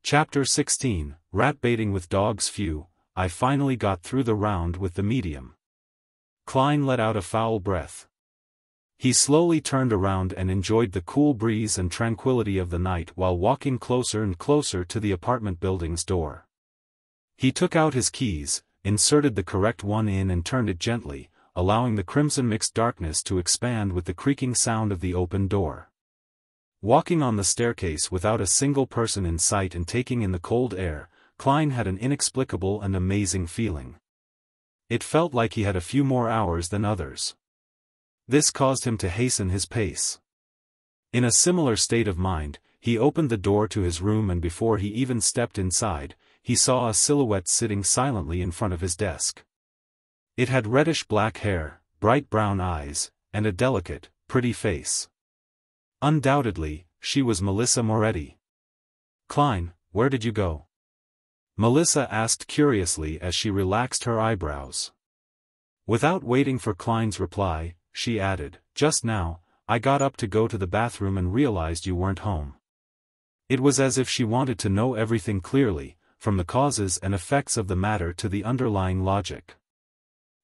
Chapter 16, Rat Baiting with Dogs. Phew, I finally got through the round with the medium. Klein let out a foul breath. He slowly turned around and enjoyed the cool breeze and tranquility of the night while walking closer and closer to the apartment building's door. He took out his keys, inserted the correct one in and turned it gently, allowing the crimson-mixed darkness to expand with the creaking sound of the open door. Walking on the staircase without a single person in sight and taking in the cold air, Klein had an inexplicable and amazing feeling. It felt like he had a few more hours than others. This caused him to hasten his pace. In a similar state of mind, he opened the door to his room, and before he even stepped inside, he saw a silhouette sitting silently in front of his desk. It had reddish-black hair, bright brown eyes, and a delicate, pretty face. Undoubtedly, she was Melissa Moretti. "Klein, where did you go?" Melissa asked curiously as she relaxed her eyebrows. Without waiting for Klein's reply, she added, "Just now, I got up to go to the bathroom and realized you weren't home." It was as if she wanted to know everything clearly, from the causes and effects of the matter to the underlying logic.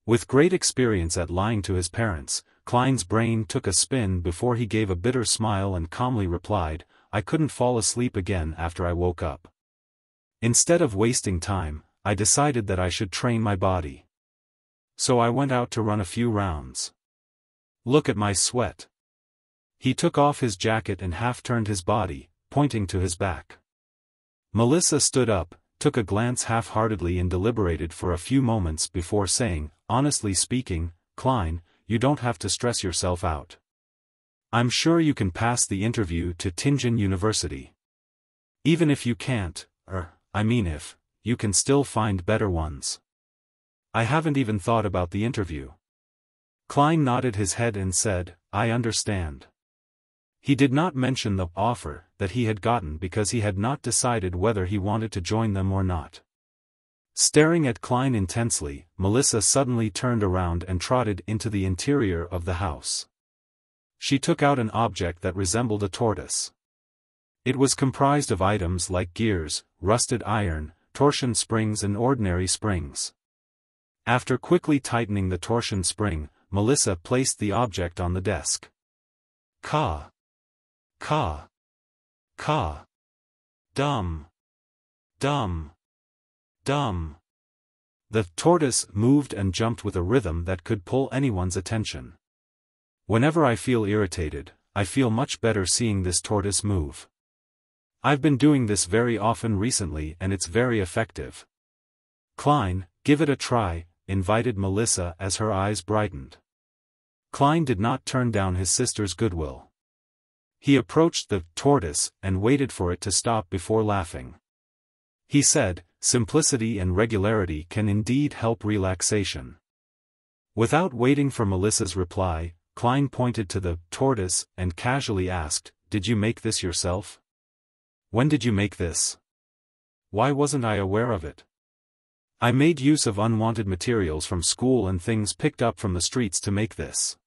With great experience at lying to his parents, Klein's brain took a spin before he gave a bitter smile and calmly replied, "I couldn't fall asleep again after I woke up. Instead of wasting time, I decided that I should train my body. So I went out to run a few rounds. Look at my sweat." He took off his jacket and half-turned his body, pointing to his back. Melissa stood up, took a glance half-heartedly and deliberated for a few moments before saying, "Honestly speaking, Klein, you don't have to stress yourself out. I'm sure you can pass the interview to Tianjin University. Even if you can't, if, you can still find better ones. I haven't even thought about the interview." Klein nodded his head and said, "I understand." He did not mention the offer that he had gotten because he had not decided whether he wanted to join them or not. Staring at Klein intensely, Melissa suddenly turned around and trotted into the interior of the house. She took out an object that resembled a tortoise. It was comprised of items like gears, rusted iron, torsion springs and ordinary springs. After quickly tightening the torsion spring, Melissa placed the object on the desk. Ka. Ka. Ka. Dum. Dum. Dum. The tortoise moved and jumped with a rhythm that could pull anyone's attention. Whenever I feel irritated, I feel much better seeing this tortoise move. I've been doing this very often recently and it's very effective. Klein, give it a try, invited Melissa as her eyes brightened. Klein did not turn down his sister's goodwill. He approached the tortoise and waited for it to stop before laughing. He said, "Simplicity and regularity can indeed help relaxation." Without waiting for Melissa's reply, Klein pointed to the tortoise and casually asked, "Did you make this yourself? When did you make this? Why wasn't I aware of it? I made use of unwanted materials from school and things picked up from the streets to make this.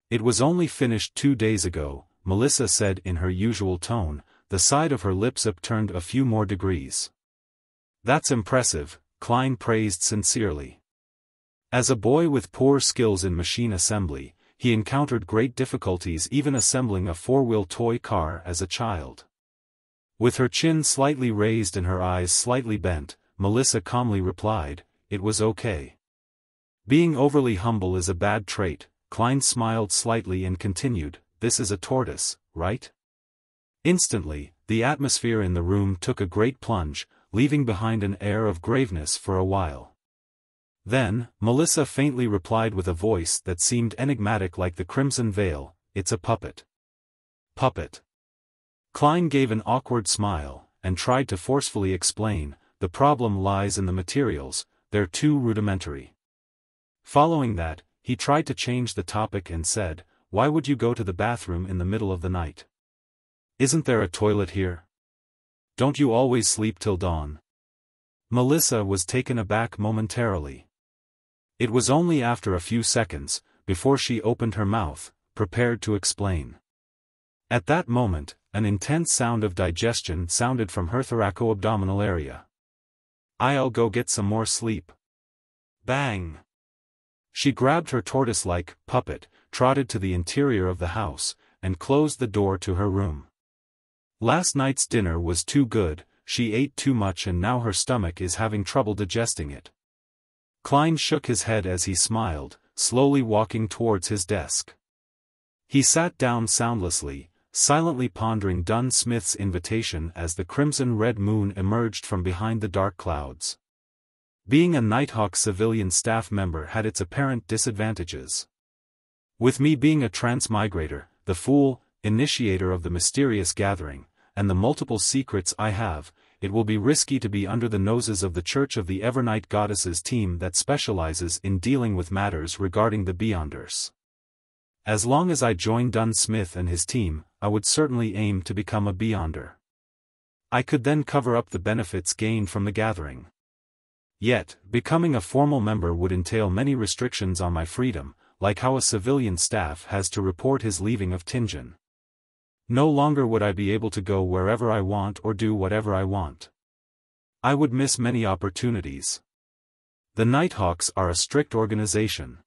It was only finished 2 days ago," Melissa said in her usual tone, the side of her lips upturned a few more degrees. "That's impressive," Klein praised sincerely. As a boy with poor skills in machine assembly, he encountered great difficulties even assembling a four-wheel toy car as a child. With her chin slightly raised and her eyes slightly bent, Melissa calmly replied, "It was okay." Being overly humble is a bad trait. Klein smiled slightly and continued, "This is a tortoise, right?" Instantly, the atmosphere in the room took a great plunge, leaving behind an air of graveness for a while. Then, Melissa faintly replied with a voice that seemed enigmatic like the crimson veil, "It's a puppet." "Puppet." Klein gave an awkward smile, and tried to forcefully explain, "The problem lies in the materials, they're too rudimentary." Following that, he tried to change the topic and said, "Why would you go to the bathroom in the middle of the night? Isn't there a toilet here? Don't you always sleep till dawn?" Melissa was taken aback momentarily. It was only after a few seconds, before she opened her mouth, prepared to explain. At that moment, an intense sound of digestion sounded from her thoraco-abdominal area. "I'll go get some more sleep." Bang! She grabbed her tortoise-like puppet, trotted to the interior of the house, and closed the door to her room. Last night's dinner was too good, she ate too much and now her stomach is having trouble digesting it. Klein shook his head as he smiled, slowly walking towards his desk. He sat down soundlessly, silently pondering Dunn Smith's invitation as the crimson-red moon emerged from behind the dark clouds. Being a Nighthawk civilian staff member had its apparent disadvantages. With me being a transmigrator, the fool, initiator of the mysterious gathering, and the multiple secrets I have, it will be risky to be under the noses of the Church of the Evernight Goddesses team that specializes in dealing with matters regarding the Beyonders. As long as I join Dunn Smith and his team, I would certainly aim to become a Beyonder. I could then cover up the benefits gained from the gathering. Yet, becoming a formal member would entail many restrictions on my freedom, like how a civilian staff has to report his leaving of Tingen. No longer would I be able to go wherever I want or do whatever I want. I would miss many opportunities. The Nighthawks are a strict organization.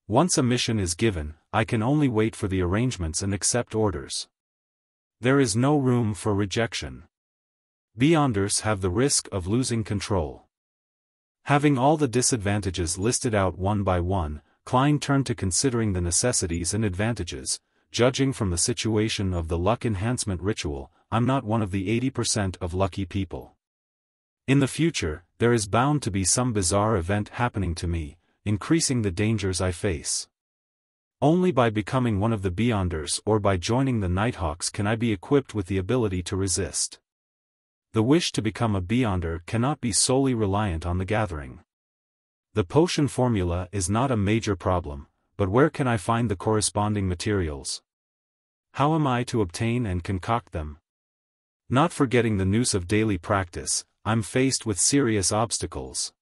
Once a mission is given, I can only wait for the arrangements and accept orders. There is no room for rejection. Beyonders have the risk of losing control. Having all the disadvantages listed out one by one, Klein turned to considering the necessities and advantages. Judging from the situation of the luck enhancement ritual, I'm not one of the 80% of lucky people. In the future, there is bound to be some bizarre event happening to me, increasing the dangers I face. Only by becoming one of the Beyonders or by joining the Nighthawks can I be equipped with the ability to resist. The wish to become a Beyonder cannot be solely reliant on the gathering. The potion formula is not a major problem, but where can I find the corresponding materials? How am I to obtain and concoct them? Not forgetting the noose of daily practice, I'm faced with serious obstacles.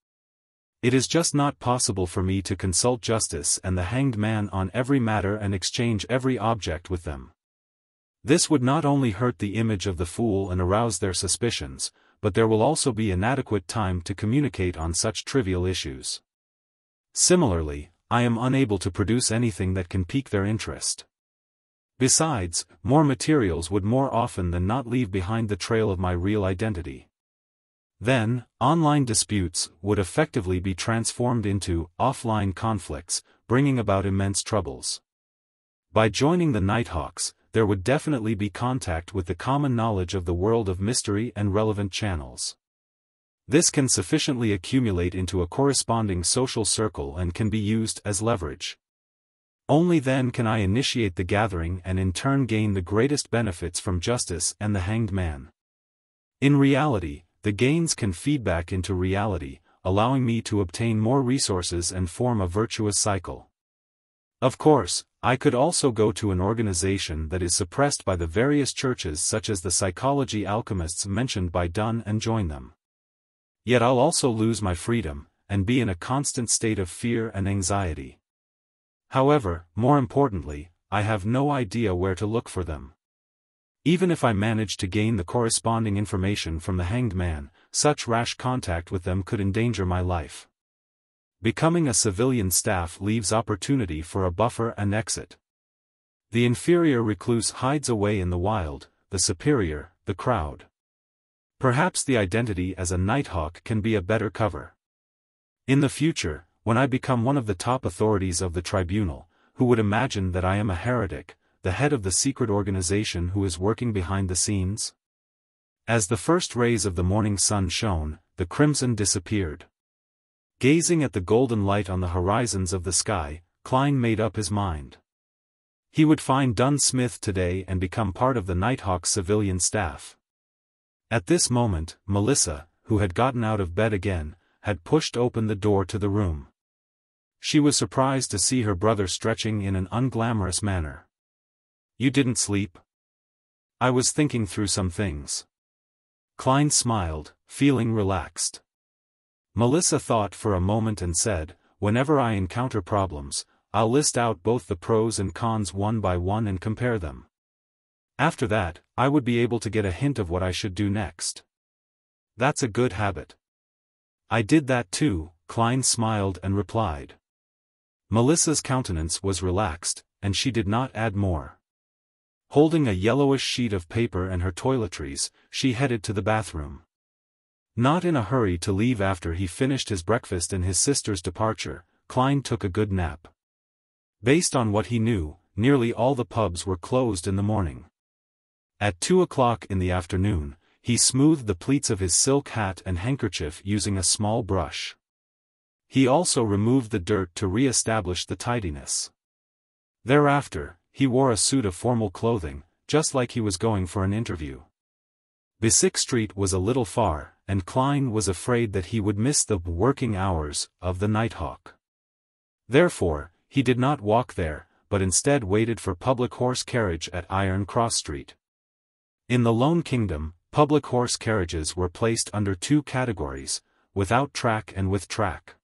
It is just not possible for me to consult Justice and the Hanged Man on every matter and exchange every object with them. This would not only hurt the image of the fool and arouse their suspicions, but there will also be inadequate time to communicate on such trivial issues. Similarly, I am unable to produce anything that can pique their interest. Besides, more materials would more often than not leave behind the trail of my real identity. Then, online disputes would effectively be transformed into offline conflicts, bringing about immense troubles. By joining the Nighthawks, there would definitely be contact with the common knowledge of the world of mystery and relevant channels. This can sufficiently accumulate into a corresponding social circle and can be used as leverage. Only then can I initiate the gathering and in turn gain the greatest benefits from Justice and the Hanged Man. In reality, the gains can feed back into reality, allowing me to obtain more resources and form a virtuous cycle. Of course, I could also go to an organization that is suppressed by the various churches such as the psychology alchemists mentioned by Dunn and join them. Yet I'll also lose my freedom, and be in a constant state of fear and anxiety. However, more importantly, I have no idea where to look for them. Even if I manage to gain the corresponding information from the Hanged Man, such rash contact with them could endanger my life. Becoming a civilian staff leaves opportunity for a buffer and exit. The inferior recluse hides away in the wild, the superior, the crowd. Perhaps the identity as a Nighthawk can be a better cover. In the future, when I become one of the top authorities of the tribunal, who would imagine that I am a heretic, the head of the secret organization who is working behind the scenes? As the first rays of the morning sun shone, the crimson disappeared. Gazing at the golden light on the horizons of the sky, Klein made up his mind. He would find Dunn Smith today and become part of the Nighthawk civilian staff. At this moment, Melissa, who had gotten out of bed again, had pushed open the door to the room. She was surprised to see her brother stretching in an unglamorous manner. "You didn't sleep?" "I was thinking through some things." Klein smiled, feeling relaxed. Melissa thought for a moment and said, "Whenever I encounter problems, I'll list out both the pros and cons one by one and compare them." After that, I would be able to get a hint of what I should do next. That's a good habit. I did that too, Klein smiled and replied. Melissa's countenance was relaxed, and she did not add more. Holding a yellowish sheet of paper and her toiletries, she headed to the bathroom. Not in a hurry to leave after he finished his breakfast and his sister's departure, Klein took a good nap. Based on what he knew, nearly all the pubs were closed in the morning. At 2 o'clock in the afternoon, he smoothed the pleats of his silk hat and handkerchief using a small brush. He also removed the dirt to re-establish the tidiness. Thereafter, he wore a suit of formal clothing, just like he was going for an interview. Bisic Street was a little far, and Klein was afraid that he would miss the working hours of the Nighthawk. Therefore, he did not walk there, but instead waited for public horse carriage at Iron Cross Street. In the Lone Kingdom, public horse carriages were placed under two categories, without track and with track.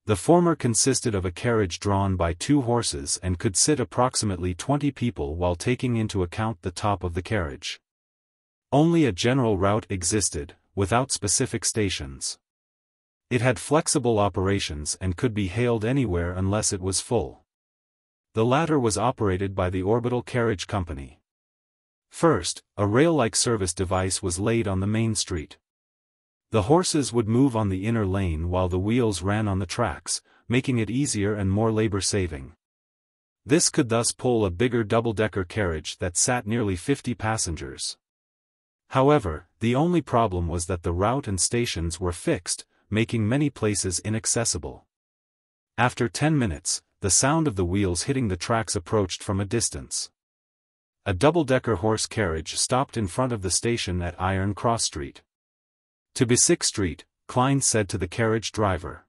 The former consisted of a carriage drawn by two horses and could sit approximately 20 people while taking into account the top of the carriage. Only a general route existed, without specific stations. It had flexible operations and could be hailed anywhere unless it was full. The latter was operated by the Orbital Carriage Company. First, a rail-like service device was laid on the main street. The horses would move on the inner lane while the wheels ran on the tracks, making it easier and more labor-saving. This could thus pull a bigger double-decker carriage that sat nearly 50 passengers. However, the only problem was that the route and stations were fixed, making many places inaccessible. After 10 minutes, the sound of the wheels hitting the tracks approached from a distance. A double-decker horse carriage stopped in front of the station at Iron Cross Street. To Bisic Street, Klein said to the carriage driver.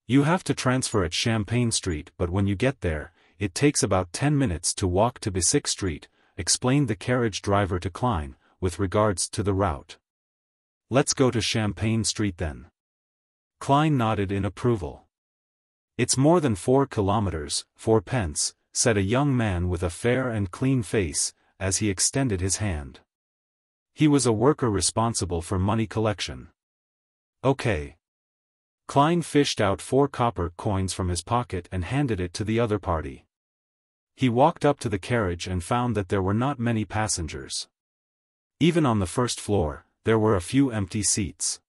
You have to transfer at Champagne Street, but when you get there, it takes about 10 minutes to walk to Bisic Street, explained the carriage driver to Klein, with regards to the route. Let's go to Champagne Street then. Klein nodded in approval. It's more than 4 kilometers, 4 pence, said a young man with a fair and clean face, as he extended his hand. He was a worker responsible for money collection. Okay. Klein fished out 4 copper coins from his pocket and handed it to the other party. He walked up to the carriage and found that there were not many passengers. Even on the first floor, there were a few empty seats.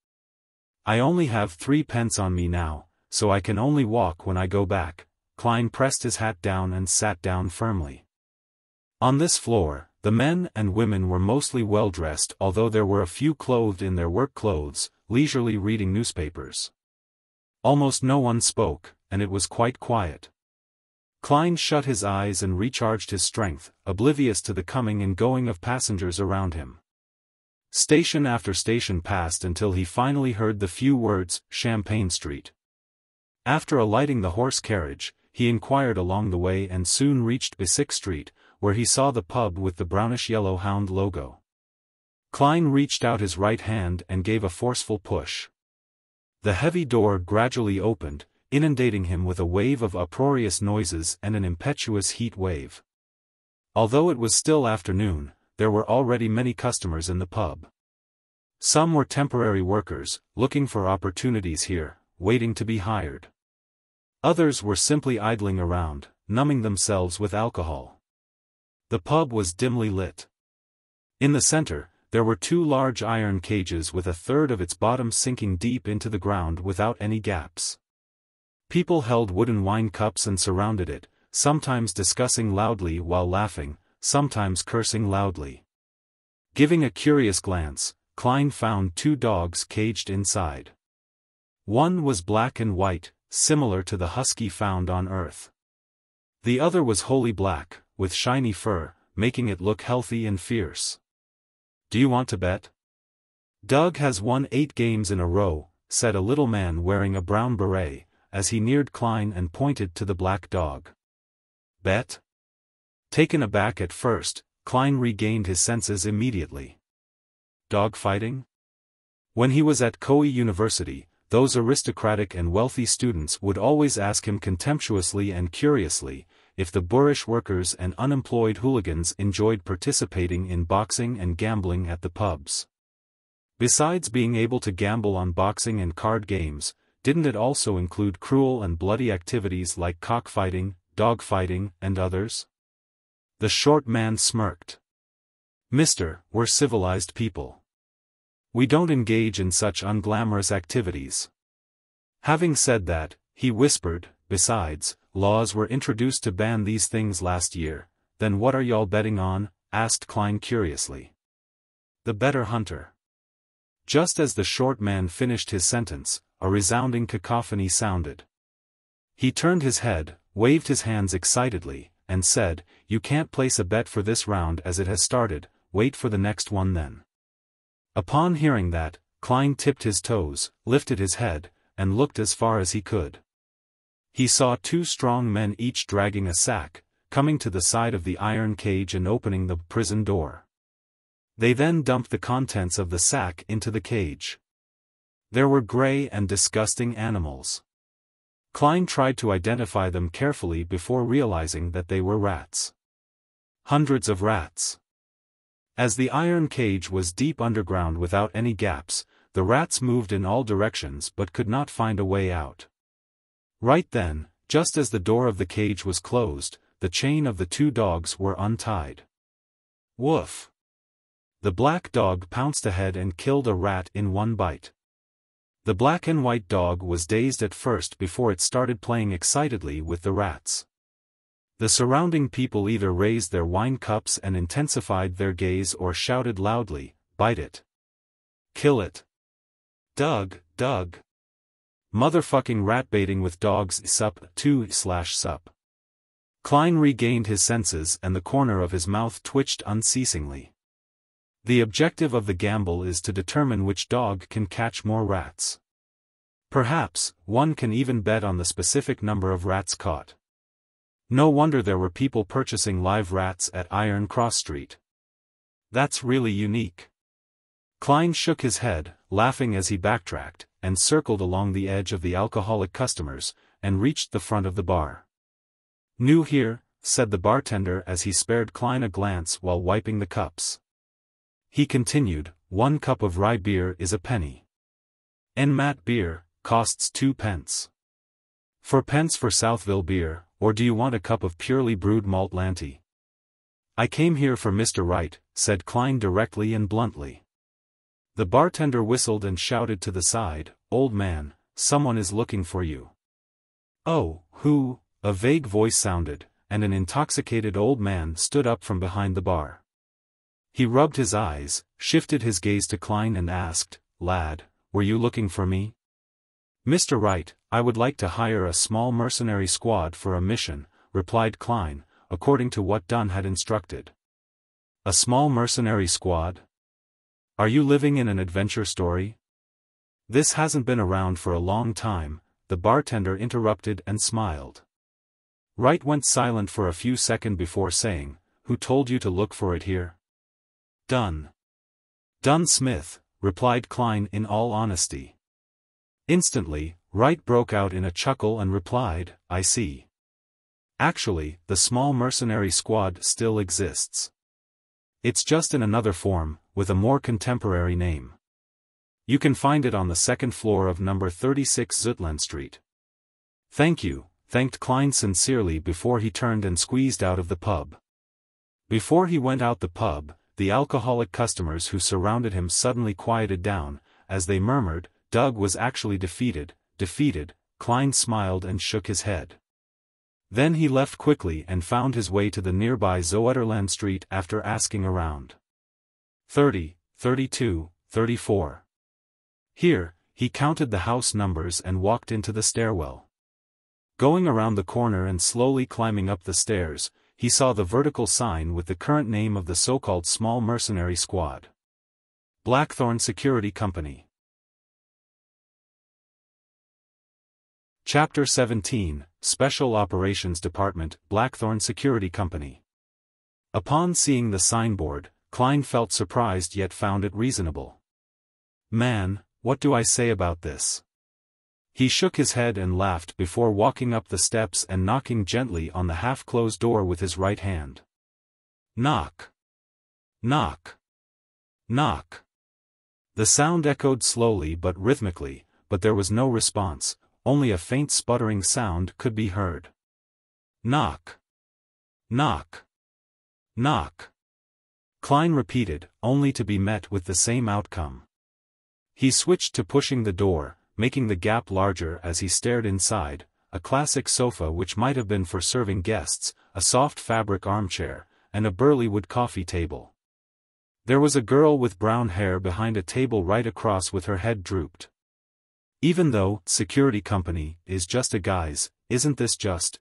I only have 3 pence on me now, so I can only walk when I go back. Klein pressed his hat down and sat down firmly. On this floor, the men and women were mostly well-dressed, although there were a few clothed in their work clothes, leisurely reading newspapers. Almost no one spoke, and it was quite quiet. Klein shut his eyes and recharged his strength, oblivious to the coming and going of passengers around him. Station after station passed until he finally heard the few words, Champagne Street. After alighting the horse carriage, he inquired along the way and soon reached Bisic Street, where he saw the pub with the brownish-yellow hound logo. Klein reached out his right hand and gave a forceful push. The heavy door gradually opened, inundating him with a wave of uproarious noises and an impetuous heat wave. Although it was still afternoon, there were already many customers in the pub. Some were temporary workers, looking for opportunities here, waiting to be hired. Others were simply idling around, numbing themselves with alcohol. The pub was dimly lit. In the center, there were 2 large iron cages with a third of its bottom sinking deep into the ground without any gaps. People held wooden wine cups and surrounded it, sometimes discussing loudly while laughing, sometimes cursing loudly. Giving a curious glance, Klein found 2 dogs caged inside. One was black and white, similar to the husky found on Earth. The other was wholly black, with shiny fur, making it look healthy and fierce. Do you want to bet? Doug has won 8 games in a row, said a little man wearing a brown beret, as he neared Klein and pointed to the black dog. Bet? Taken aback at first, Klein regained his senses immediately. Dog fighting? When he was at Koei University, those aristocratic and wealthy students would always ask him contemptuously and curiously, if the boorish workers and unemployed hooligans enjoyed participating in boxing and gambling at the pubs. Besides being able to gamble on boxing and card games, didn't it also include cruel and bloody activities like cockfighting, dogfighting, and others? The short man smirked. "Mister, we're civilized people. We don't engage in such unglamorous activities." Having said that, he whispered, "Besides, laws were introduced to ban these things last year." "Then what are y'all betting on?" asked Klein curiously. "The better hunter." Just as the short man finished his sentence, a resounding cacophony sounded. He turned his head, waved his hands excitedly, and said, "You can't place a bet for this round as it has started, wait for the next one then." Upon hearing that, Klein tipped his toes, lifted his head, and looked as far as he could. He saw two strong men each dragging a sack, coming to the side of the iron cage and opening the prison door. They then dumped the contents of the sack into the cage. There were gray and disgusting animals. Klein tried to identify them carefully before realizing that they were rats. Hundreds of rats. As the iron cage was deep underground without any gaps, the rats moved in all directions but could not find a way out. Right then, just as the door of the cage was closed, the chain of the two dogs were untied. Woof! The black dog pounced ahead and killed a rat in one bite. The black and white dog was dazed at first before it started playing excitedly with the rats. The surrounding people either raised their wine cups and intensified their gaze or shouted loudly, "Bite it! Kill it! Doug, Doug! Motherfucking rat baiting with dogs sup 2/sup." Klein regained his senses and the corner of his mouth twitched unceasingly. The objective of the gamble is to determine which dog can catch more rats. Perhaps, one can even bet on the specific number of rats caught. No wonder there were people purchasing live rats at Iron Cross Street. That's really unique. Klein shook his head, laughing as he backtracked, and circled along the edge of the alcoholic customers, and reached the front of the bar. "New here," said the bartender as he spared Klein a glance while wiping the cups. He continued, "1 cup of rye beer is a penny. Mat beer costs 2 pence. 4 pence for Southville beer, or do you want a cup of purely brewed malt Lanty?" "I came here for Mr. Wright," said Klein directly and bluntly. The bartender whistled and shouted to the side, "Old man, someone is looking for you." "Oh, who?" a vague voice sounded, and an intoxicated old man stood up from behind the bar. He rubbed his eyes, shifted his gaze to Klein and asked, "Lad, were you looking for me?" "Mr. Wright, I would like to hire a small mercenary squad for a mission," replied Klein, according to what Dunn had instructed. "A small mercenary squad? Are you living in an adventure story?" "This hasn't been around for a long time," the bartender interrupted and smiled. Wright went silent for a few seconds before saying, "Who told you to look for it here?" "Dunn. Dunn Smith," replied Klein in all honesty. Instantly, Wright broke out in a chuckle and replied, "I see. Actually, the small mercenary squad still exists. It's just in another form, with a more contemporary name. You can find it on the second floor of number 36 Zutland Street." "Thank you," thanked Klein sincerely before he turned and squeezed out of the pub. Before he went out the pub, the alcoholic customers who surrounded him suddenly quieted down, as they murmured, "Doug was actually defeated." Klein smiled and shook his head. Then he left quickly and found his way to the nearby Zoeterland Street after asking around. 30, 32, 34. Here, he counted the house numbers and walked into the stairwell. Going around the corner and slowly climbing up the stairs, he saw the vertical sign with the current name of the so-called small mercenary squad. Blackthorn Security Company. Chapter 17, Special Operations Department, Blackthorn Security Company. Upon seeing the signboard, Klein felt surprised yet found it reasonable. "Man, what do I say about this? He shook his head and laughed before walking up the steps and knocking gently on the half-closed door with his right hand. Knock. Knock. Knock. The sound echoed slowly but rhythmically, but there was no response, only a faint sputtering sound could be heard. Knock. Knock. Knock. Klein repeated, only to be met with the same outcome. He switched to pushing the door, making the gap larger as he stared inside, a classic sofa which might have been for serving guests, a soft fabric armchair, and a burly wood coffee table. There was a girl with brown hair behind a table right across with her head drooped. Even though security company is just a guise, isn't this just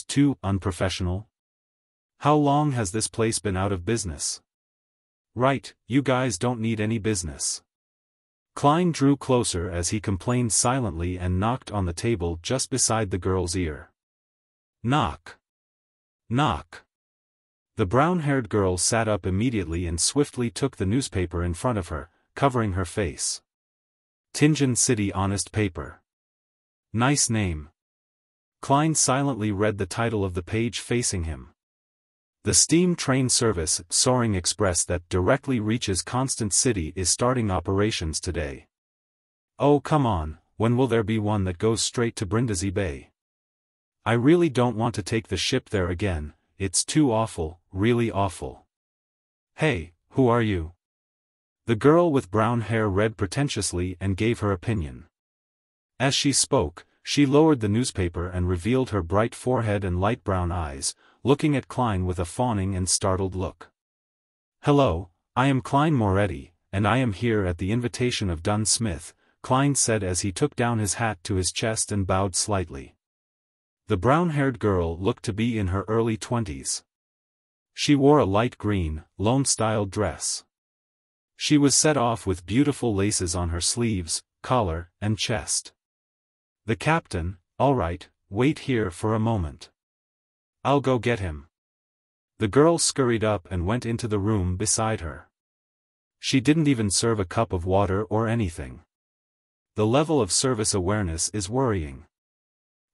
too unprofessional? How long has this place been out of business? Right, you guys don't need any business. Klein drew closer as he complained silently and knocked on the table just beside the girl's ear. Knock. Knock. The brown-haired girl sat up immediately and swiftly took the newspaper in front of her, covering her face. Tianjin City Honest Paper. Nice name. Klein silently read the title of the page facing him. The steam train service, Soaring Express that directly reaches Constant City is starting operations today. Oh come on, when will there be one that goes straight to Brindisi Bay? I really don't want to take the ship there again, it's too awful, really awful. Hey, who are you? The girl with brown hair read pretentiously and gave her opinion. As she spoke, she lowered the newspaper and revealed her bright forehead and light brown eyes, looking at Klein with a fawning and startled look. Hello, I am Klein Moretti, and I am here at the invitation of Dunn Smith, Klein said as he took down his hat to his chest and bowed slightly. The brown-haired girl looked to be in her early 20s. She wore a light green, Lone-style dress. She was set off with beautiful laces on her sleeves, collar, and chest. The captain, all right, wait here for a moment. I'll go get him. The girl scurried up and went into the room beside her. She didn't even serve a cup of water or anything. The level of service awareness is worrying.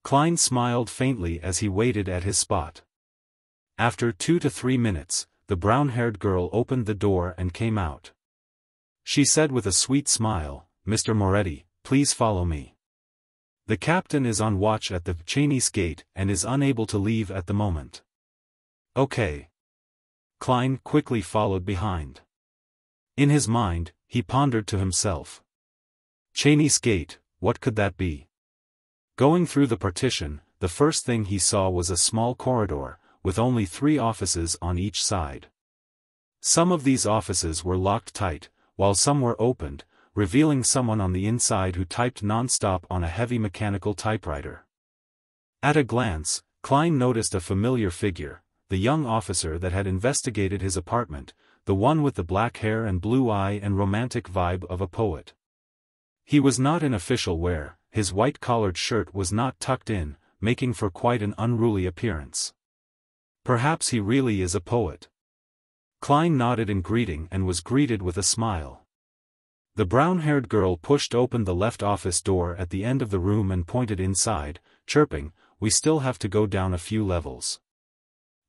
Klein smiled faintly as he waited at his spot. After 2 to 3 minutes, the brown-haired girl opened the door and came out. She said with a sweet smile, Mr. Moretti, please follow me. The captain is on watch at the Chinese gate and is unable to leave at the moment. Okay. Klein quickly followed behind. In his mind, he pondered to himself. Chinese gate, what could that be? Going through the partition, the first thing he saw was a small corridor, with only 3 offices on each side. Some of these offices were locked tight, while some were opened, revealing someone on the inside who typed non-stop on a heavy mechanical typewriter. At a glance, Klein noticed a familiar figure, the young officer that had investigated his apartment, the one with the black hair and blue eye and romantic vibe of a poet. He was not in official wear, his white-collared shirt was not tucked in, making for quite an unruly appearance. Perhaps he really is a poet. Klein nodded in greeting and was greeted with a smile. The brown-haired girl pushed open the left office door at the end of the room and pointed inside, chirping, we still have to go down a few levels.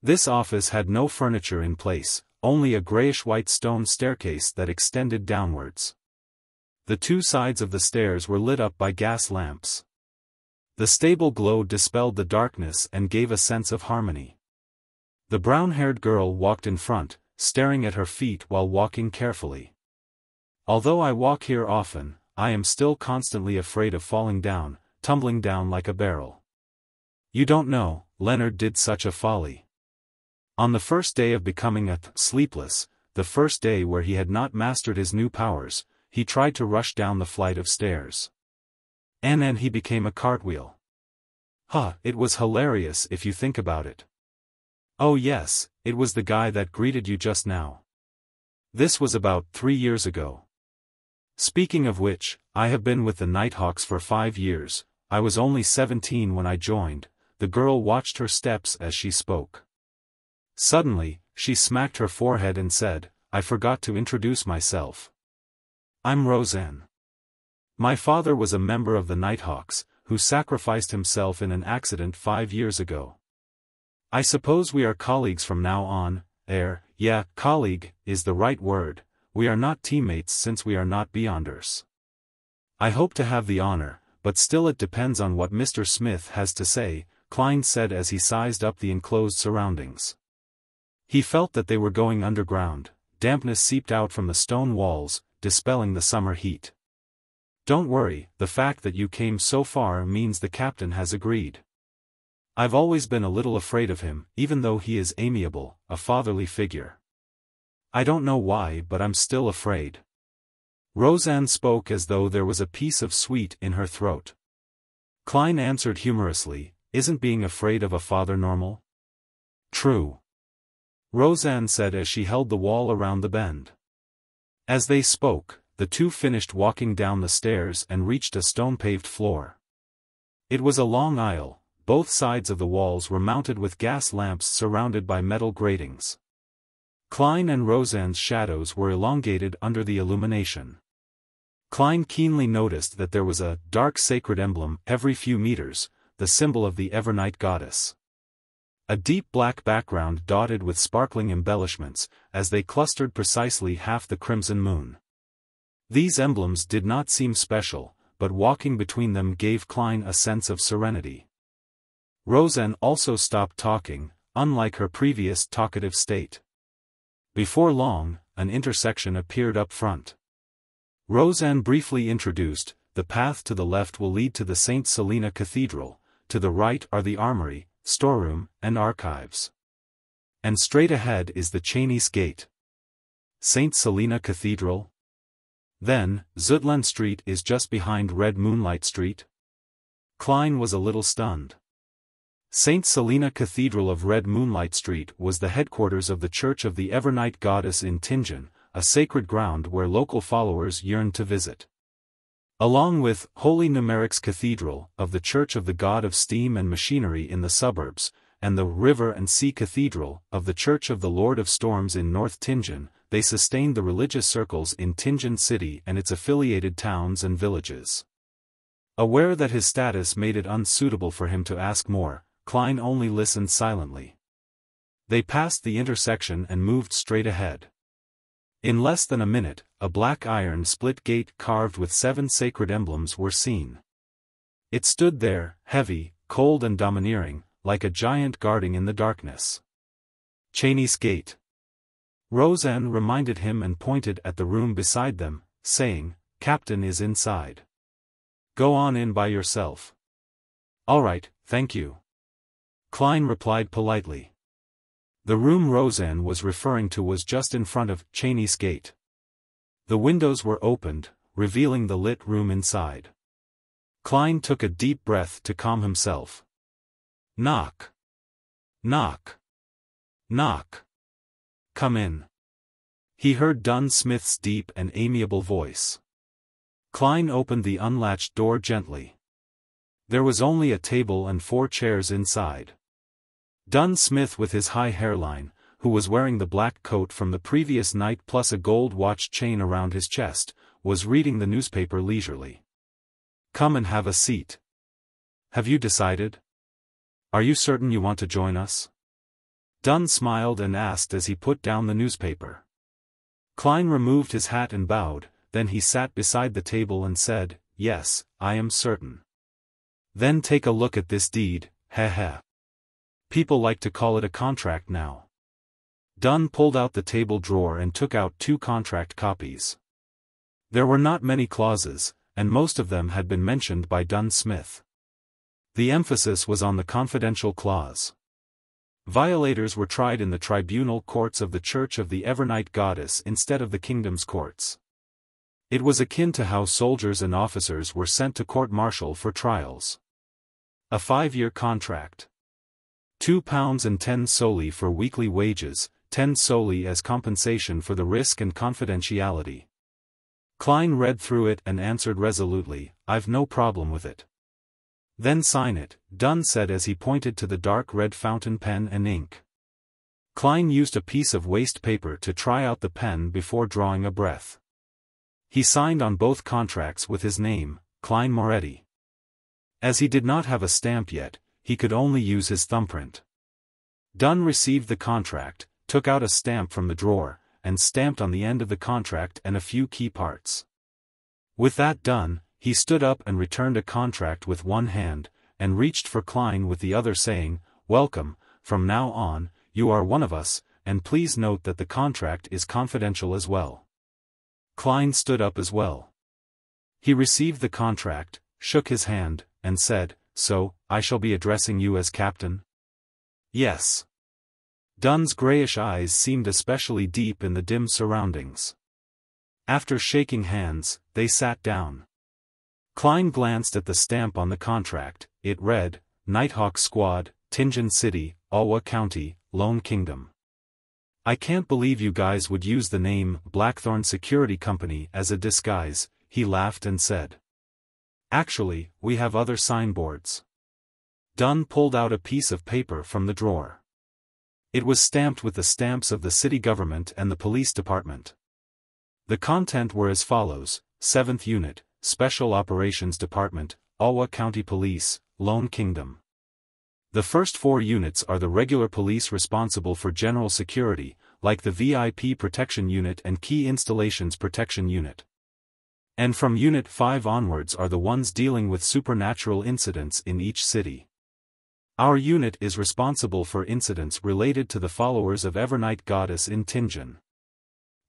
This office had no furniture in place, only a grayish-white stone staircase that extended downwards. The 2 sides of the stairs were lit up by gas lamps. The stable glow dispelled the darkness and gave a sense of harmony. The brown-haired girl walked in front, staring at her feet while walking carefully. Although I walk here often, I am still constantly afraid of falling down, tumbling down like a barrel. You don't know, Leonard did such a folly. On the first day of becoming a sleepless, the first day where he had not mastered his new powers, he tried to rush down the flight of stairs. And then he became a cartwheel. It was hilarious if you think about it. Oh yes, it was the guy that greeted you just now. This was about 3 years ago. Speaking of which, I have been with the Nighthawks for 5 years, I was only 17 when I joined. The girl watched her steps as she spoke. Suddenly, she smacked her forehead and said, I forgot to introduce myself. I'm Roseanne. My father was a member of the Nighthawks, who sacrificed himself in an accident 5 years ago. I suppose we are colleagues from now on. Yeah, colleague is the right word. We are not teammates since we are not beyonders. I hope to have the honor, but still it depends on what Mr. Smith has to say, Klein said as he sized up the enclosed surroundings. He felt that they were going underground. Dampness seeped out from the stone walls, dispelling the summer heat. Don't worry, the fact that you came so far means the captain has agreed. I've always been a little afraid of him, even though he is amiable, a fatherly figure. I don't know why, but I'm still afraid. Roseanne spoke as though there was a piece of sweet in her throat. Klein answered humorously, isn't being afraid of a father normal? True. Roseanne said as she held the wall around the bend. As they spoke, the two finished walking down the stairs and reached a stone-paved floor. It was a long aisle. Both sides of the walls were mounted with gas lamps surrounded by metal gratings. Klein and Roseanne's shadows were elongated under the illumination. Klein keenly noticed that there was a dark sacred emblem every few meters, the symbol of the Evernight goddess. A deep black background dotted with sparkling embellishments, as they clustered precisely half the crimson moon. These emblems did not seem special, but walking between them gave Klein a sense of serenity. Roseanne also stopped talking, unlike her previous talkative state. Before long, an intersection appeared up front. Roseanne briefly introduced, the path to the left will lead to the St. Selena Cathedral, to the right are the armory, storeroom, and archives. And straight ahead is the Chinese Gate. St. Selena Cathedral? Then, Zutland Street is just behind Red Moonlight Street? Klein was a little stunned. St. Selena Cathedral of Red Moonlight Street was the headquarters of the Church of the Evernight Goddess in Tianjin, a sacred ground where local followers yearned to visit. Along with Holy Numeric's Cathedral of the Church of the God of Steam and Machinery in the suburbs, and the River and Sea Cathedral of the Church of the Lord of Storms in North Tianjin, they sustained the religious circles in Tianjin City and its affiliated towns and villages. Aware that his status made it unsuitable for him to ask more, Klein only listened silently. They passed the intersection and moved straight ahead. In less than a minute, a black iron split gate carved with 7 sacred emblems were seen. It stood there, heavy, cold and domineering, like a giant guarding in the darkness. Chinese Gate. Roseanne reminded him and pointed at the room beside them, saying, Captain is inside. Go on in by yourself. All right, thank you. Klein replied politely. The room Roseanne was referring to was just in front of Chinese Gate. The windows were opened, revealing the lit room inside. Klein took a deep breath to calm himself. Knock. Knock. Knock. Come in. He heard Dunn Smith's deep and amiable voice. Klein opened the unlatched door gently. There was only a table and 4 chairs inside. Dunn Smith, with his high hairline, who was wearing the black coat from the previous night plus a gold watch chain around his chest, was reading the newspaper leisurely. Come and have a seat. Have you decided? Are you certain you want to join us? Dunn smiled and asked as he put down the newspaper. Klein removed his hat and bowed, then he sat beside the table and said, Yes, I am certain. Then take a look at this deed, heh. People like to call it a contract now. Dunn pulled out the table drawer and took out 2 contract copies. There were not many clauses, and most of them had been mentioned by Dunn Smith. The emphasis was on the confidential clause. Violators were tried in the tribunal courts of the Church of the Evernight Goddess instead of the kingdom's courts. It was akin to how soldiers and officers were sent to court-martial for trials. A 5-year contract. £2.10 solely for weekly wages, 10 solely as compensation for the risk and confidentiality. Klein read through it and answered resolutely, I've no problem with it. Then sign it, Dunn said as he pointed to the dark red fountain pen and ink. Klein used a piece of waste paper to try out the pen before drawing a breath. He signed on both contracts with his name, Klein Moretti. As he did not have a stamp yet, he could only use his thumbprint. Dunn received the contract, took out a stamp from the drawer, and stamped on the end of the contract and a few key parts. With that done, he stood up and returned a contract with one hand, and reached for Klein with the other saying, "Welcome, from now on, you are one of us, and please note that the contract is confidential as well." Klein stood up as well. He received the contract, shook his hand, and said, "So, I shall be addressing you as Captain?" "Yes." Dunn's grayish eyes seemed especially deep in the dim surroundings. After shaking hands, they sat down. Klein glanced at the stamp on the contract. It read, "Nighthawk Squad, Tianjin City, Awa County, Lone Kingdom." "I can't believe you guys would use the name Blackthorn Security Company as a disguise," he laughed and said. "Actually, we have other signboards." Dunn pulled out a piece of paper from the drawer. It was stamped with the stamps of the city government and the police department. The content were as follows: 7th Unit, Special Operations Department, Awa County Police, Lone Kingdom. The first 4 units are the regular police responsible for general security, like the VIP Protection Unit and Key Installations Protection Unit. And from Unit 5 onwards are the ones dealing with supernatural incidents in each city. Our unit is responsible for incidents related to the followers of Evernight Goddess in Tianjin.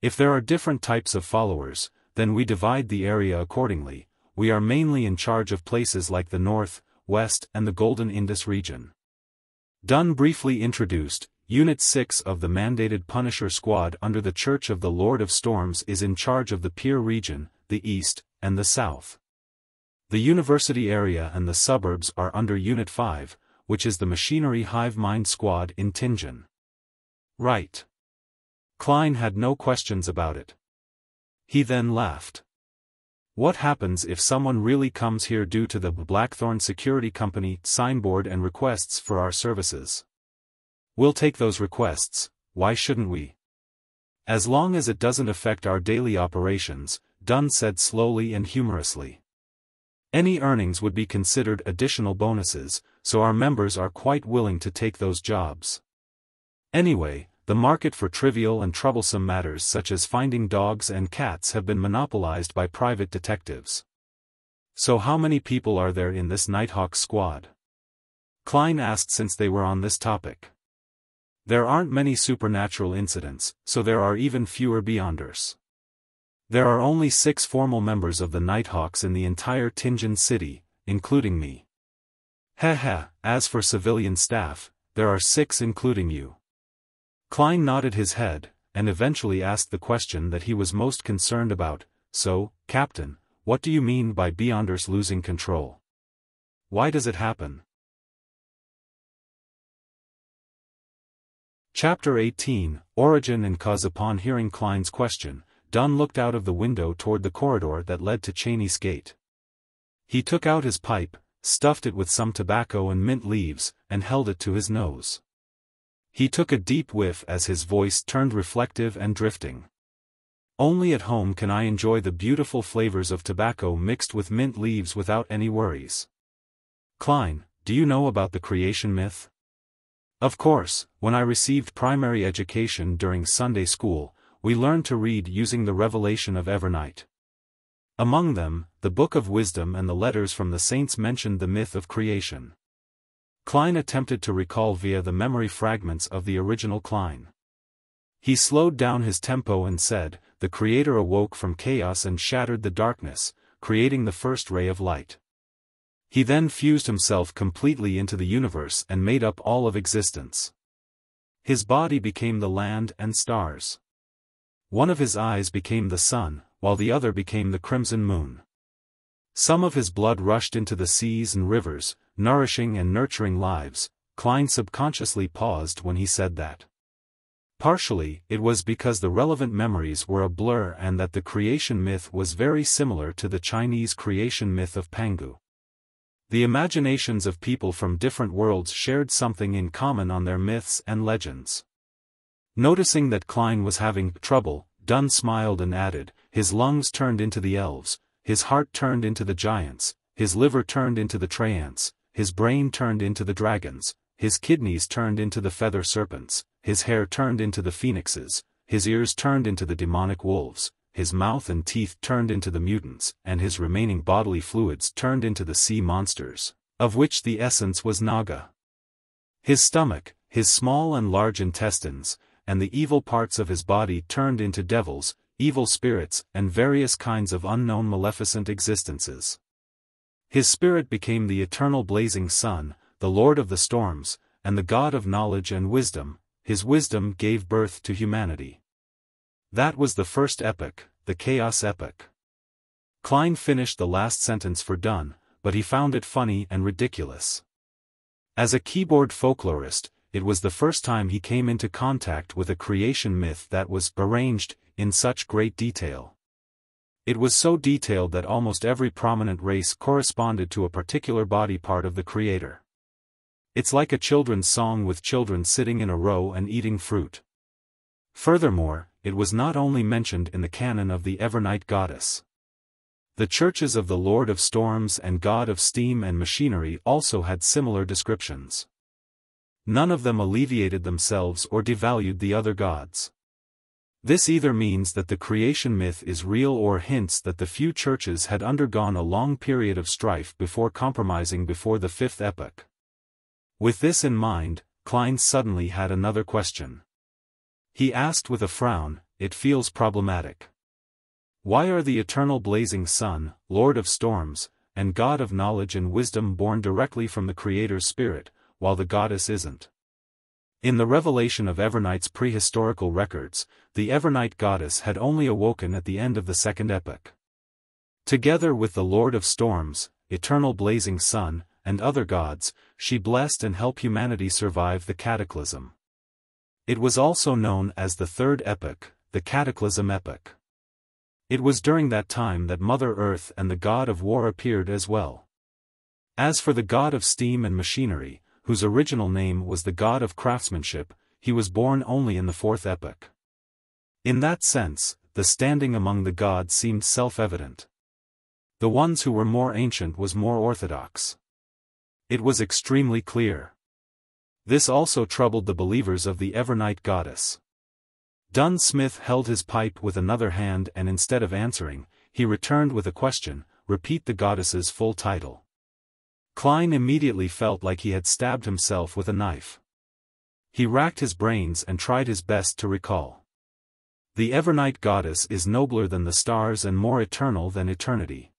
If there are different types of followers, then we divide the area accordingly. We are mainly in charge of places like the North, West and the Golden Indus region. Dunn briefly introduced, Unit 6 of the mandated Punisher Squad under the Church of the Lord of Storms is in charge of the Pier region, the East, and the South. The university area and the suburbs are under Unit 5, which is the Machinery Hive Mind Squad in Tianjin. Right. Klein had no questions about it. He then laughed. What happens if someone really comes here due to the Blackthorn Security Company signboard and requests for our services? We'll take those requests, why shouldn't we? As long as it doesn't affect our daily operations, Dunn said slowly and humorously. Any earnings would be considered additional bonuses, so our members are quite willing to take those jobs. Anyway, the market for trivial and troublesome matters such as finding dogs and cats have been monopolized by private detectives. So how many people are there in this Nighthawk squad? Klein asked since they were on this topic. There aren't many supernatural incidents, so there are even fewer Beyonders. There are only 6 formal members of the Nighthawks in the entire Tianjin city, including me. Heh, as for civilian staff, there are 6 including you. Klein nodded his head, and eventually asked the question that he was most concerned about, "So, Captain, what do you mean by Beyonders losing control? Why does it happen?" Chapter 18, Origin and Cause. Upon hearing Klein's question, Dunn looked out of the window toward the corridor that led to Cheney's gate. He took out his pipe, stuffed it with some tobacco and mint leaves, and held it to his nose. He took a deep whiff as his voice turned reflective and drifting. Only at home can I enjoy the beautiful flavors of tobacco mixed with mint leaves without any worries. Klein, do you know about the creation myth? Of course, when I received primary education during Sunday school, we learned to read using the revelation of Evernight. Among them, the Book of Wisdom and the letters from the saints mentioned the myth of creation. Klein attempted to recall via the memory fragments of the original Klein. He slowed down his tempo and said, "The Creator awoke from chaos and shattered the darkness, creating the first ray of light. He then fused himself completely into the universe and made up all of existence. His body became the land and stars. One of his eyes became the sun, while the other became the crimson moon. Some of his blood rushed into the seas and rivers, nourishing and nurturing lives." Klein subconsciously paused when he said that. Partially, it was because the relevant memories were a blur and that the creation myth was very similar to the Chinese creation myth of Pangu. The imaginations of people from different worlds shared something in common on their myths and legends. Noticing that Klein was having trouble, Dunn smiled and added, "His lungs turned into the elves, his heart turned into the giants, his liver turned into the treants, his brain turned into the dragons, his kidneys turned into the feather serpents, his hair turned into the phoenixes, his ears turned into the demonic wolves, his mouth and teeth turned into the mutants, and his remaining bodily fluids turned into the sea monsters, of which the essence was Naga. His stomach, his small and large intestines, and the evil parts of his body turned into devils, evil spirits, and various kinds of unknown maleficent existences. His spirit became the eternal blazing sun, the Lord of the storms, and the God of knowledge and wisdom. His wisdom gave birth to humanity. That was the first epoch, the Chaos Epoch. Klein finished the last sentence for Dunn, but he found it funny and ridiculous. As a keyboard folklorist, it was the first time he came into contact with a creation myth that was arranged in such great detail. It was so detailed that almost every prominent race corresponded to a particular body part of the creator. It's like a children's song with children sitting in a row and eating fruit. Furthermore, it was not only mentioned in the canon of the Evernight goddess. The churches of the Lord of Storms and God of Steam and Machinery also had similar descriptions. None of them alleviated themselves or devalued the other gods. This either means that the creation myth is real or hints that the few churches had undergone a long period of strife before compromising before the fifth epoch. With this in mind, Klein suddenly had another question. He asked with a frown, "It feels problematic. Why are the eternal blazing sun, Lord of storms, and God of knowledge and wisdom born directly from the Creator's spirit, while the goddess isn't?" In the revelation of Evernight's prehistorical records, the Evernight goddess had only awoken at the end of the second epoch. Together with the Lord of Storms, eternal blazing sun, and other gods, she blessed and helped humanity survive the cataclysm. It was also known as the third epoch, the Cataclysm Epoch. It was during that time that Mother Earth and the God of War appeared as well. As for the God of Steam and Machinery, whose original name was the God of Craftsmanship, he was born only in the fourth epoch. In that sense, the standing among the gods seemed self-evident. The ones who were more ancient was more orthodox. It was extremely clear. This also troubled the believers of the Evernight goddess. Dunn Smith held his pipe with another hand and instead of answering, he returned with a question, "Repeat the goddess's full title." Klein immediately felt like he had stabbed himself with a knife. He racked his brains and tried his best to recall. The Evernight goddess is nobler than the stars and more eternal than eternity.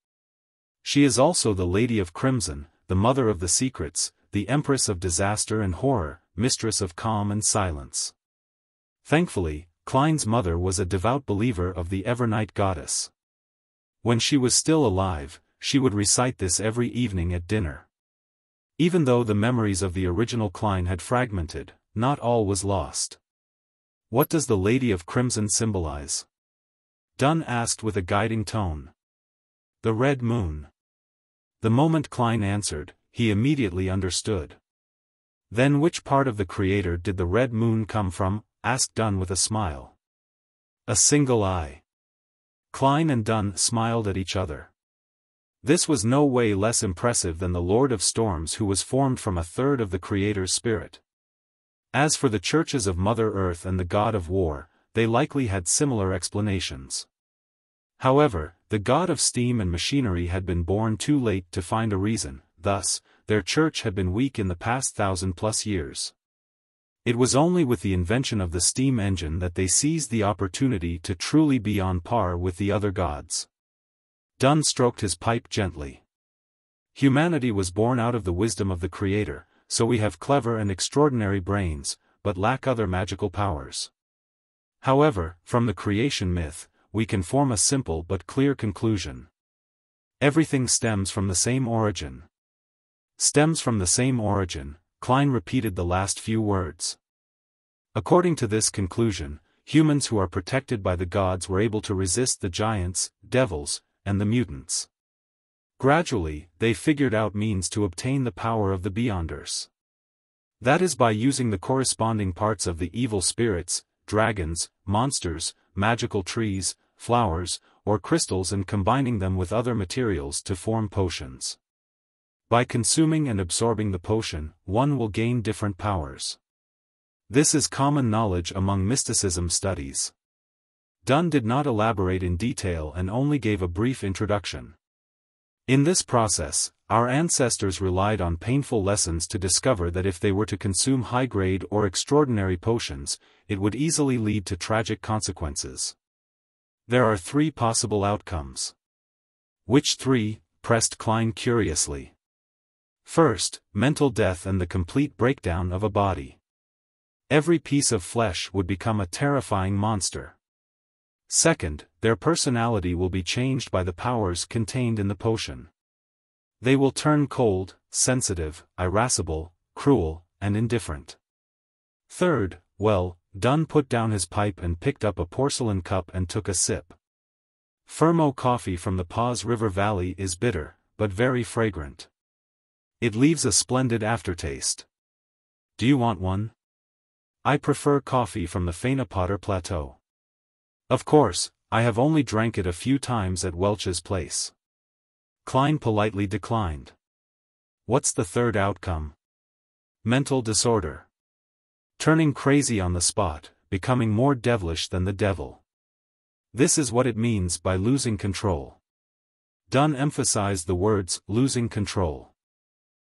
She is also the Lady of Crimson, the Mother of the Secrets, the Empress of Disaster and Horror, Mistress of Calm and Silence. Thankfully, Klein's mother was a devout believer of the Evernight goddess. When she was still alive, she would recite this every evening at dinner. Even though the memories of the original Klein had fragmented, not all was lost. "What does the Lady of Crimson symbolize?" Dunn asked with a guiding tone. "The red moon." The moment Klein answered, he immediately understood. "Then which part of the Creator did the red moon come from?" asked Dunn with a smile. "A single eye." Klein and Dunn smiled at each other. This was no way less impressive than the Lord of Storms, who was formed from a third of the Creator's spirit. As for the churches of Mother Earth and the God of War, they likely had similar explanations. However, the God of Steam and Machinery had been born too late to find a reason, thus, their church had been weak in the past 1,000+ years. It was only with the invention of the steam engine that they seized the opportunity to truly be on par with the other gods. Dunn stroked his pipe gently. "Humanity was born out of the wisdom of the Creator, so we have clever and extraordinary brains, but lack other magical powers. However, from the creation myth, we can form a simple but clear conclusion. Everything stems from the same origin." Stems from the same origin, Klein repeated the last few words. According to this conclusion, humans who are protected by the gods were able to resist the giants, devils, and the mutants. Gradually, they figured out means to obtain the power of the Beyonders. That is by using the corresponding parts of the evil spirits, dragons, monsters, magical trees, flowers, or crystals and combining them with other materials to form potions. By consuming and absorbing the potion, one will gain different powers. This is common knowledge among mysticism studies. Dunn did not elaborate in detail and only gave a brief introduction. In this process, our ancestors relied on painful lessons to discover that if they were to consume high-grade or extraordinary potions, it would easily lead to tragic consequences. There are 3 possible outcomes. Which 3? Pressed Klein curiously. First, mental death and the complete breakdown of a body. Every piece of flesh would become a terrifying monster. Second, their personality will be changed by the powers contained in the potion. They will turn cold, sensitive, irascible, cruel, and indifferent. Third, well, Dunn put down his pipe and picked up a porcelain cup and took a sip. Fermo coffee from the Paws River Valley is bitter, but very fragrant. It leaves a splendid aftertaste. Do you want one? I prefer coffee from the Fainapotter Plateau. Of course, I have only drank it a few times at Welch's place. Klein politely declined. What's the third outcome? Mental disorder. Turning crazy on the spot, becoming more devilish than the devil. This is what it means by losing control. Dunn emphasized the words, losing control.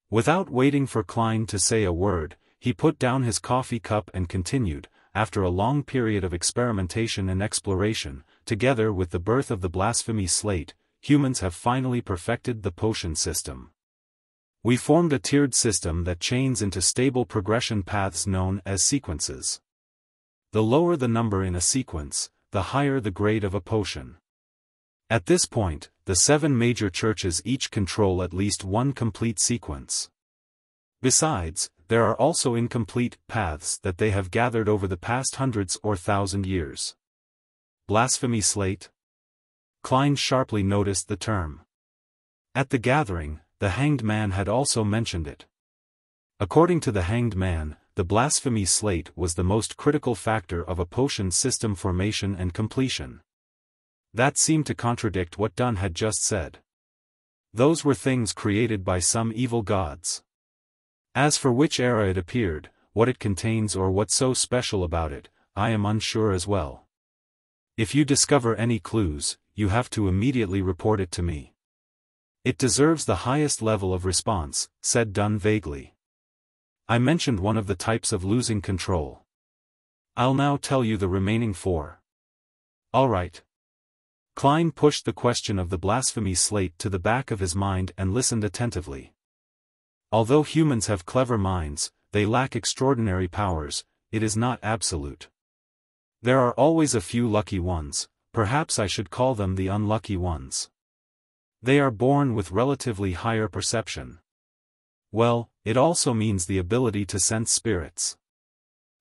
Without waiting for Klein to say a word, he put down his coffee cup and continued, after a long period of experimentation and exploration, together with the birth of the blasphemy slate, humans have finally perfected the potion system. We formed a tiered system that chains into stable progression paths known as sequences. The lower the number in a sequence, the higher the grade of a potion. At this point, the 7 major churches each control at least one complete sequence. Besides, there are also incomplete paths that they have gathered over the past hundreds or 1,000 years. Blasphemy slate? Klein sharply noticed the term. At the gathering, the Hanged Man had also mentioned it. According to the Hanged Man, the blasphemy slate was the most critical factor of a potion system formation and completion. That seemed to contradict what Dunn had just said. Those were things created by some evil gods. As for which era it appeared, what it contains or what's so special about it, I am unsure as well. If you discover any clues, you have to immediately report it to me. It deserves the highest level of response, said Dunn vaguely. I mentioned one of the types of losing control. I'll now tell you the remaining 4. All right. Klein pushed the question of the blasphemy slate to the back of his mind and listened attentively. Although humans have clever minds, they lack extraordinary powers, it is not absolute. There are always a few lucky ones, perhaps I should call them the unlucky ones. They are born with relatively higher perception. Well, it also means the ability to sense spirits.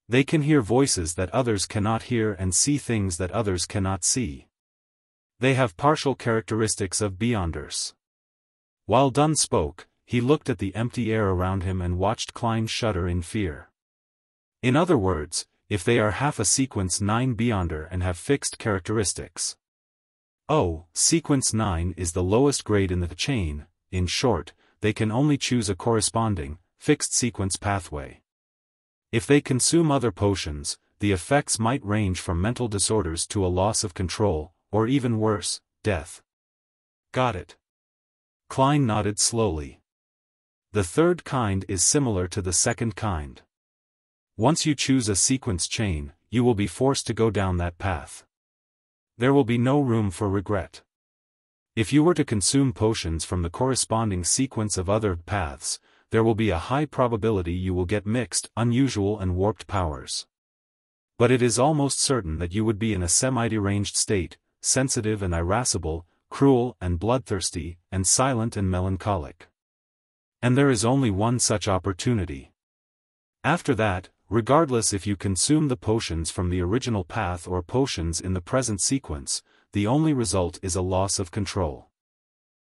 They can hear voices that others cannot hear and see things that others cannot see. They have partial characteristics of beyonders. While Dunn spoke, he looked at the empty air around him and watched Klein shudder in fear. In other words, if they are half a sequence 9 beyonder and have fixed characteristics. Oh, sequence 9 is the lowest grade in the chain. In short, they can only choose a corresponding, fixed sequence pathway. If they consume other potions, the effects might range from mental disorders to a loss of control, or even worse, death. Got it. Klein nodded slowly. The third kind is similar to the second kind. Once you choose a sequence chain, you will be forced to go down that path. There will be no room for regret. If you were to consume potions from the corresponding sequence of other paths, there will be a high probability you will get mixed, unusual and warped powers. But it is almost certain that you would be in a semi-deranged state, sensitive and irascible, cruel and bloodthirsty, and silent and melancholic. And there is only one such opportunity. After that, regardless if you consume the potions from the original path or potions in the present sequence, the only result is a loss of control.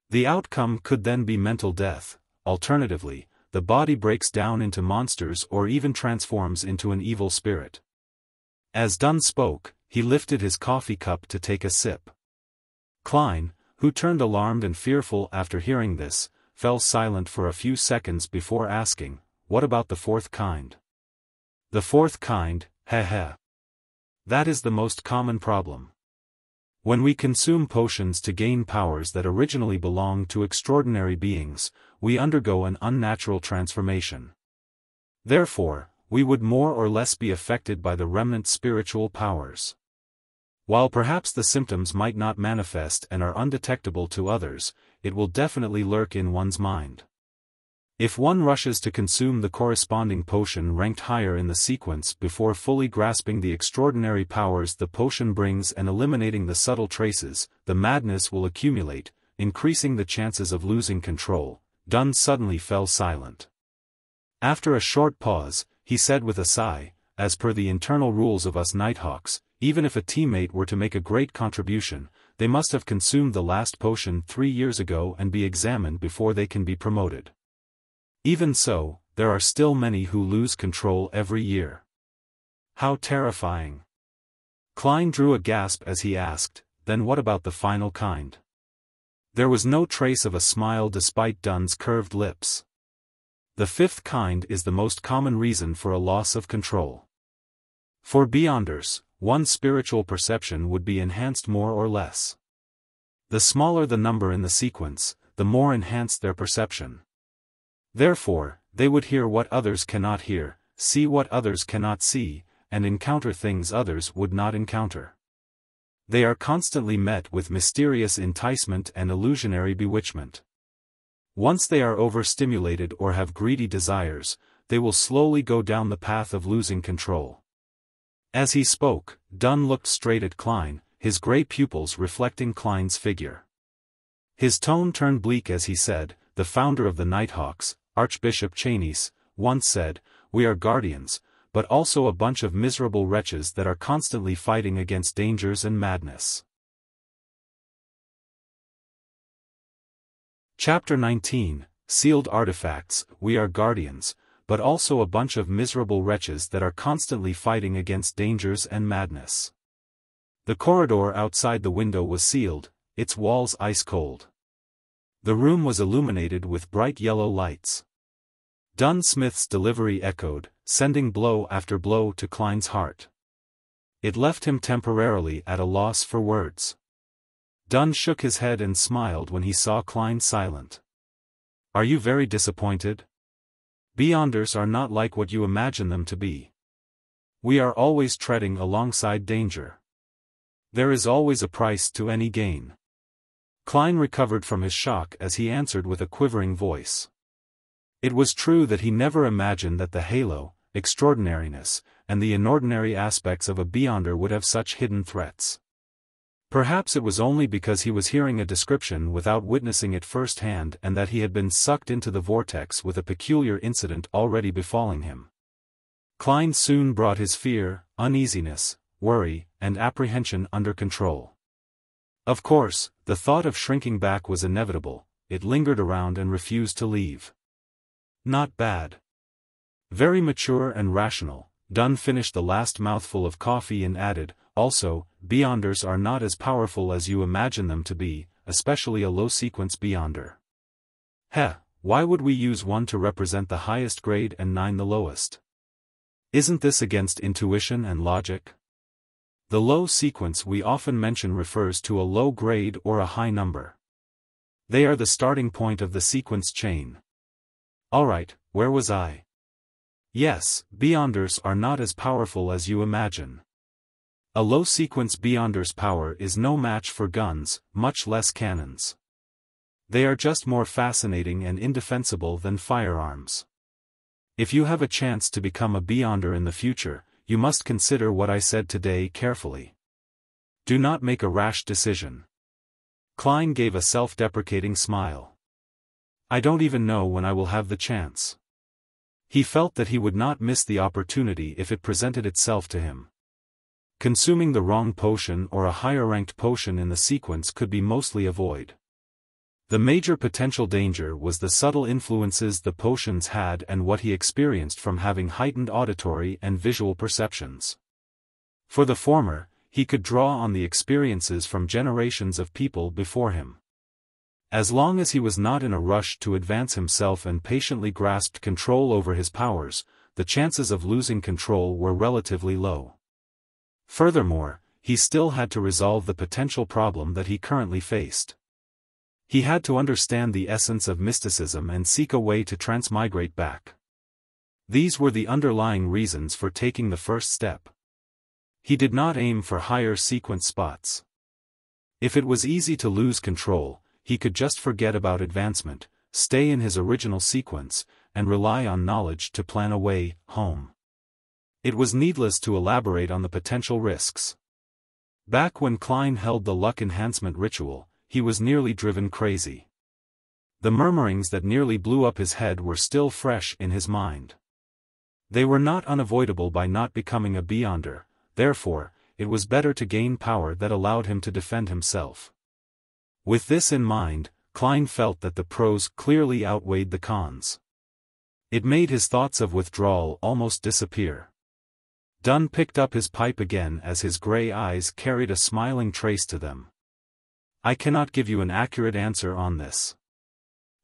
The outcome could then be mental death. Alternatively, the body breaks down into monsters or even transforms into an evil spirit. As Dunn spoke, he lifted his coffee cup to take a sip. Klein, who turned alarmed and fearful after hearing this, fell silent for a few seconds before asking, "What about the fourth kind?" "The fourth kind, heh. That is the most common problem. When we consume potions to gain powers that originally belonged to extraordinary beings, we undergo an unnatural transformation. Therefore, we would more or less be affected by the remnant spiritual powers. While perhaps the symptoms might not manifest and are undetectable to others, it will definitely lurk in one's mind. If one rushes to consume the corresponding potion ranked higher in the sequence before fully grasping the extraordinary powers the potion brings and eliminating the subtle traces, the madness will accumulate, increasing the chances of losing control." Dunn suddenly fell silent. After a short pause, he said with a sigh, "As per the internal rules of us Nighthawks, even if a teammate were to make a great contribution, they must have consumed the last potion 3 years ago and be examined before they can be promoted. Even so, there are still many who lose control every year." "How terrifying." Klein drew a gasp as he asked, "Then what about the final kind?" There was no trace of a smile despite Dunn's curved lips. "The fifth kind is the most common reason for a loss of control. For Beyonders, one's spiritual perception would be enhanced more or less. The smaller the number in the sequence, the more enhanced their perception. Therefore, they would hear what others cannot hear, see what others cannot see, and encounter things others would not encounter. They are constantly met with mysterious enticement and illusionary bewitchment. Once they are overstimulated or have greedy desires, they will slowly go down the path of losing control." As he spoke, Dunn looked straight at Klein, his gray pupils reflecting Klein's figure. His tone turned bleak as he said, "The founder of the Nighthawks, Archbishop Chainies, once said, 'We are guardians, but also a bunch of miserable wretches that are constantly fighting against dangers and madness.'" Chapter 19, Sealed Artifacts. "We are guardians, but also a bunch of miserable wretches that are constantly fighting against dangers and madness." The corridor outside the window was sealed, its walls ice-cold. The room was illuminated with bright yellow lights. Dunn Smith's delivery echoed, sending blow after blow to Klein's heart. It left him temporarily at a loss for words. Dunn shook his head and smiled when he saw Klein silent. "Are you very disappointed? Beyonders are not like what you imagine them to be. We are always treading alongside danger. There is always a price to any gain." Klein recovered from his shock as he answered with a quivering voice. It was true that he never imagined that the halo, extraordinariness, and the inordinary aspects of a Beyonder would have such hidden threats. Perhaps it was only because he was hearing a description without witnessing it firsthand and that he had been sucked into the vortex with a peculiar incident already befalling him. Klein soon brought his fear, uneasiness, worry, and apprehension under control. Of course, the thought of shrinking back was inevitable, it lingered around and refused to leave. "Not bad. Very mature and rational." Dunn finished the last mouthful of coffee and added, "Also, Beyonders are not as powerful as you imagine them to be, especially a low-sequence Beyonder." "Heh, why would we use 1 to represent the highest grade and 9 the lowest? Isn't this against intuition and logic? The low sequence we often mention refers to a low grade or a high number. They are the starting point of the sequence chain." "Alright, where was I?" "Yes, Beyonders are not as powerful as you imagine. A low-sequence Beyonder's power is no match for guns, much less cannons. They are just more fascinating and indefensible than firearms. If you have a chance to become a Beyonder in the future, you must consider what I said today carefully. Do not make a rash decision." Klein gave a self-deprecating smile. "I don't even know when I will have the chance." He felt that he would not miss the opportunity if it presented itself to him. Consuming the wrong potion or a higher-ranked potion in the sequence could be mostly avoided. The major potential danger was the subtle influences the potions had and what he experienced from having heightened auditory and visual perceptions. For the former, he could draw on the experiences from generations of people before him. As long as he was not in a rush to advance himself and patiently grasped control over his powers, the chances of losing control were relatively low. Furthermore, he still had to resolve the potential problem that he currently faced. He had to understand the essence of mysticism and seek a way to transmigrate back. These were the underlying reasons for taking the first step. He did not aim for higher sequence spots. If it was easy to lose control, he could just forget about advancement, stay in his original sequence, and rely on knowledge to plan a way home. It was needless to elaborate on the potential risks. Back when Klein held the luck enhancement ritual, he was nearly driven crazy. The murmurings that nearly blew up his head were still fresh in his mind. They were not unavoidable by not becoming a Beyonder, therefore, it was better to gain power that allowed him to defend himself. With this in mind, Klein felt that the pros clearly outweighed the cons. It made his thoughts of withdrawal almost disappear. Dunn picked up his pipe again as his gray eyes carried a smiling trace to them. I cannot give you an accurate answer on this.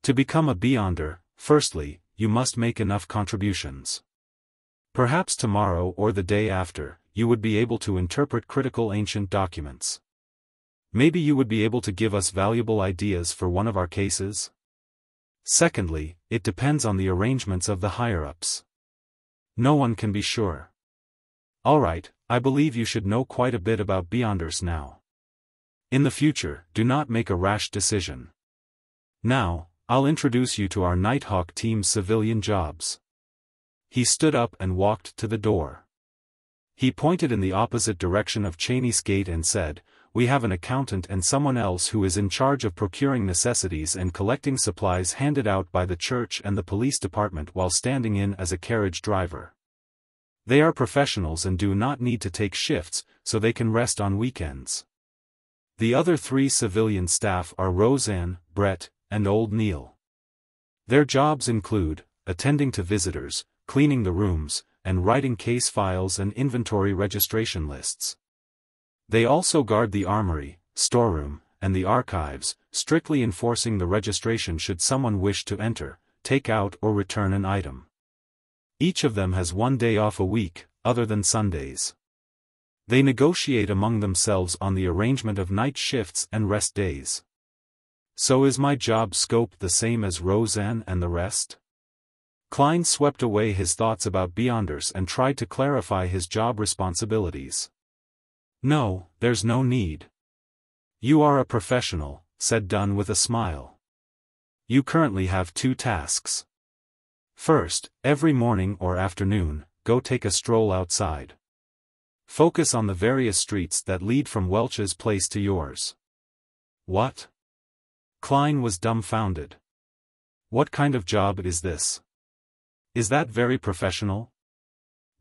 To become a Beyonder, firstly, you must make enough contributions. Perhaps tomorrow or the day after, you would be able to interpret critical ancient documents. Maybe you would be able to give us valuable ideas for one of our cases? Secondly, it depends on the arrangements of the higher-ups. No one can be sure. Alright, I believe you should know quite a bit about Beyonders now. In the future, do not make a rash decision. Now, I'll introduce you to our Nighthawk team's civilian jobs. He stood up and walked to the door. He pointed in the opposite direction of Cheney's gate and said, we have an accountant and someone else who is in charge of procuring necessities and collecting supplies handed out by the church and the police department while standing in as a carriage driver. They are professionals and do not need to take shifts, so they can rest on weekends. The other 3 civilian staff are Roseanne, Brett, and Old Neil. Their jobs include attending to visitors, cleaning the rooms, and writing case files and inventory registration lists. They also guard the armory, storeroom, and the archives, strictly enforcing the registration should someone wish to enter, take out or return an item. Each of them has 1 day off a week, other than Sundays. They negotiate among themselves on the arrangement of night shifts and rest days. So is my job scope the same as Roseanne and the rest? Klein swept away his thoughts about Beyonders and tried to clarify his job responsibilities. No, there's no need. You are a professional, said Dunn with a smile. You currently have 2 tasks. First, every morning or afternoon, go take a stroll outside. Focus on the various streets that lead from Welch's place to yours. What? Klein was dumbfounded. What kind of job is this? Is that very professional?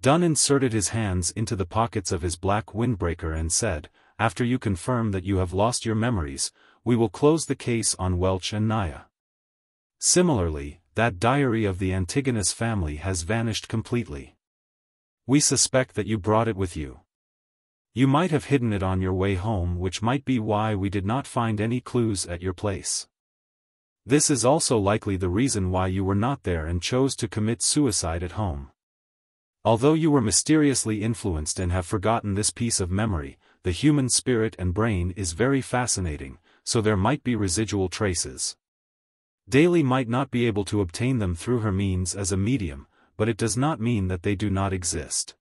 Dunn inserted his hands into the pockets of his black windbreaker and said, after you confirm that you have lost your memories, we will close the case on Welch and Naya. Similarly, that diary of the Antigonus family has vanished completely. We suspect that you brought it with you. You might have hidden it on your way home, which might be why we did not find any clues at your place. This is also likely the reason why you were not there and chose to commit suicide at home. Although you were mysteriously influenced and have forgotten this piece of memory, the human spirit and brain is very fascinating, so there might be residual traces. Daly might not be able to obtain them through her means as a medium, but it does not mean that they do not exist.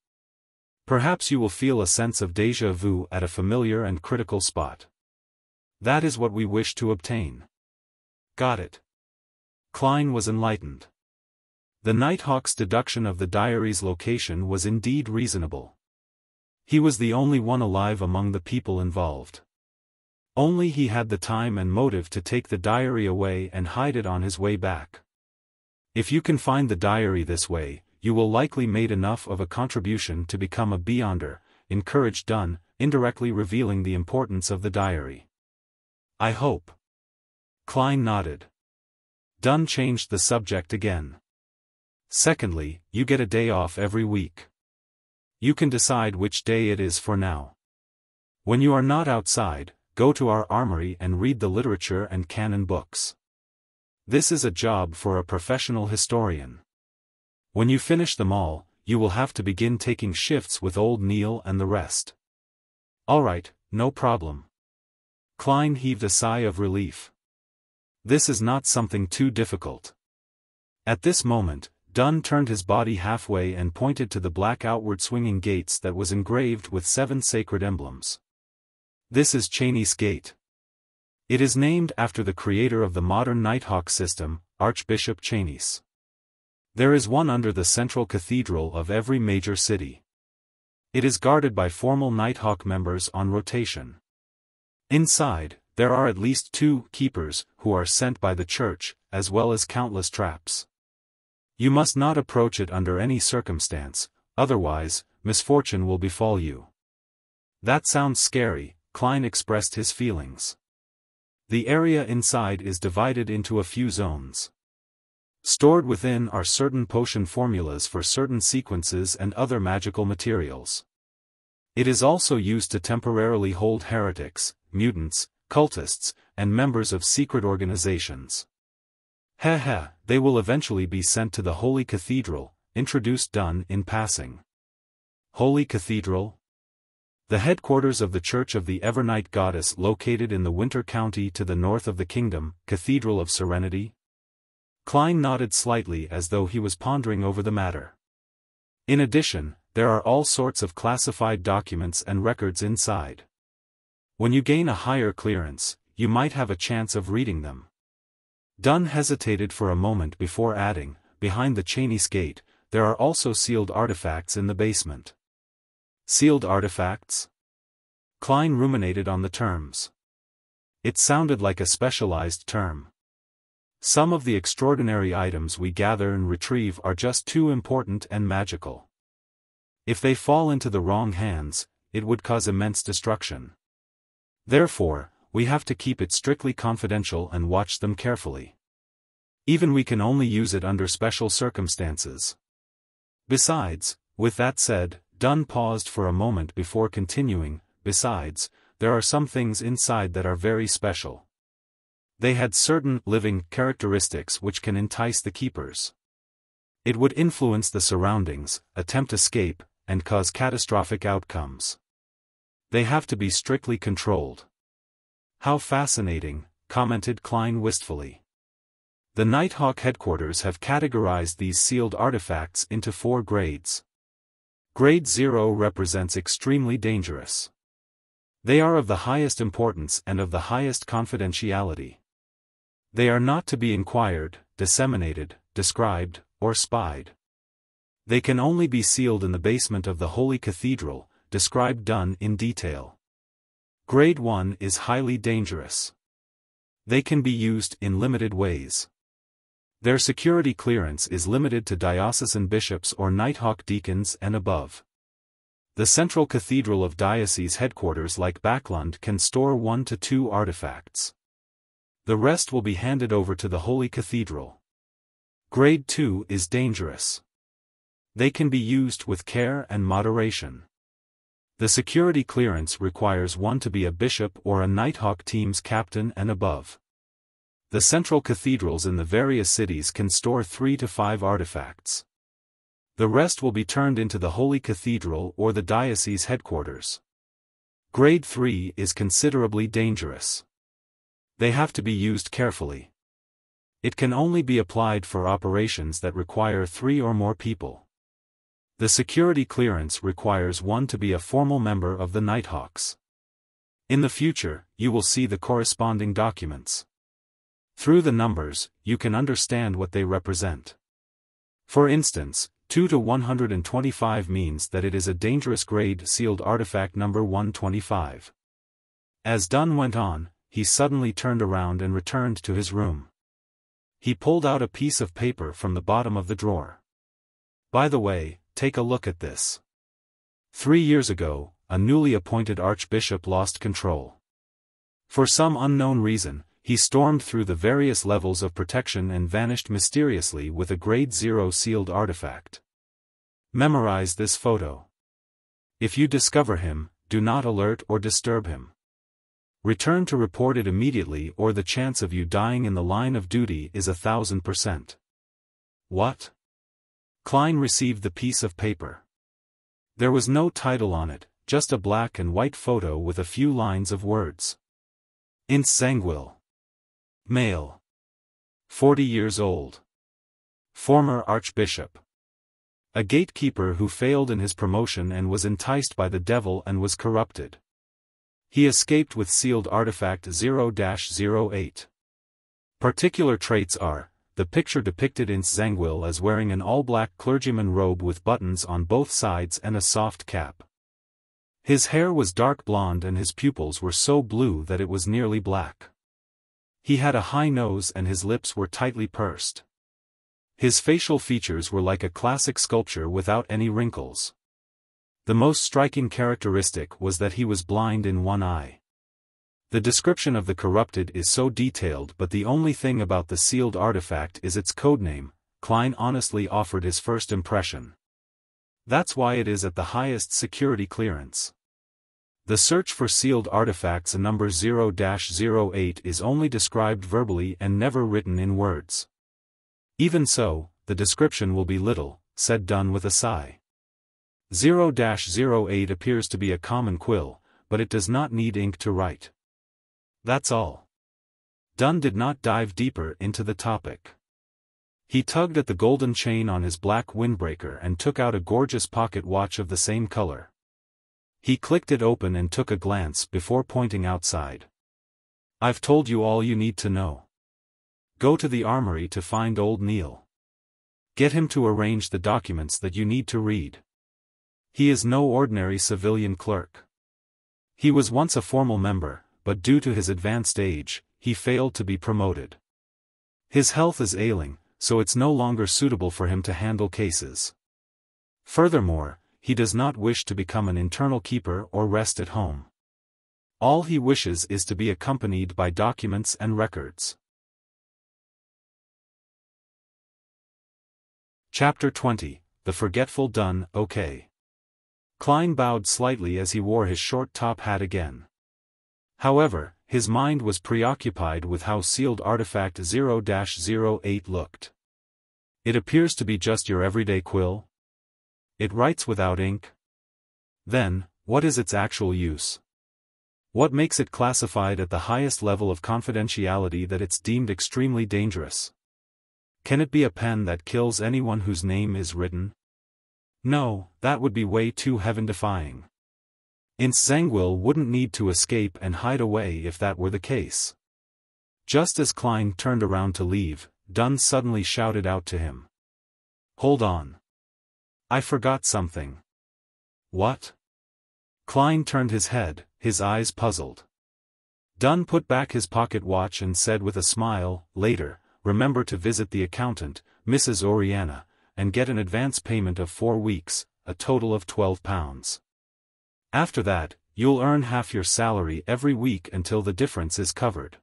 Perhaps you will feel a sense of déjà vu at a familiar and critical spot. That is what we wish to obtain. Got it. Klein was enlightened. The Nighthawk's deduction of the diary's location was indeed reasonable. He was the only one alive among the people involved. Only he had the time and motive to take the diary away and hide it on his way back. If you can find the diary this way, you will likely make enough of a contribution to become a Beyonder, encouraged Dunn, indirectly revealing the importance of the diary. I hope. Klein nodded. Dunn changed the subject again. Secondly, you get a day off every week. You can decide which day it is for now. When you are not outside, go to our armory and read the literature and canon books. This is a job for a professional historian. When you finish them all, you will have to begin taking shifts with old Neil and the rest. Alright, no problem. Klein heaved a sigh of relief. This is not something too difficult. At this moment, Dunn turned his body halfway and pointed to the black outward swinging gates that was engraved with 7 sacred emblems. This is Cheney's Gate. It is named after the creator of the modern Nighthawk system, Archbishop Cheney's. There is one under the central cathedral of every major city. It is guarded by formal Nighthawk members on rotation. Inside, there are at least 2 keepers who are sent by the church, as well as countless traps. You must not approach it under any circumstance, otherwise, misfortune will befall you. That sounds scary, Klein expressed his feelings. The area inside is divided into a few zones. Stored within are certain potion formulas for certain sequences and other magical materials. It is also used to temporarily hold heretics, mutants, cultists, and members of secret organizations. They will eventually be sent to the Holy Cathedral, introduced Dunn in passing. Holy Cathedral? The headquarters of the Church of the Evernight Goddess located in the Winter County to the north of the kingdom, Cathedral of Serenity? Klein nodded slightly as though he was pondering over the matter. In addition, there are all sorts of classified documents and records inside. When you gain a higher clearance, you might have a chance of reading them. Dunn hesitated for a moment before adding, behind the Cheney's Gate, there are also sealed artifacts in the basement. Sealed artifacts? Klein ruminated on the terms. It sounded like a specialized term. Some of the extraordinary items we gather and retrieve are just too important and magical. If they fall into the wrong hands, it would cause immense destruction. Therefore, we have to keep it strictly confidential and watch them carefully. Even we can only use it under special circumstances. Besides, with that said, Dunn paused for a moment before continuing, besides, there are some things inside that are very special. They had certain living characteristics which can entice the keepers. It would influence the surroundings, attempt escape, and cause catastrophic outcomes. They have to be strictly controlled. How fascinating, commented Klein wistfully. The Nighthawk headquarters have categorized these sealed artifacts into 4 grades. Grade 0 represents extremely dangerous. They are of the highest importance and of the highest confidentiality. They are not to be inquired, disseminated, described, or spied. They can only be sealed in the basement of the Holy Cathedral, described Dunn in detail. Grade 1 is highly dangerous. They can be used in limited ways. Their security clearance is limited to diocesan bishops or Nighthawk deacons and above. The Central Cathedral of Diocese headquarters like Backlund can store 1 to 2 artifacts. The rest will be handed over to the Holy Cathedral. Grade 2 is dangerous. They can be used with care and moderation. The security clearance requires 1 to be a bishop or a Nighthawk team's captain and above. The central cathedrals in the various cities can store 3 to 5 artifacts. The rest will be turned into the Holy Cathedral or the diocese headquarters. Grade 3 is considerably dangerous. They have to be used carefully. It can only be applied for operations that require 3 or more people. The security clearance requires 1 to be a formal member of the Nighthawks. In the future, you will see the corresponding documents. Through the numbers, you can understand what they represent. For instance, 2 to 125 means that it is a dangerous grade sealed artifact number 125. As Dunn went on, he suddenly turned around and returned to his room. He pulled out a piece of paper from the bottom of the drawer. By the way, take a look at this. 3 years ago, a newly appointed archbishop lost control. For some unknown reason, he stormed through the various levels of protection and vanished mysteriously with a grade 0 sealed artifact. Memorize this photo. If you discover him, do not alert or disturb him. Return to report it immediately or the chance of you dying in the line of duty is 1,000%. What? Klein received the piece of paper. There was no title on it, just a black and white photo with a few lines of words. Ince Zangwill. Male. 40 years old. Former Archbishop. A gatekeeper who failed in his promotion and was enticed by the devil and was corrupted. He escaped with sealed artifact 0-08. Particular traits are: the picture depicted Ince Zangwill as wearing an all-black clergyman robe with buttons on both sides and a soft cap. His hair was dark blonde and his pupils were so blue that it was nearly black. He had a high nose and his lips were tightly pursed. His facial features were like a classic sculpture without any wrinkles. The most striking characteristic was that he was blind in one eye. The description of the corrupted is so detailed, but the only thing about the sealed artifact is its codename. Klein honestly offered his first impression. That's why it is at the highest security clearance. The search for sealed artifacts number 0-08 is only described verbally and never written in words. Even so, the description will be little, said Dunn with a sigh. 0-08 appears to be a common quill, but it does not need ink to write. That's all. Dunn did not dive deeper into the topic. He tugged at the golden chain on his black windbreaker and took out a gorgeous pocket watch of the same color. He clicked it open and took a glance before pointing outside. I've told you all you need to know. Go to the armory to find old Neil. Get him to arrange the documents that you need to read. He is no ordinary civilian clerk. He was once a formal member, but due to his advanced age, he failed to be promoted. His health is ailing, so it's no longer suitable for him to handle cases. Furthermore, he does not wish to become an internal keeper or rest at home. All he wishes is to be accompanied by documents and records. Chapter 20, The Forgetful Dunn. Okay. Klein bowed slightly as he wore his short top hat again. However, his mind was preoccupied with how sealed artifact 0-08 looked. It appears to be just your everyday quill. It writes without ink. Then, what is its actual use? What makes it classified at the highest level of confidentiality that it's deemed extremely dangerous? Can it be a pen that kills anyone whose name is written? No, that would be way too heaven-defying. Ince Zangwill wouldn't need to escape and hide away if that were the case. Just as Klein turned around to leave, Dunn suddenly shouted out to him. Hold on. I forgot something. What? Klein turned his head, his eyes puzzled. Dunn put back his pocket watch and said with a smile, later, remember to visit the accountant, Mrs. Oriana, and get an advance payment of 4 weeks, a total of £12. After that, you'll earn half your salary every week until the difference is covered.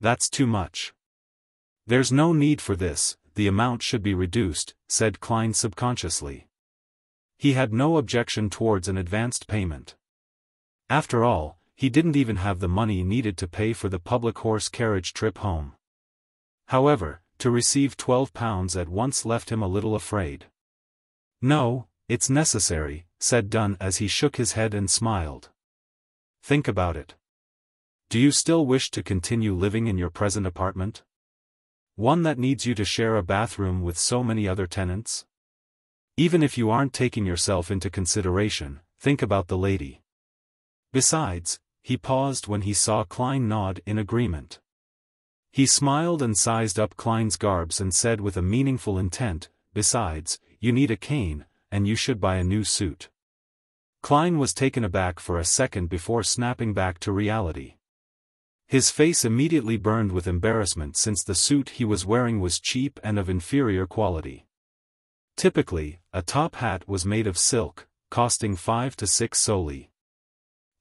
That's too much. There's no need for this, the amount should be reduced, said Klein subconsciously. He had no objection towards an advanced payment. After all, he didn't even have the money needed to pay for the public horse carriage trip home. However, to receive £12 at once left him a little afraid. No, it's necessary, said Dunn as he shook his head and smiled. Think about it. Do you still wish to continue living in your present apartment? One that needs you to share a bathroom with so many other tenants? Even if you aren't taking yourself into consideration, think about the lady. Besides, he paused when he saw Klein nod in agreement. He smiled and sized up Klein's garbs and said with a meaningful intent, besides, you need a cane, and you should buy a new suit. Klein was taken aback for a second before snapping back to reality. His face immediately burned with embarrassment since the suit he was wearing was cheap and of inferior quality. Typically, a top hat was made of silk, costing 5 to 6 soldi.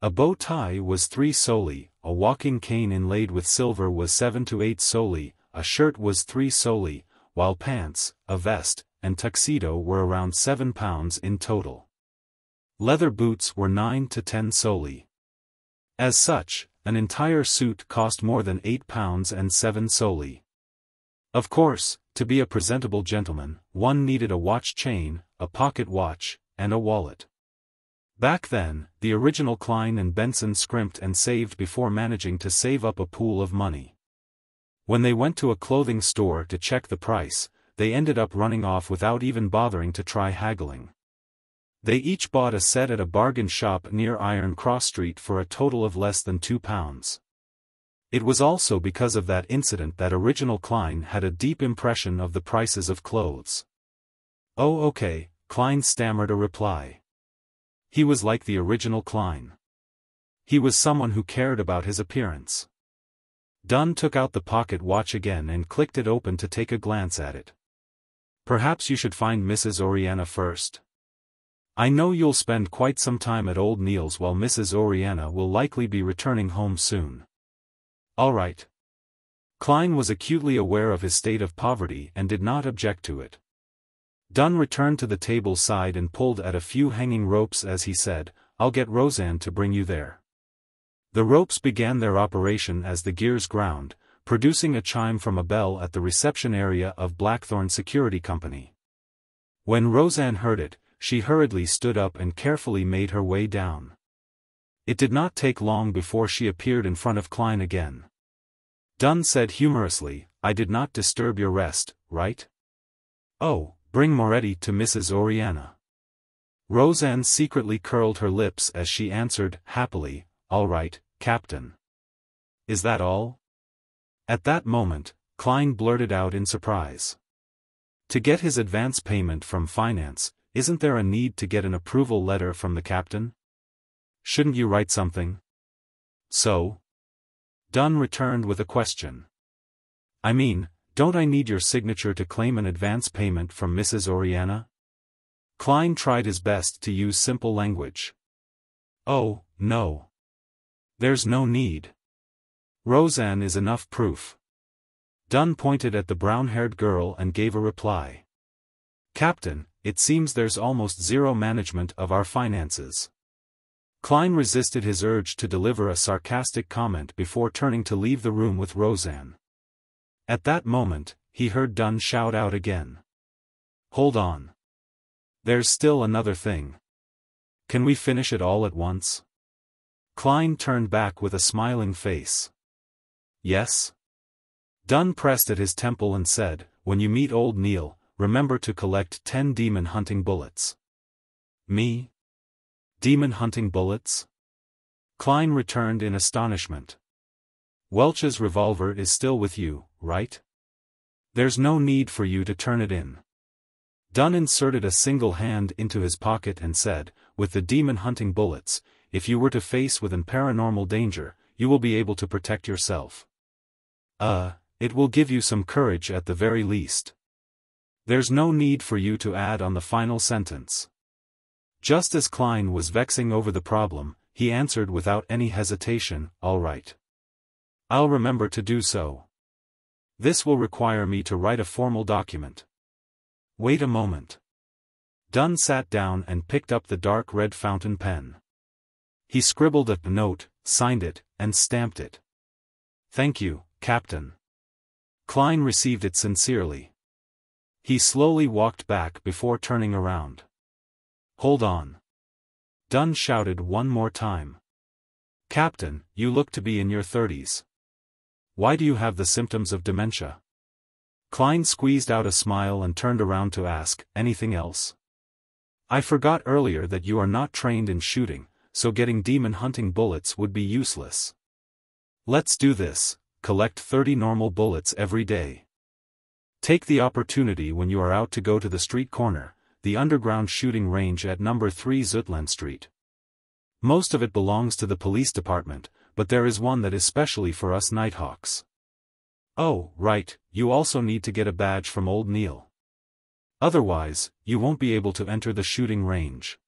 A bow tie was 3 soldi, a walking cane inlaid with silver was 7 to 8 soldi, a shirt was 3 soldi, while pants, a vest, and tuxedo were around £7 in total. Leather boots were 9 to 10 soldi. As such, an entire suit cost more than £8 and 7 soldi. Of course, to be a presentable gentleman, one needed a watch chain, a pocket watch, and a wallet. Back then, the original Klein and Benson scrimped and saved before managing to save up a pool of money. When they went to a clothing store to check the price, they ended up running off without even bothering to try haggling. They each bought a set at a bargain shop near Iron Cross Street for a total of less than £2. It was also because of that incident that original Klein had a deep impression of the prices of clothes. "Oh, okay," Klein stammered a reply. He was like the original Klein. He was someone who cared about his appearance. Dunn took out the pocket watch again and clicked it open to take a glance at it. "Perhaps you should find Mrs. Oriana first. I know you'll spend quite some time at Old Neil's while Mrs. Oriana will likely be returning home soon." "All right." Klein was acutely aware of his state of poverty and did not object to it. Dunn returned to the table's side and pulled at a few hanging ropes as he said, "I'll get Roseanne to bring you there." The ropes began their operation as the gears ground, producing a chime from a bell at the reception area of Blackthorn Security Company. When Roseanne heard it, she hurriedly stood up and carefully made her way down. It did not take long before she appeared in front of Klein again. Dunn said humorously, "I did not disturb your rest, right? Oh, bring Moretti to Mrs. Oriana." Roseanne secretly curled her lips as she answered, happily, "All right, Captain." "Is that all?" At that moment, Klein blurted out in surprise. "To get his advance payment from finance, isn't there a need to get an approval letter from the captain? Shouldn't you write something?" "So?" Dunn returned with a question. "I mean, don't I need your signature to claim an advance payment from Mrs. Oriana?" Klein tried his best to use simple language. "Oh, no. There's no need. Roseanne is enough proof." Dunn pointed at the brown-haired girl and gave a reply. "Captain, it seems there's almost zero management of our finances." Klein resisted his urge to deliver a sarcastic comment before turning to leave the room with Roseanne. At that moment, he heard Dunn shout out again. "Hold on. There's still another thing. Can we finish it all at once?" Klein turned back with a smiling face. "Yes?" Dunn pressed at his temple and said, "When you meet Old Neil, remember to collect 10 demon-hunting bullets." "Me? Demon-hunting bullets?" Klein returned in astonishment. "Welch's revolver is still with you, right? There's no need for you to turn it in." Dunn inserted a single hand into his pocket and said, "With the demon-hunting bullets, if you were to face with an paranormal danger, you will be able to protect yourself. It will give you some courage at the very least. There's no need for you to add on the final sentence." Just as Klein was vexing over the problem, he answered without any hesitation, "All right. I'll remember to do so. This will require me to write a formal document." "Wait a moment." Dunn sat down and picked up the dark red fountain pen. He scribbled a note, signed it, and stamped it. "Thank you, Captain." Klein received it sincerely. He slowly walked back before turning around. "Hold on." Dunn shouted one more time. "Captain, you look to be in your 30s. Why do you have the symptoms of dementia?" Klein squeezed out a smile and turned around to ask, "Anything else?" "I forgot earlier that you are not trained in shooting, so getting demon-hunting bullets would be useless. Let's do this, collect 30 normal bullets every day. Take the opportunity when you are out to go to the street corner, the underground shooting range at number 3 Zutland Street. Most of it belongs to the police department, but there is one that is specially for us Nighthawks. Oh, right, you also need to get a badge from Old Neil. Otherwise, you won't be able to enter the shooting range."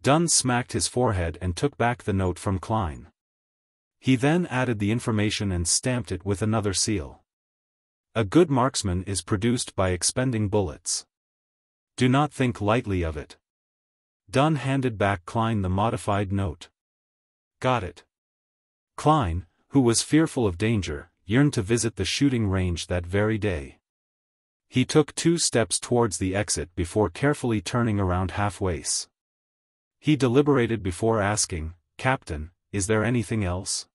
Dunn smacked his forehead and took back the note from Klein. He then added the information and stamped it with another seal. "A good marksman is produced by expending bullets. Do not think lightly of it." Dunn handed back Klein the modified note. "Got it. Klein, who was fearful of danger, yearned to visit the shooting range that very day. He took 2 steps towards the exit before carefully turning around halfway. He deliberated before asking, "Captain, is there anything else?"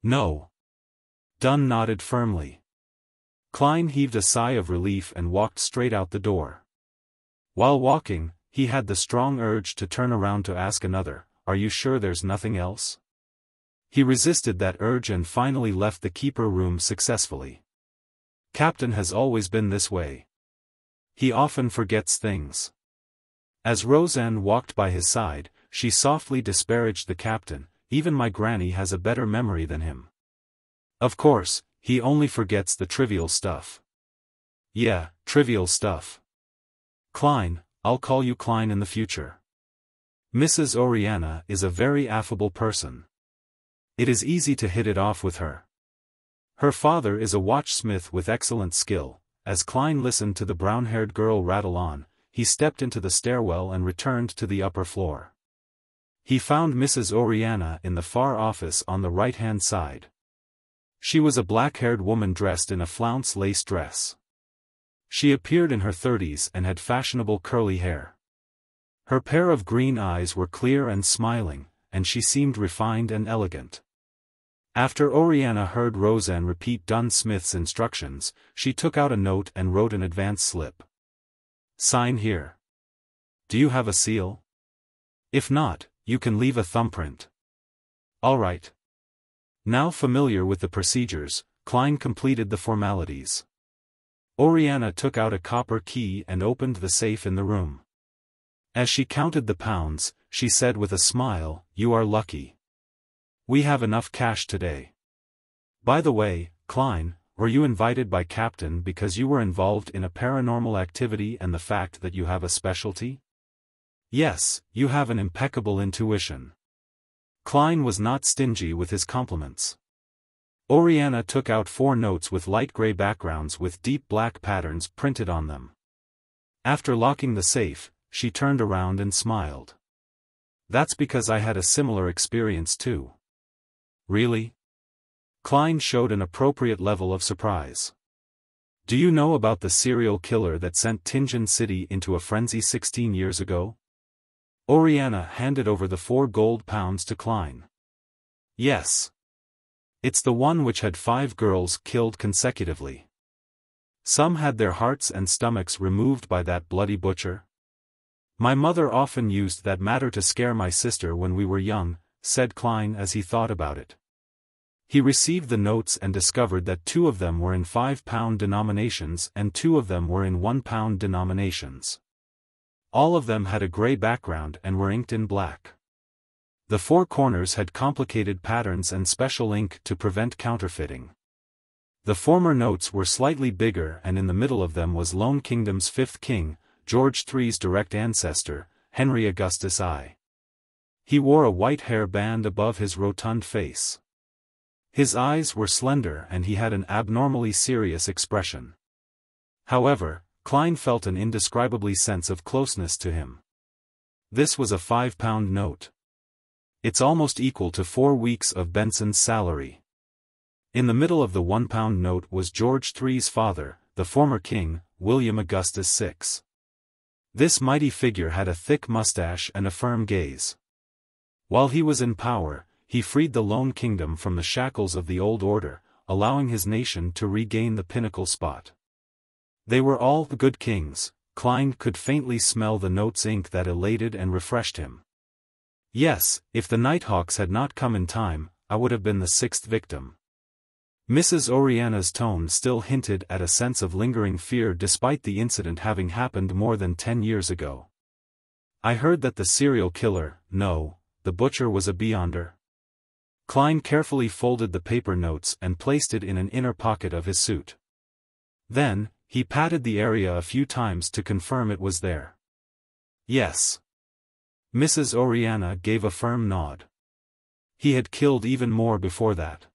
"No." Dunn nodded firmly. Klein heaved a sigh of relief and walked straight out the door. While walking, he had the strong urge to turn around to ask another, "Are you sure there's nothing else?" He resisted that urge and finally left the keeper room successfully. Captain has always been this way. He often forgets things. As Roseanne walked by his side, she softly disparaged the captain, "Even my granny has a better memory than him. Of course, he only forgets the trivial stuff." "Yeah, trivial stuff. Klein, I'll call you Klein in the future. Mrs. Oriana is a very affable person. It is easy to hit it off with her. Her father is a watchsmith with excellent skill." As Klein listened to the brown-haired girl rattle on, he stepped into the stairwell and returned to the upper floor. He found Mrs. Oriana in the far office on the right-hand side. She was a black-haired woman dressed in a flounce lace dress. She appeared in her 30s and had fashionable curly hair. Her pair of green eyes were clear and smiling, and she seemed refined and elegant. After Oriana heard Roseanne repeat Dunn Smith's instructions, she took out a note and wrote an advance slip. "Sign here. Do you have a seal? If not, you can leave a thumbprint." "All right." Now familiar with the procedures, Klein completed the formalities. Oriana took out a copper key and opened the safe in the room. As she counted the pounds, she said with a smile, "You are lucky. We have enough cash today. By the way, Klein, were you invited by Captain because you were involved in a paranormal activity and the fact that you have a specialty?" "Yes, you have an impeccable intuition." Klein was not stingy with his compliments. Oriana took out 4 notes with light gray backgrounds with deep black patterns printed on them. After locking the safe, she turned around and smiled. "That's because I had a similar experience too." "Really?" Klein showed an appropriate level of surprise. "Do you know about the serial killer that sent Tianjin City into a frenzy 16 years ago?" Oriana handed over the 4 gold pounds to Klein. "Yes. It's the one which had 5 girls killed consecutively. Some had their hearts and stomachs removed by that bloody butcher. My mother often used that matter to scare my sister when we were young," said Klein as he thought about it. He received the notes and discovered that 2 of them were in 5-pound denominations and 2 of them were in 1-pound denominations. All of them had a gray background and were inked in black. The 4 corners had complicated patterns and special ink to prevent counterfeiting. The former notes were slightly bigger and in the middle of them was Lone Kingdom's 5th king, George III's direct ancestor, Henry Augustus I. He wore a white hair band above his rotund face. His eyes were slender and he had an abnormally serious expression. However, Klein felt an indescribable sense of closeness to him. This was a 5-pound note. It's almost equal to 4 weeks of Benson's salary. In the middle of the 1-pound note was George III's father, the former king, William Augustus VI. This mighty figure had a thick mustache and a firm gaze. While he was in power, he freed the Lone Kingdom from the shackles of the old order, allowing his nation to regain the pinnacle spot. They were all good kings. Klein could faintly smell the note's ink that elated and refreshed him. "Yes, if the Nighthawks had not come in time, I would have been the 6th victim." Mrs. Oriana's tone still hinted at a sense of lingering fear despite the incident having happened more than 10 years ago. "I heard that the serial killer, no, the butcher was a beyonder." Klein carefully folded the paper notes and placed it in an inner pocket of his suit. Then, he patted the area a few times to confirm it was there. "Yes." Mrs. Oriana gave a firm nod. He had killed even more before that.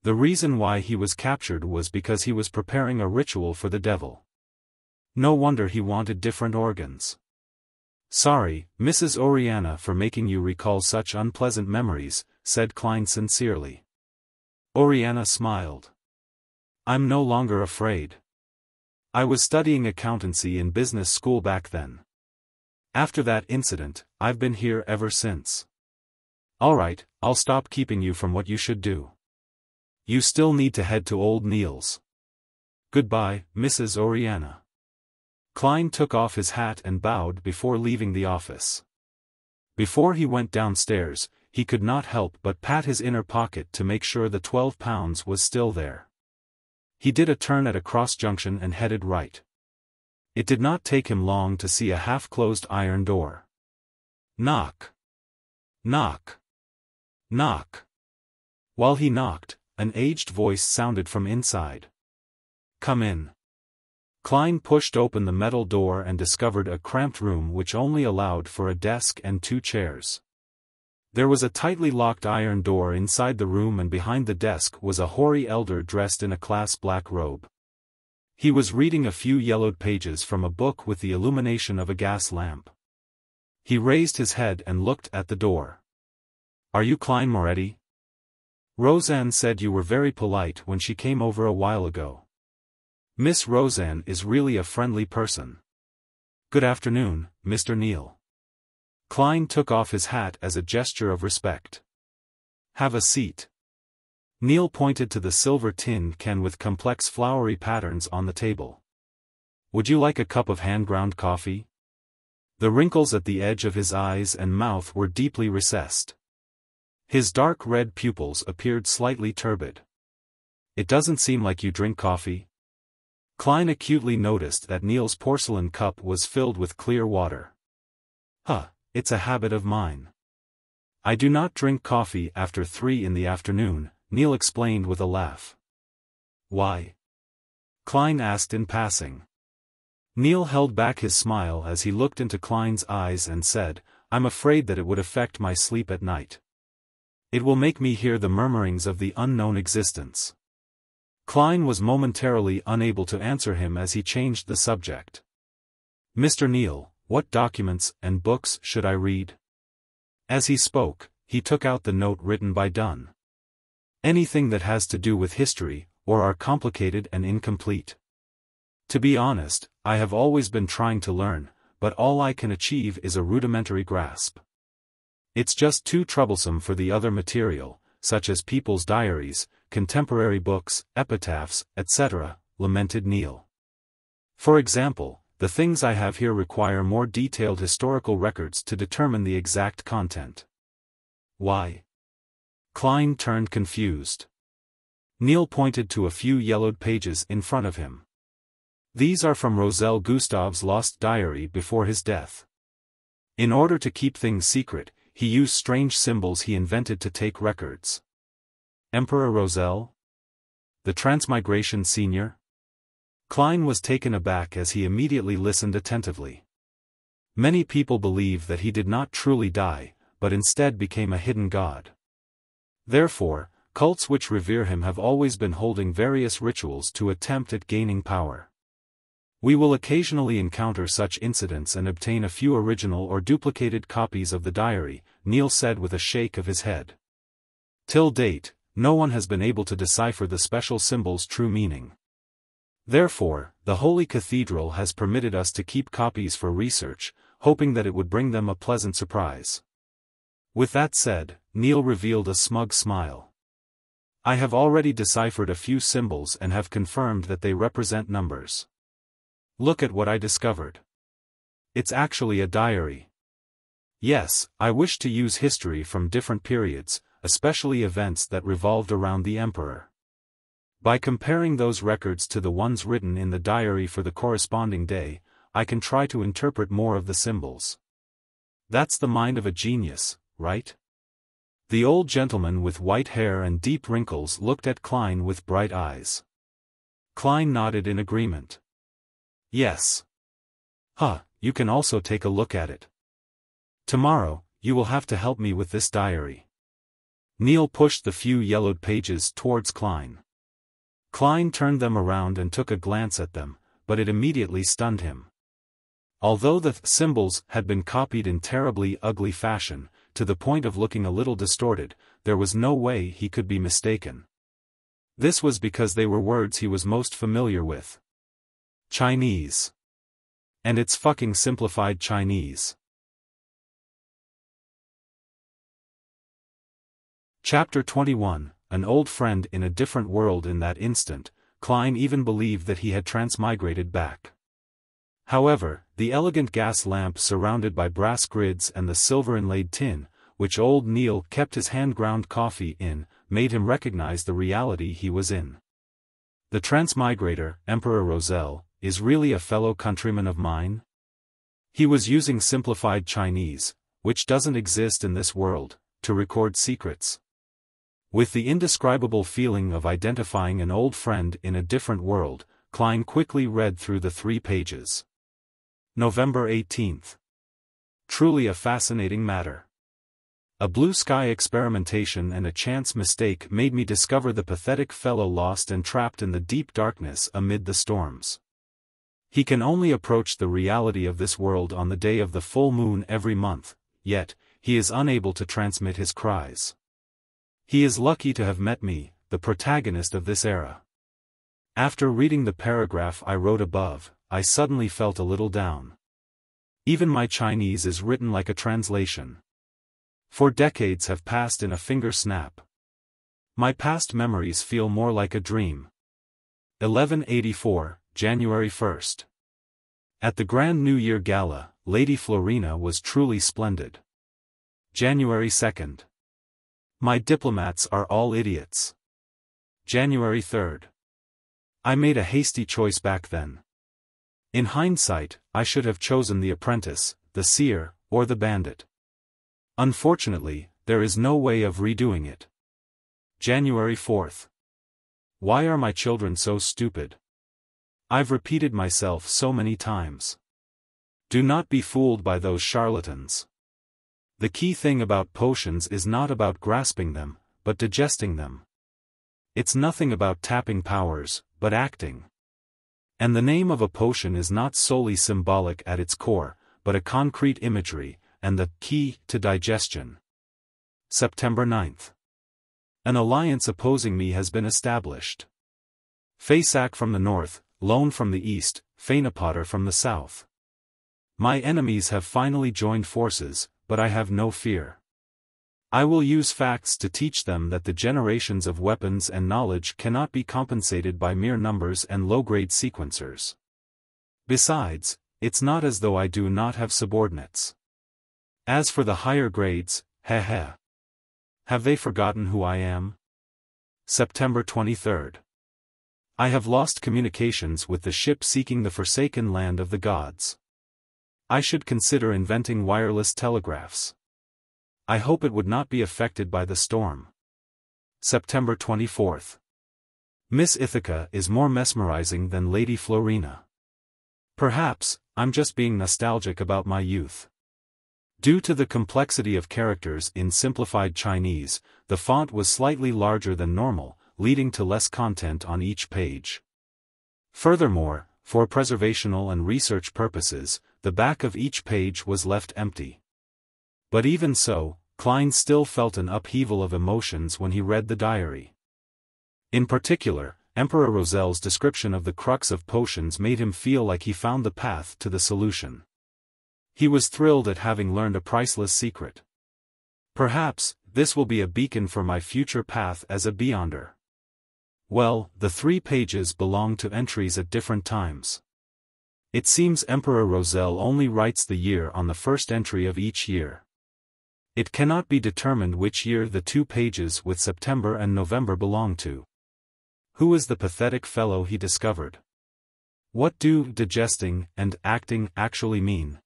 The reason why he was captured was because he was preparing a ritual for the devil. No wonder he wanted different organs. "Sorry, Mrs. Oriana, for making you recall such unpleasant memories," said Klein sincerely. Oriana smiled. I'm no longer afraid. I was studying accountancy in business school back then. After that incident, I've been here ever since. Alright, I'll stop keeping you from what you should do. You still need to head to old Neil's. Goodbye, Mrs. Oriana. Klein took off his hat and bowed before leaving the office. Before he went downstairs, he could not help but pat his inner pocket to make sure the £12 was still there. He did a turn at a cross-junction and headed right. It did not take him long to see a half-closed iron door. Knock. Knock. Knock. While he knocked, an aged voice sounded from inside. Come in. Klein pushed open the metal door and discovered a cramped room which only allowed for a desk and 2 chairs. There was a tightly locked iron door inside the room, and behind the desk was a hoary elder dressed in a class black robe. He was reading a few yellowed pages from a book with the illumination of a gas lamp. He raised his head and looked at the door. Are you Klein Moretti? Roseanne said you were very polite when she came over a while ago. Miss Roseanne is really a friendly person. Good afternoon, Mr. Neil. Klein took off his hat as a gesture of respect. Have a seat. Neil pointed to the silver tin can with complex flowery patterns on the table. Would you like a cup of hand-ground coffee? The wrinkles at the edge of his eyes and mouth were deeply recessed. His dark red pupils appeared slightly turbid. It doesn't seem like you drink coffee. Klein acutely noticed that Neil's porcelain cup was filled with clear water. It's a habit of mine. I do not drink coffee after 3 in the afternoon, Neil explained with a laugh. Why? Klein asked in passing. Neil held back his smile as he looked into Klein's eyes and said, I'm afraid that it would affect my sleep at night. It will make me hear the murmurings of the unknown existence. Klein was momentarily unable to answer him as he changed the subject. Mr. Neil, what documents and books should I read? As he spoke, he took out the note written by Dunn. Anything that has to do with history, or are complicated and incomplete. To be honest, I have always been trying to learn, but all I can achieve is a rudimentary grasp. It's just too troublesome for the other material, such as people's diaries, contemporary books, epitaphs, etc., lamented Neil. For example, the things I have here require more detailed historical records to determine the exact content. Why? Klein turned confused. Neil pointed to a few yellowed pages in front of him. These are from Roselle Gustav's lost diary before his death. In order to keep things secret, he used strange symbols he invented to take records. Emperor Roselle? The Transmigration Senior? Klein was taken aback as he immediately listened attentively. Many people believe that he did not truly die, but instead became a hidden god. Therefore, cults which revere him have always been holding various rituals to attempt at gaining power. We will occasionally encounter such incidents and obtain a few original or duplicated copies of the diary, Neil said with a shake of his head. Till date, no one has been able to decipher the special symbol's true meaning. Therefore, the Holy Cathedral has permitted us to keep copies for research, hoping that it would bring them a pleasant surprise. With that said, Neil revealed a smug smile. I have already deciphered a few symbols and have confirmed that they represent numbers. Look at what I discovered. It's actually a diary. Yes, I wish to use history from different periods, especially events that revolved around the emperor. By comparing those records to the ones written in the diary for the corresponding day, I can try to interpret more of the symbols. That's the mind of a genius, right? The old gentleman with white hair and deep wrinkles looked at Klein with bright eyes. Klein nodded in agreement. Yes. You can also take a look at it. Tomorrow, you will have to help me with this diary. Neil pushed the few yellowed pages towards Klein. Klein turned them around and took a glance at them, but it immediately stunned him. Although the symbols had been copied in terribly ugly fashion, to the point of looking a little distorted, there was no way he could be mistaken. This was because they were words he was most familiar with. Chinese. And it's fucking simplified Chinese. Chapter 21, An old friend in a different world. In that instant, Klein even believed that he had transmigrated back. However, the elegant gas lamp surrounded by brass grids and the silver-inlaid tin, which old Neil kept his hand-ground coffee in, made him recognize the reality he was in. The transmigrator, Emperor Roselle, is really a fellow countryman of mine? He was using simplified Chinese, which doesn't exist in this world, to record secrets. With the indescribable feeling of identifying an old friend in a different world, Klein quickly read through the 3 pages. November 18th. Truly a fascinating matter. A blue sky experimentation and a chance mistake made me discover the pathetic fellow lost and trapped in the deep darkness amid the storms. He can only approach the reality of this world on the day of the full moon every month, yet, he is unable to transmit his cries. He is lucky to have met me, the protagonist of this era. After reading the paragraph I wrote above, I suddenly felt a little down. Even my Chinese is written like a translation. 4 decades have passed in a finger snap. My past memories feel more like a dream. 1184, January 1st. At the Grand New Year Gala, Lady Florina was truly splendid. January 2nd. My diplomats are all idiots. January 3rd. I made a hasty choice back then. In hindsight, I should have chosen the apprentice, the seer, or the bandit. Unfortunately, there is no way of redoing it. January 4th. Why are my children so stupid? I've repeated myself so many times. Do not be fooled by those charlatans. The key thing about potions is not about grasping them, but digesting them. It's nothing about tapping powers, but acting. And the name of a potion is not solely symbolic at its core, but a concrete imagery, and the key to digestion. September 9th. An alliance opposing me has been established. Faisak from the north, Lone from the east, Fainapotter from the south. My enemies have finally joined forces, but I have no fear. I will use facts to teach them that the generations of weapons and knowledge cannot be compensated by mere numbers and low-grade sequencers. Besides, it's not as though I do not have subordinates. As for the higher grades, heh. Have they forgotten who I am? September 23rd. I have lost communications with the ship seeking the forsaken land of the gods. I should consider inventing wireless telegraphs. I hope it would not be affected by the storm. September 24th. Miss Ithaca is more mesmerizing than Lady Florina. Perhaps, I'm just being nostalgic about my youth. Due to the complexity of characters in simplified Chinese, the font was slightly larger than normal, leading to less content on each page. Furthermore, for preservational and research purposes, the back of each page was left empty. But even so, Klein still felt an upheaval of emotions when he read the diary. In particular, Emperor Roselle's description of the crux of potions made him feel like he found the path to the solution. He was thrilled at having learned a priceless secret. Perhaps, this will be a beacon for my future path as a Beyonder. Well, the 3 pages belong to entries at different times. It seems Emperor Roselle only writes the year on the first entry of each year. It cannot be determined which year the 2 pages with September and November belong to. Who is the pathetic fellow he discovered? What do digesting and acting actually mean?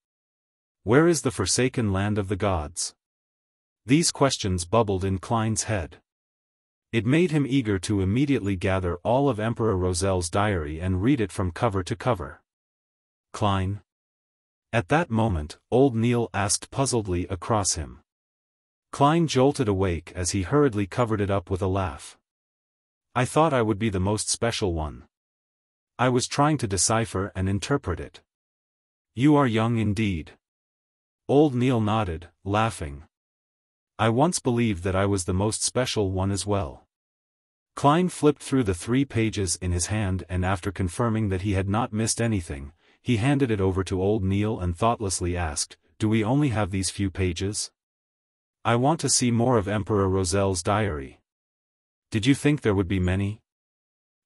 Where is the forsaken land of the gods? These questions bubbled in Klein's head. It made him eager to immediately gather all of Emperor Roselle's diary and read it from cover to cover. Klein? At that moment, old Neil asked puzzledly across him. Klein jolted awake as he hurriedly covered it up with a laugh. I thought I would be the most special one. I was trying to decipher and interpret it. You are young indeed. Old Neil nodded, laughing. I once believed that I was the most special one as well. Klein flipped through the 3 pages in his hand, and after confirming that he had not missed anything, he handed it over to old Neil and thoughtlessly asked, "Do we only have these few pages? I want to see more of Emperor Roselle's diary." "Did you think there would be many?"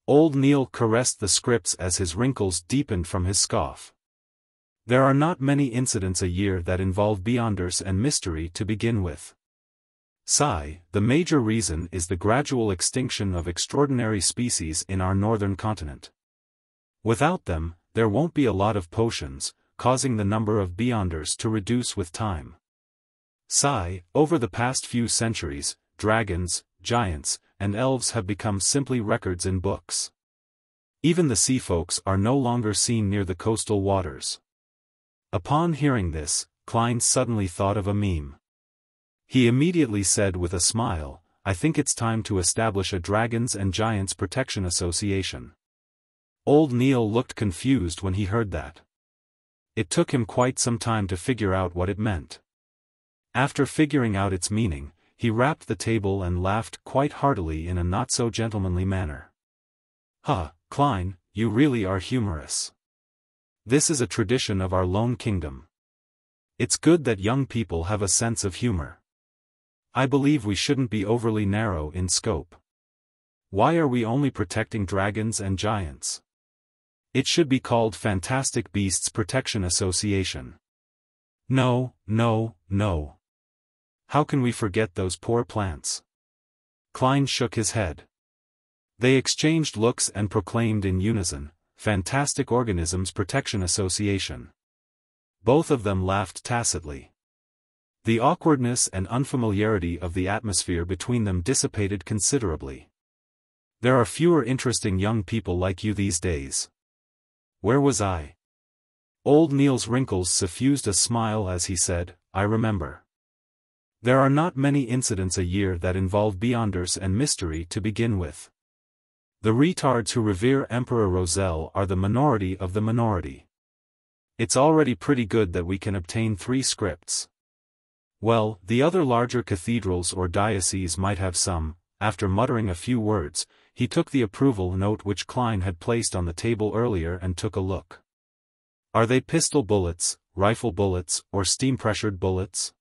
Old Neil caressed the scripts as his wrinkles deepened from his scoff. "There are not many incidents a year that involve beyonders and mystery to begin with. Sigh, the major reason is the gradual extinction of extraordinary species in our northern continent. Without them, there won't be a lot of potions, causing the number of beyonders to reduce with time. Sigh, over the past few centuries, dragons, giants, and elves have become simply records in books. Even the sea folks are no longer seen near the coastal waters." Upon hearing this, Klein suddenly thought of a meme. He immediately said with a smile, "I think it's time to establish a Dragons and Giants Protection Association." Old Neil looked confused when he heard that. It took him quite some time to figure out what it meant. After figuring out its meaning, he rapped the table and laughed quite heartily in a not-so-gentlemanly manner. "Huh, Klein, you really are humorous. This is a tradition of our lone kingdom. It's good that young people have a sense of humor. I believe we shouldn't be overly narrow in scope. Why are we only protecting dragons and giants? It should be called Fantastic Beasts Protection Association. No, no, no. How can we forget those poor plants?" Klein shook his head. They exchanged looks and proclaimed in unison, "Fantastic Organisms Protection Association." Both of them laughed tacitly. The awkwardness and unfamiliarity of the atmosphere between them dissipated considerably. "There are fewer interesting young people like you these days. Where was I?" Old Neil's wrinkles suffused a smile as he said, "I remember. There are not many incidents a year that involve beyonders and mystery to begin with. The retards who revere Emperor Roselle are the minority of the minority. It's already pretty good that we can obtain 3 scripts. Well, the other larger cathedrals or dioceses might have some." After muttering a few words, he took the approval note which Klein had placed on the table earlier and took a look. "Are they pistol bullets, rifle bullets, or steam-pressured bullets?"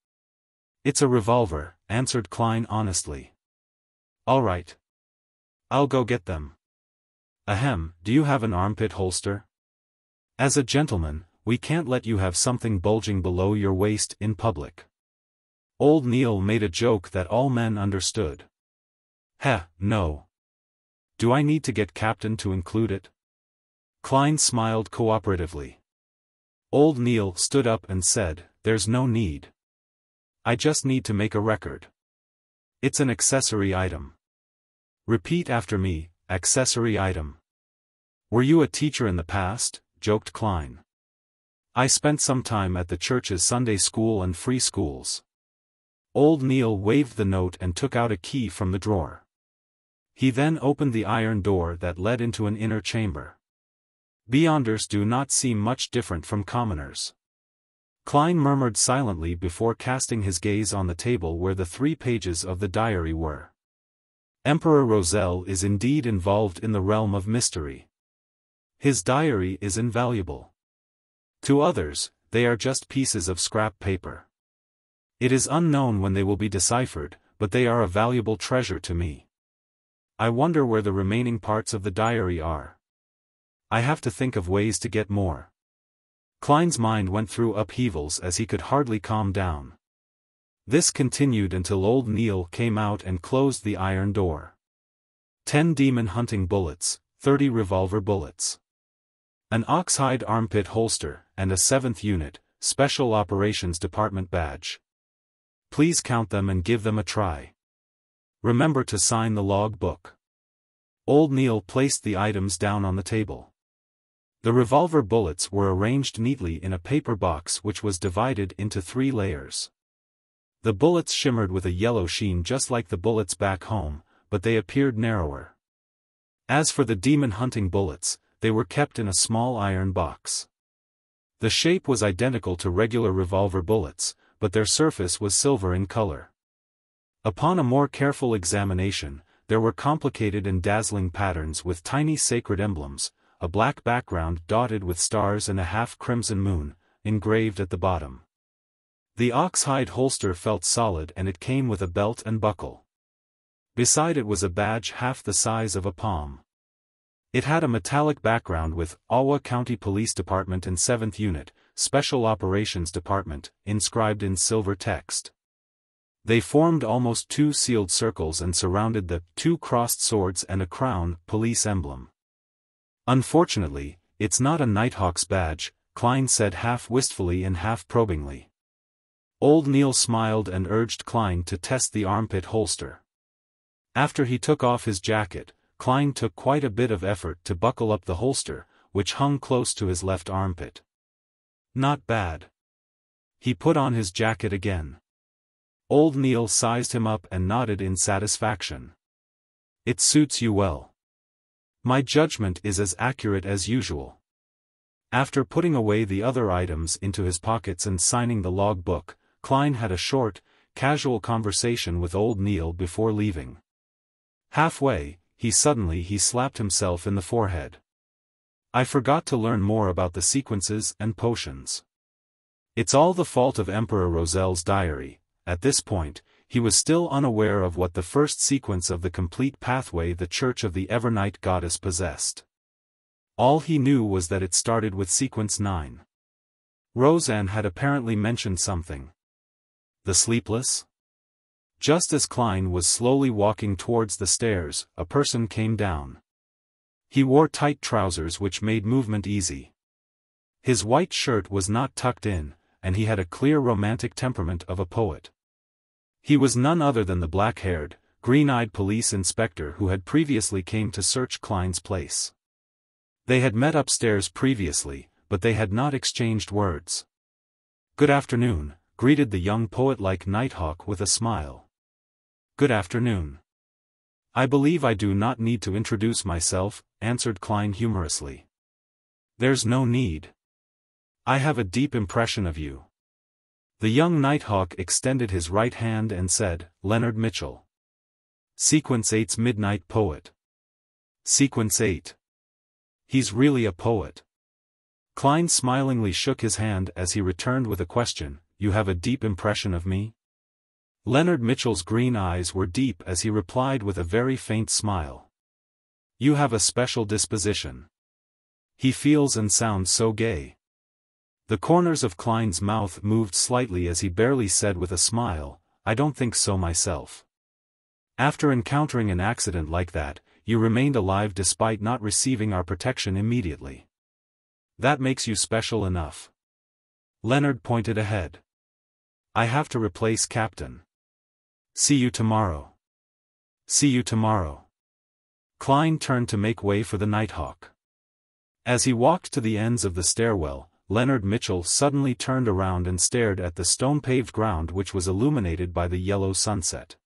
"It's a revolver," answered Klein honestly. "All right. I'll go get them. Ahem, do you have an armpit holster? As a gentleman, we can't let you have something bulging below your waist in public." Old Neil made a joke that all men understood. "Heh, no. Do I need to get Captain to include it?" Klein smiled cooperatively. Old Neil stood up and said, "There's no need. I just need to make a record. It's an accessory item. Repeat after me, accessory item." "Were you a teacher in the past?" joked Klein. "I spent some time at the church's Sunday school and free schools." Old Neil waved the note and took out a key from the drawer. He then opened the iron door that led into an inner chamber. "Beyonders do not seem much different from commoners." Klein murmured silently before casting his gaze on the table where the 3 pages of the diary were. Emperor Roselle is indeed involved in the realm of mystery. His diary is invaluable. To others, they are just pieces of scrap paper. It is unknown when they will be deciphered, but they are a valuable treasure to me. I wonder where the remaining parts of the diary are. I have to think of ways to get more. Klein's mind went through upheavals as he could hardly calm down. This continued until old Neil came out and closed the iron door. 10 demon hunting bullets, 30 revolver bullets. An oxhide armpit holster, and a 7th unit, Special Operations Department badge. Please count them and give them a try. Remember to sign the log book. Old Neil placed the items down on the table. The revolver bullets were arranged neatly in a paper box which was divided into 3 layers. The bullets shimmered with a yellow sheen just like the bullets back home, but they appeared narrower. As for the demon hunting bullets, they were kept in a small iron box. The shape was identical to regular revolver bullets, but their surface was silver in color. Upon a more careful examination, there were complicated and dazzling patterns with tiny sacred emblems, a black background dotted with stars and a half-crimson moon, engraved at the bottom. The ox-hide holster felt solid and it came with a belt and buckle. Beside it was a badge half the size of a palm. It had a metallic background with Awa County Police Department and 7th Unit, Special Operations Department, inscribed in silver text. They formed almost 2 sealed circles and surrounded the 2 crossed swords and a crown police emblem. Unfortunately, it's not a Nighthawk's badge, Klein said half wistfully and half probingly. Old Neil smiled and urged Klein to test the armpit holster. After he took off his jacket, Klein took quite a bit of effort to buckle up the holster, which hung close to his left armpit. Not bad. He put on his jacket again. Old Neil sized him up and nodded in satisfaction. It suits you well. My judgment is as accurate as usual. After putting away the other items into his pockets and signing the log book, Klein had a short, casual conversation with old Neil before leaving. Halfway, he slapped himself in the forehead. I forgot to learn more about the sequences and potions. It's all the fault of Emperor Rosel's diary. At this point, he was still unaware of what the first sequence of the complete pathway the Church of the Evernight Goddess possessed. All he knew was that it started with sequence 9. Roseanne had apparently mentioned something. The sleepless? Just as Klein was slowly walking towards the stairs, a person came down. He wore tight trousers which made movement easy. His white shirt was not tucked in, and he had a clear romantic temperament of a poet. He was none other than the black-haired, green-eyed police inspector who had previously came to search Klein's place. They had met upstairs previously, but they had not exchanged words. "Good afternoon," greeted the young poet like Nighthawk with a smile. "Good afternoon. I believe I do not need to introduce myself," answered Klein humorously. "There's no need. I have a deep impression of you." The young Nighthawk extended his right hand and said, "Leonard Mitchell. Sequence 8's Midnight Poet." Sequence 8. He's really a poet. Klein smilingly shook his hand as he returned with a question, "You have a deep impression of me?" Leonard Mitchell's green eyes were deep as he replied with a very faint smile. "You have a special disposition. He feels and sounds so gay." The corners of Klein's mouth moved slightly as he barely said with a smile, "I don't think so myself." "After encountering an accident like that, you remained alive despite not receiving our protection immediately. That makes you special enough." Leonard pointed ahead. "I have to replace Captain. See you tomorrow." "See you tomorrow." Klein turned to make way for the Nighthawk. As he walked to the ends of the stairwell, Leonard Mitchell suddenly turned around and stared at the stone-paved ground which was illuminated by the yellow sunset.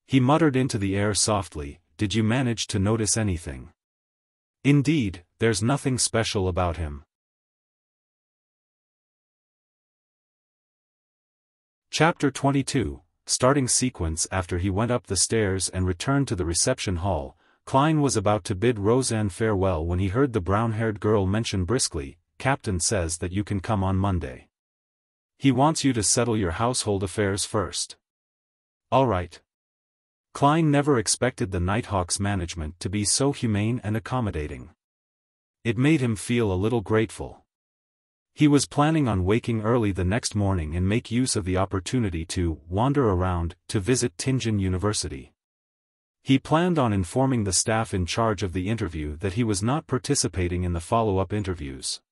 He muttered into the air softly, "Did you manage to notice anything?" "Indeed, there's nothing special about him." Chapter 22, starting sequence. After he went up the stairs and returned to the reception hall, Klein was about to bid Roseanne farewell when he heard the brown-haired girl mention briskly, "Captain says that you can come on Monday. He wants you to settle your household affairs first." "All right." Klein never expected the Nighthawk's management to be so humane and accommodating. It made him feel a little grateful. He was planning on waking early the next morning and make use of the opportunity to wander around, to visit Tianjin University. He planned on informing the staff in charge of the interview that he was not participating in the follow-up interviews.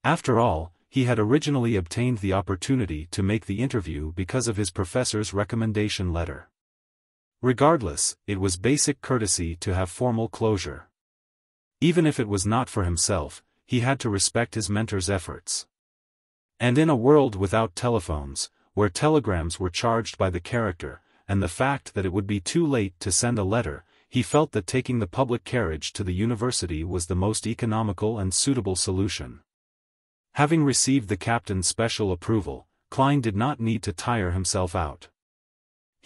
After all, he had originally obtained the opportunity to make the interview because of his professor's recommendation letter. Regardless, it was basic courtesy to have formal closure. Even if it was not for himself, he had to respect his mentor's efforts. And in a world without telephones, where telegrams were charged by the character, and the fact that it would be too late to send a letter, he felt that taking the public carriage to the university was the most economical and suitable solution. Having received the captain's special approval, Klein did not need to tire himself out.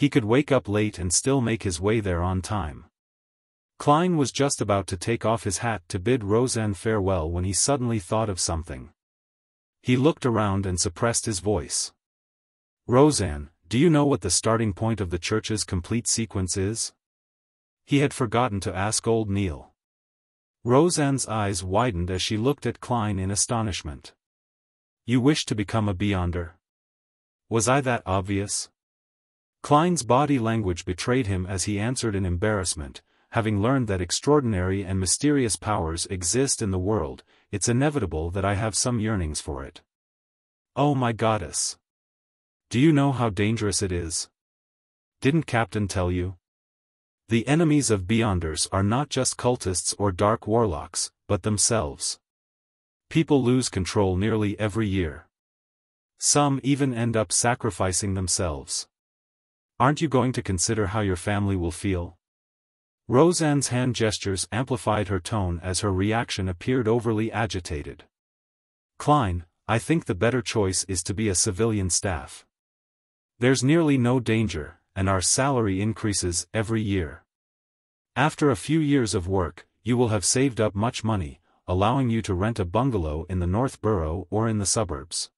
He could wake up late and still make his way there on time. Klein was just about to take off his hat to bid Roseanne farewell when he suddenly thought of something. He looked around and suppressed his voice. "Roseanne, do you know what the starting point of the church's complete sequence is?" He had forgotten to ask old Neil. Roseanne's eyes widened as she looked at Klein in astonishment. "You wish to become a Beyonder? Was I that obvious?" Klein's body language betrayed him as he answered in embarrassment. "Having learned that extraordinary and mysterious powers exist in the world, it's inevitable that I have some yearnings for it." "Oh my goddess! Do you know how dangerous it is? Didn't Captain tell you? The enemies of Beyonders are not just cultists or dark warlocks, but themselves. People lose control nearly every year. Some even end up sacrificing themselves. Aren't you going to consider how your family will feel?" Roseanne's hand gestures amplified her tone as her reaction appeared overly agitated. "Klein, I think the better choice is to be a civilian staff. There's nearly no danger, and our salary increases every year. After a few years of work, you will have saved up much money, allowing you to rent a bungalow in the North Borough or in the suburbs.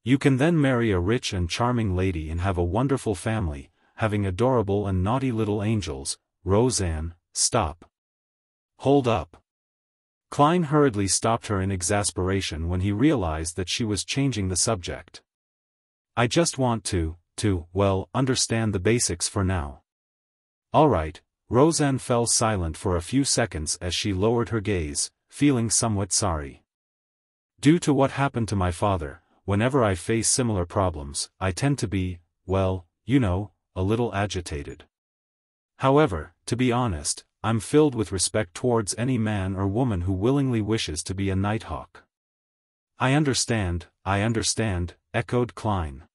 You can then marry a rich and charming lady and have a wonderful family, having adorable and naughty little angels." "Roseanne, stop. Hold up." Klein hurriedly stopped her in exasperation when he realized that she was changing the subject. "I just want to, understand the basics for now." "All right." Roseanne fell silent for a few seconds as she lowered her gaze, feeling somewhat sorry. "Due to what happened to my father, whenever I face similar problems, I tend to be, a little agitated. However, to be honest, I'm filled with respect towards any man or woman who willingly wishes to be a Nighthawk." I understand," echoed Klein.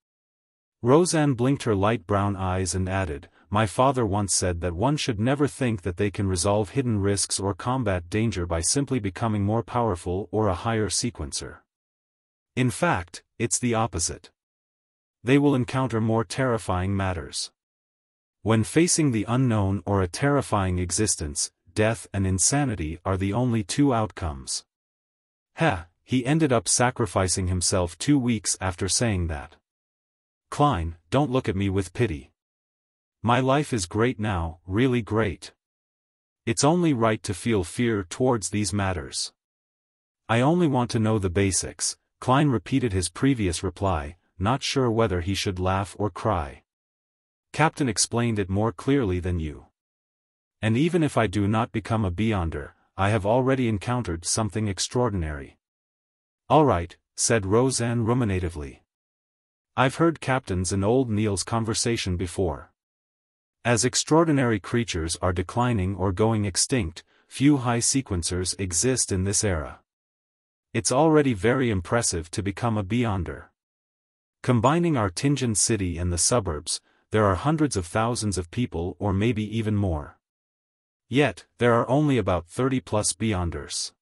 Roseanne blinked her light brown eyes and added, "My father once said that one should never think that they can resolve hidden risks or combat danger by simply becoming more powerful or a higher sequencer. In fact, it's the opposite. They will encounter more terrifying matters. When facing the unknown or a terrifying existence, death and insanity are the only two outcomes." He ended up sacrificing himself 2 weeks after saying that. "Klein, don't look at me with pity. My life is great now, really great. It's only right to feel fear towards these matters. I only want to know the basics." Klein repeated his previous reply, not sure whether he should laugh or cry. "Captain explained it more clearly than you. And even if I do not become a Beyonder, I have already encountered something extraordinary." "All right," said Roseanne ruminatively. "I've heard Captain's and old Neil's conversation before. As extraordinary creatures are declining or going extinct, few high sequencers exist in this era. It's already very impressive to become a Beyonder. Combining our Tingen city and the suburbs, there are hundreds of thousands of people or maybe even more. Yet, there are only about 30+ Beyonders.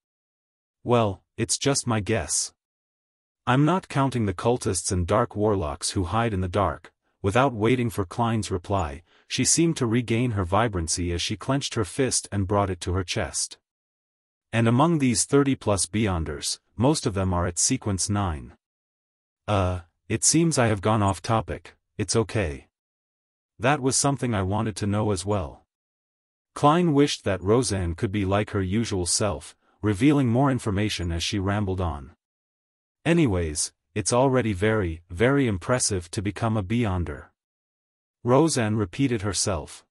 Well, it's just my guess. I'm not counting the cultists and dark warlocks who hide in the dark." Without waiting for Klein's reply, she seemed to regain her vibrancy as she clenched her fist and brought it to her chest. "And among these 30+ Beyonders, most of them are at sequence 9. It seems I have gone off topic. It's okay. That was something I wanted to know as well." Klein wished that Roseanne could be like her usual self, revealing more information as she rambled on. "Anyways, it's already very, very impressive to become a Beyonder." Roseanne repeated herself.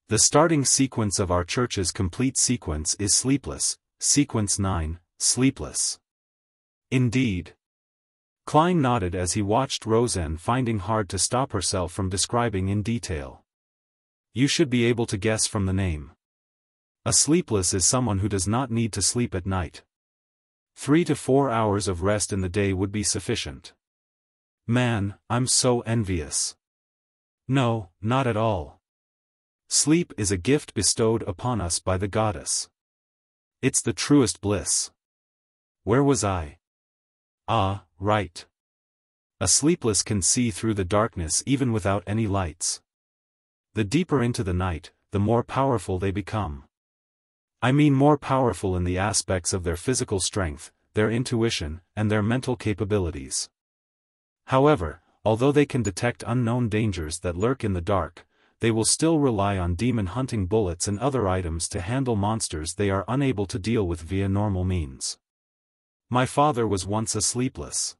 "The starting sequence of our church's complete sequence is sleepless, sequence 9, sleepless." "Indeed." Klein nodded as he watched Roseanne finding hard to stop herself from describing in detail. "You should be able to guess from the name. A sleepless is someone who does not need to sleep at night. 3 to 4 hours of rest in the day would be sufficient." "Man, I'm so envious." "No, not at all. Sleep is a gift bestowed upon us by the goddess. It's the truest bliss." Where was I? Ah, right. A sleepless can see through the darkness even without any lights. the deeper into the night, the more powerful they become. I mean more powerful in the aspects of their physical strength, their intuition, and their mental capabilities. However, although they can detect unknown dangers that lurk in the dark, they will still rely on demon-hunting bullets and other items to handle monsters they are unable to deal with via normal means. My father was once a sleepless.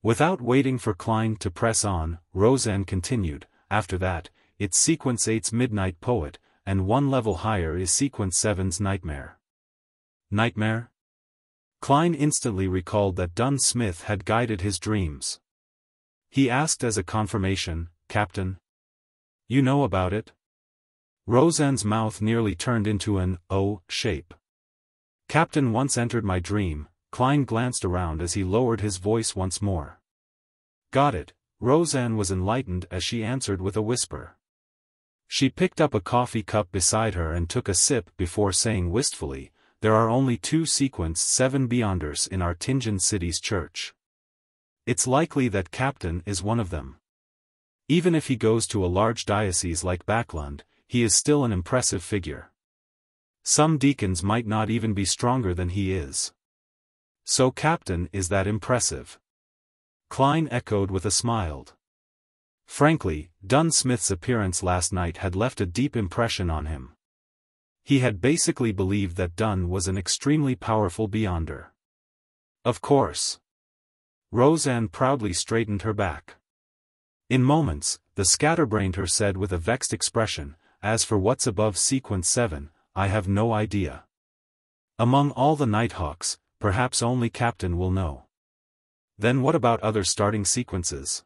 Without waiting for Klein to press on, Roseanne continued, after that, it's Sequence 8's Midnight Poet, and one level higher is Sequence 7's Nightmare. Nightmare? Klein instantly recalled that Dunn Smith had guided his dreams. He asked as a confirmation, Captain? You know about it? Roseanne's mouth nearly turned into an O shape. Captain once entered my dream. Klein glanced around as he lowered his voice once more. Got it. Roseanne was enlightened as she answered with a whisper. She picked up a coffee cup beside her and took a sip before saying wistfully, there are only 2 Sequence 7 Beyonders in our Tingen City's church. It's likely that Captain is one of them. Even if he goes to a large diocese like Backlund, he is still an impressive figure. Some deacons might not even be stronger than he is. So Captain is that impressive? Klein echoed with a smile. Frankly, Dunn Smith's appearance last night had left a deep impression on him. He had basically believed that Dunn was an extremely powerful Beyonder. Of course. Roseanne proudly straightened her back. In moments, the scatterbrained her said with a vexed expression, as for what's above Sequence 7, I have no idea. Among all the Nighthawks, perhaps only Captain will know. Then what about other starting sequences?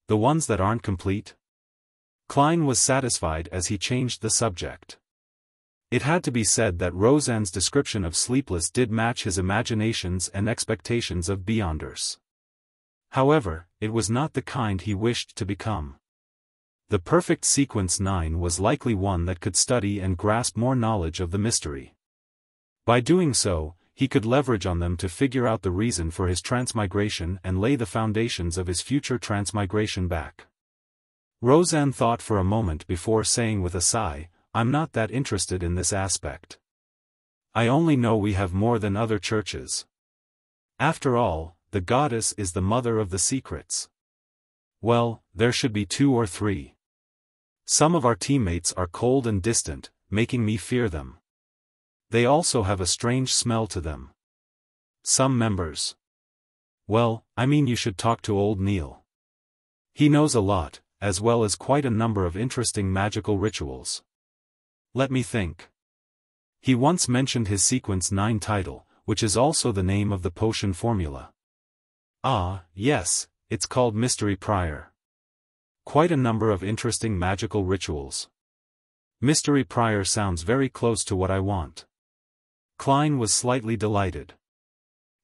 The ones that aren't complete? Klein was satisfied as he changed the subject. It had to be said that Roseanne's description of Sleepless did match his imaginations and expectations of Beyonders. However, it was not the kind he wished to become. The perfect Sequence 9 was likely one that could study and grasp more knowledge of the mystery. By doing so, he could leverage on them to figure out the reason for his transmigration and lay the foundations of his future transmigration back. Roseanne thought for a moment before saying with a sigh, I'm not that interested in this aspect. I only know we have more than other churches. After all, the goddess is the mother of the secrets. Well, there should be 2 or 3. Some of our teammates are cold and distant, making me fear them. They also have a strange smell to them. Some members. Well, I mean you should talk to old Neil. He knows a lot, as well as quite a number of interesting magical rituals. Let me think. He once mentioned his Sequence 9 title, which is also the name of the potion formula. Ah, yes, it's called Mystery Prior. Quite a number of interesting magical rituals. Mystery Prior sounds very close to what I want. Klein was slightly delighted.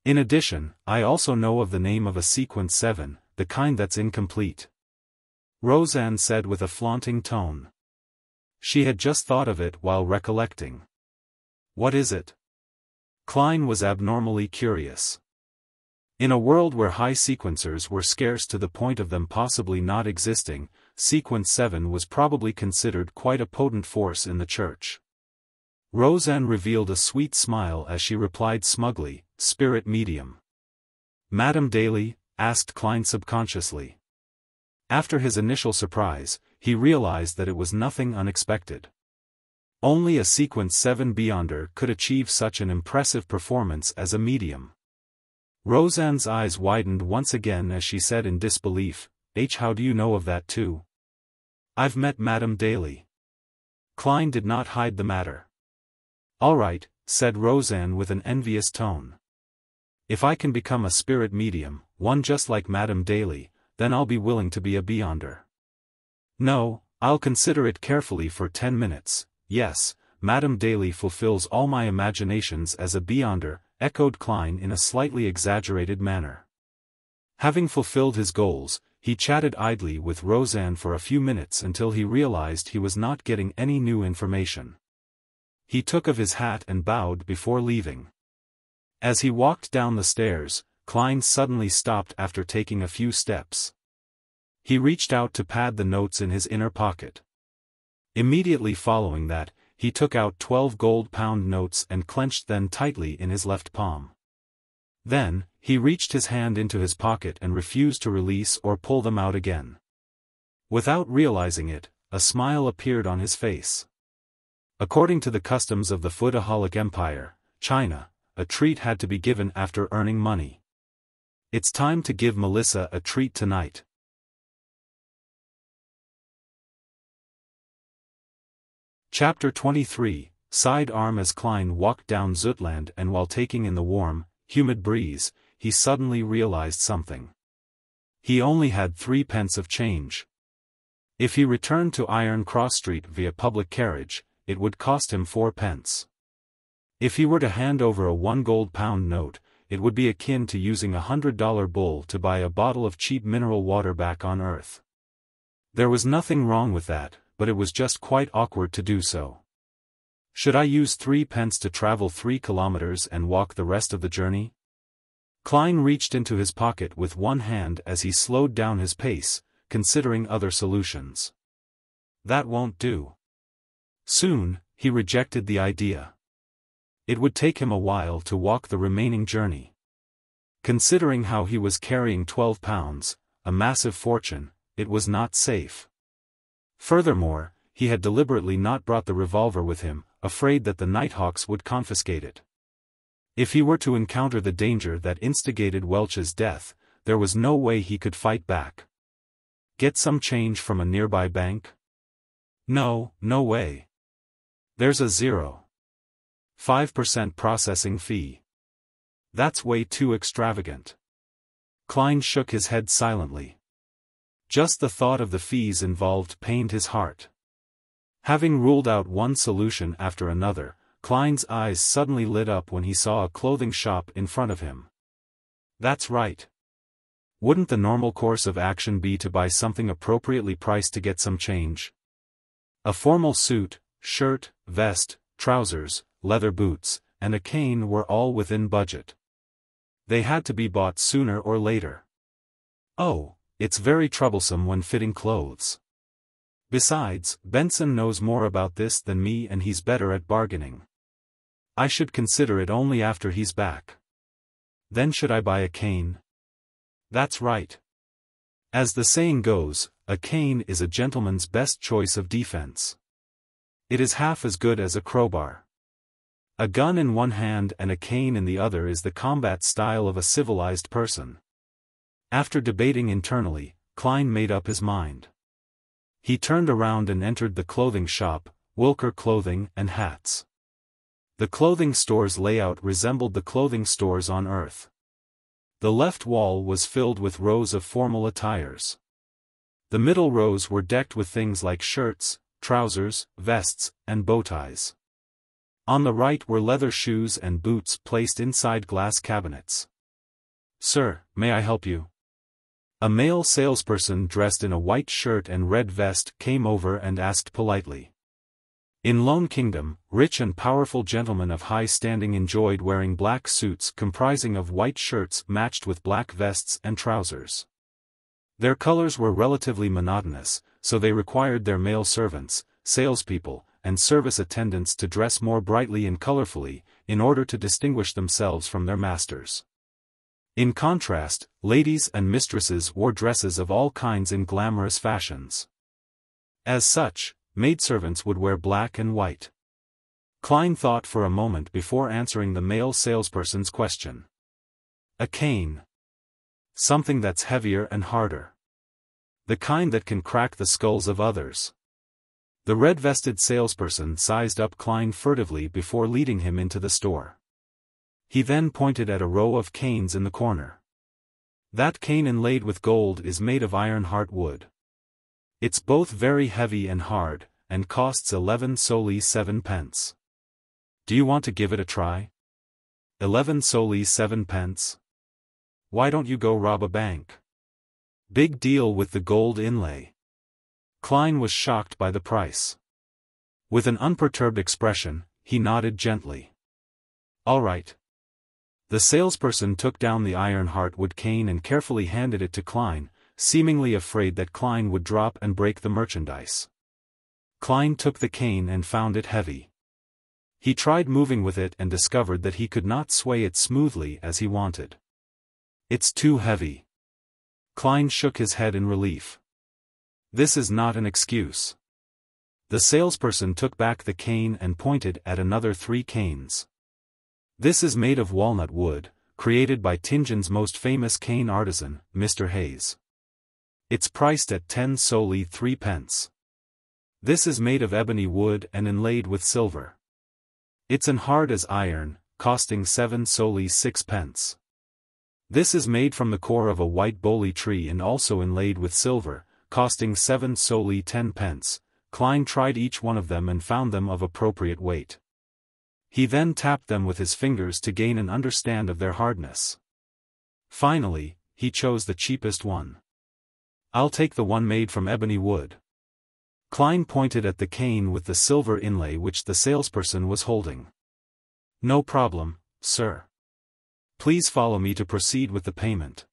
In addition, I also know of the name of a Sequence 7, the kind that's incomplete. Roseanne said with a flaunting tone. She had just thought of it while recollecting. What is it? Klein was abnormally curious. In a world where high sequencers were scarce to the point of them possibly not existing, Sequence 7 was probably considered quite a potent force in the church. Roseanne revealed a sweet smile as she replied smugly, Spirit Medium. Madame Daly? Asked Klein subconsciously. After his initial surprise, he realized that it was nothing unexpected. Only a Sequence 7 Beyonder could achieve such an impressive performance as a medium. Roseanne's eyes widened once again as she said in disbelief, how do you know of that too? I've met Madame Daly. Klein did not hide the matter. All right, said Roseanne with an envious tone. If I can become a spirit medium, one just like Madame Daly, then I'll be willing to be a Beyonder. No, I'll consider it carefully for 10 minutes, yes, Madame Daly fulfills all my imaginations as a Beyonder, echoed Klein in a slightly exaggerated manner. Having fulfilled his goals, he chatted idly with Roseanne for a few minutes until he realized he was not getting any new information. He took off his hat and bowed before leaving. As he walked down the stairs, Klein suddenly stopped after taking a few steps. He reached out to pad the notes in his inner pocket. Immediately following that, he took out 12 gold-pound notes and clenched them tightly in his left palm. Then, he reached his hand into his pocket and refused to release or pull them out again. Without realizing it, a smile appeared on his face. According to the customs of the Foodaholic Empire, China, a treat had to be given after earning money. It's time to give Melissa a treat tonight. Chapter 23, Sidearm. As Klein walked down Zutland, and while taking in the warm, humid breeze, he suddenly realized something. He only had 3 pence of change. If he returned to Iron Cross Street via public carriage, it would cost him 4 pence. If he were to hand over a 1 gold-pound note, it would be akin to using a $100 bull to buy a bottle of cheap mineral water back on Earth. There was nothing wrong with that, but it was just quite awkward to do so. Should I use 3 pence to travel 3 kilometers and walk the rest of the journey? Klein reached into his pocket with one hand as he slowed down his pace, considering other solutions. That won't do. Soon, he rejected the idea. It would take him a while to walk the remaining journey. Considering how he was carrying 12 pounds, a massive fortune, it was not safe. Furthermore, he had deliberately not brought the revolver with him, afraid that the Nighthawks would confiscate it. If he were to encounter the danger that instigated Welch's death, there was no way he could fight back. Get some change from a nearby bank? No way. There's a 0.5% processing fee. That's way too extravagant. Klein shook his head silently. Just the thought of the fees involved pained his heart. Having ruled out one solution after another, Klein's eyes suddenly lit up when he saw a clothing shop in front of him. That's right. Wouldn't the normal course of action be to buy something appropriately priced to get some change? A formal suit, shirt, vest, trousers, leather boots, and a cane were all within budget. They had to be bought sooner or later. Oh, it's very troublesome when fitting clothes. Besides, Benson knows more about this than me and he's better at bargaining. I should consider it only after he's back. Then should I buy a cane? That's right. As the saying goes, a cane is a gentleman's best choice of defense. It is half as good as a crowbar. A gun in one hand and a cane in the other is the combat style of a civilized person. After debating internally, Klein made up his mind. He turned around and entered the clothing shop, Wilker Clothing and Hats. The clothing store's layout resembled the clothing stores on Earth. The left wall was filled with rows of formal attires. The middle rows were decked with things like shirts, trousers, vests, and bow ties. On the right were leather shoes and boots placed inside glass cabinets. "Sir, may I help you?" A male salesperson dressed in a white shirt and red vest came over and asked politely. In Lone Kingdom, rich and powerful gentlemen of high standing enjoyed wearing black suits comprising of white shirts matched with black vests and trousers. Their colors were relatively monotonous, so they required their male servants, salespeople, and service attendants to dress more brightly and colorfully, in order to distinguish themselves from their masters. In contrast, ladies and mistresses wore dresses of all kinds in glamorous fashions. As such, maidservants would wear black and white. Klein thought for a moment before answering the male salesperson's question. A cane. Something that's heavier and harder. The kind that can crack the skulls of others. The red-vested salesperson sized up Klein furtively before leading him into the store. He then pointed at a row of canes in the corner. That cane inlaid with gold is made of iron-heart wood. It's both very heavy and hard, and costs 11 soles 7 pence. Do you want to give it a try? 11 soles 7 pence? Why don't you go rob a bank? Big deal with the gold inlay. Klein was shocked by the price. With an unperturbed expression, he nodded gently. All right. The salesperson took down the iron-heart wood cane and carefully handed it to Klein, seemingly afraid that Klein would drop and break the merchandise. Klein took the cane and found it heavy. He tried moving with it and discovered that he could not sway it smoothly as he wanted. It's too heavy. Klein shook his head in relief. This is not an excuse. The salesperson took back the cane and pointed at another 3 canes. This is made of walnut wood, created by Tianjin's most famous cane artisan, Mr. Hayes. It's priced at 10 solely 3 pence. This is made of ebony wood and inlaid with silver. It's an hard as iron, costing 7 solely 6 pence. This is made from the core of a white boley tree and also inlaid with silver, costing 7 solely 10 pence. Klein tried each one of them and found them of appropriate weight. He then tapped them with his fingers to gain an understand of their hardness. Finally, he chose the cheapest one. I'll take the one made from ebony wood. Klein pointed at the cane with the silver inlay which the salesperson was holding. No problem, sir. Please follow me to proceed with the payment.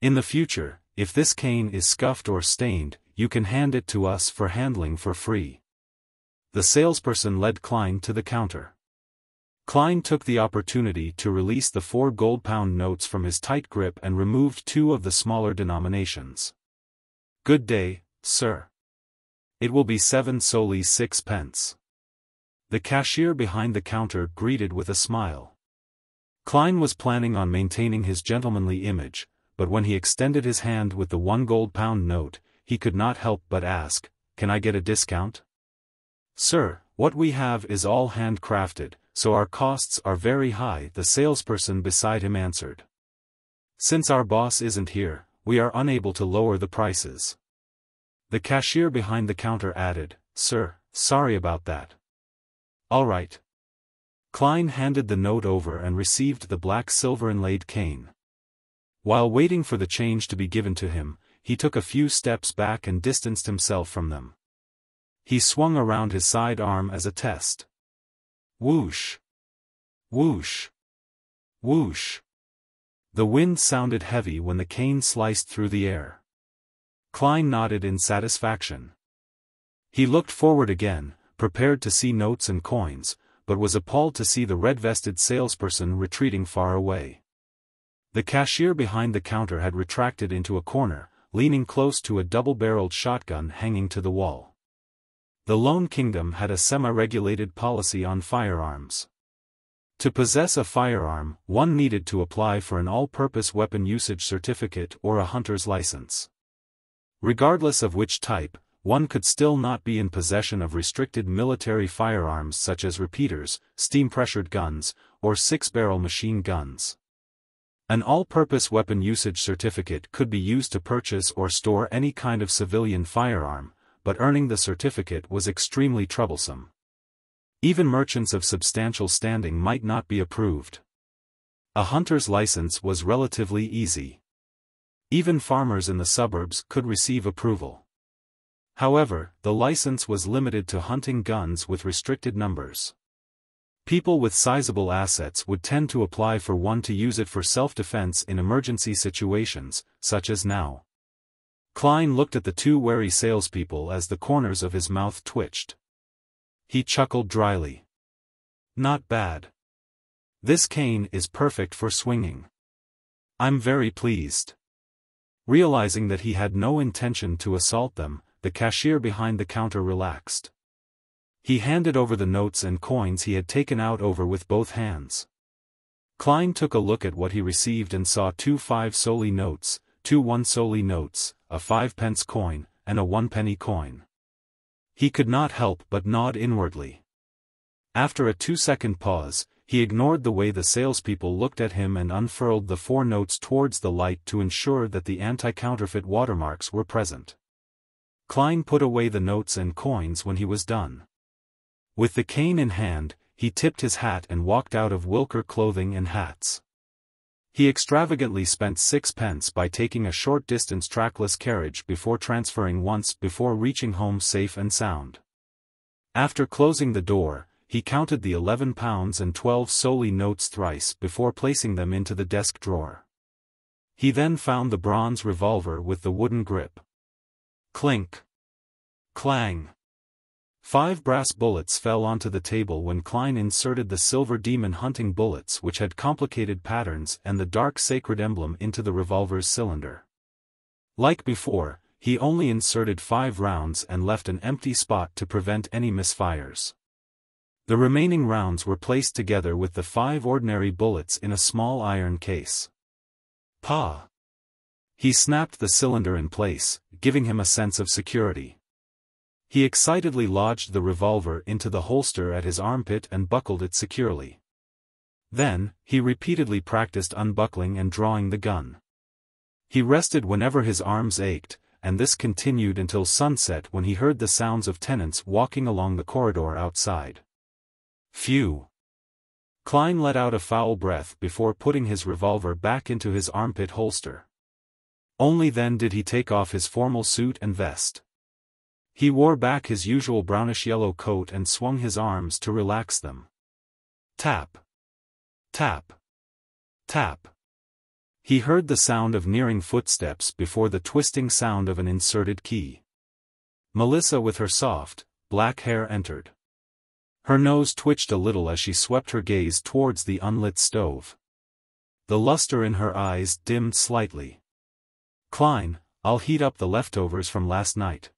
In the future, if this cane is scuffed or stained, you can hand it to us for handling for free. The salesperson led Klein to the counter. Klein took the opportunity to release the 4 gold-pound notes from his tight grip and removed 2 of the smaller denominations. Good day, sir. It will be 7 solely 6 pence. The cashier behind the counter greeted with a smile. Klein was planning on maintaining his gentlemanly image, but when he extended his hand with the 1 gold-pound note, he could not help but ask, "Can I get a discount?" "Sir, what we have is all handcrafted, so our costs are very high," the salesperson beside him answered. "Since our boss isn't here, we are unable to lower the prices." The cashier behind the counter added, "Sir, sorry about that." "All right." Klein handed the note over and received the black silver inlaid cane. While waiting for the change to be given to him, he took a few steps back and distanced himself from them. He swung around his side arm as a test. Whoosh! Whoosh! Whoosh! The wind sounded heavy when the cane sliced through the air. Klein nodded in satisfaction. He looked forward again, prepared to see notes and coins, but was appalled to see the red-vested salesperson retreating far away. The cashier behind the counter had retracted into a corner, leaning close to a double-barreled shotgun hanging to the wall. The Lone Kingdom had a semi-regulated policy on firearms. To possess a firearm, one needed to apply for an all-purpose weapon usage certificate or a hunter's license. Regardless of which type, one could still not be in possession of restricted military firearms such as repeaters, steam-pressured guns, or 6-barrel machine guns. An all-purpose weapon usage certificate could be used to purchase or store any kind of civilian firearm, but earning the certificate was extremely troublesome. Even merchants of substantial standing might not be approved. A hunter's license was relatively easy. Even farmers in the suburbs could receive approval. However, the license was limited to hunting guns with restricted numbers. People with sizable assets would tend to apply for one to use it for self-defense in emergency situations, such as now. Klein looked at the 2 wary salespeople as the corners of his mouth twitched. He chuckled dryly. Not bad. This cane is perfect for swinging. I'm very pleased. Realizing that he had no intention to assault them, the cashier behind the counter relaxed. He handed over the notes and coins he had taken out over with both hands. Klein took a look at what he received and saw 2 5 solely notes, 2 1 solely notes, a 5-pence coin, and a 1-penny coin. He could not help but nod inwardly. After a 2-second pause, he ignored the way the salespeople looked at him and unfurled the 4 notes towards the light to ensure that the anti-counterfeit watermarks were present. Klein put away the notes and coins when he was done. With the cane in hand, he tipped his hat and walked out of Wilker Clothing and Hats. He extravagantly spent 6 pence by taking a short-distance trackless carriage before transferring once before reaching home safe and sound. After closing the door, he counted the 11 pounds and 12 solely notes thrice before placing them into the desk drawer. He then found the bronze revolver with the wooden grip. Clink! Clang! 5 brass bullets fell onto the table when Klein inserted the silver demon hunting bullets which had complicated patterns and the dark sacred emblem into the revolver's cylinder. Like before, he only inserted 5 rounds and left an empty spot to prevent any misfires. The remaining rounds were placed together with the 5 ordinary bullets in a small iron case. Pa! He snapped the cylinder in place, giving him a sense of security. He excitedly lodged the revolver into the holster at his armpit and buckled it securely. Then, he repeatedly practiced unbuckling and drawing the gun. He rested whenever his arms ached, and this continued until sunset when he heard the sounds of tenants walking along the corridor outside. Phew! Klein let out a foul breath before putting his revolver back into his armpit holster. Only then did he take off his formal suit and vest. He wore back his usual brownish-yellow coat and swung his arms to relax them. Tap! Tap! Tap! He heard the sound of nearing footsteps before the twisting sound of an inserted key. Melissa with her soft, black hair entered. Her nose twitched a little as she swept her gaze towards the unlit stove. The luster in her eyes dimmed slightly. Klein, I'll heat up the leftovers from last night.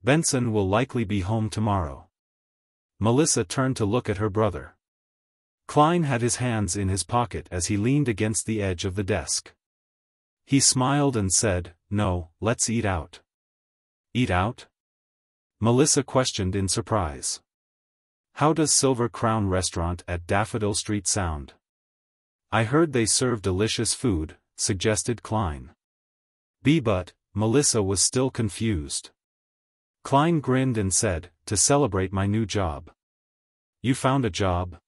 Benson will likely be home tomorrow. Melissa turned to look at her brother. Klein had his hands in his pocket as he leaned against the edge of the desk. He smiled and said, "No, let's eat out." Eat out? Melissa questioned in surprise. How does Silver Crown Restaurant at Daffodil Street sound? I heard they serve delicious food, suggested Klein. But, Melissa was still confused. Klein grinned and said, to celebrate my new job. You found a job?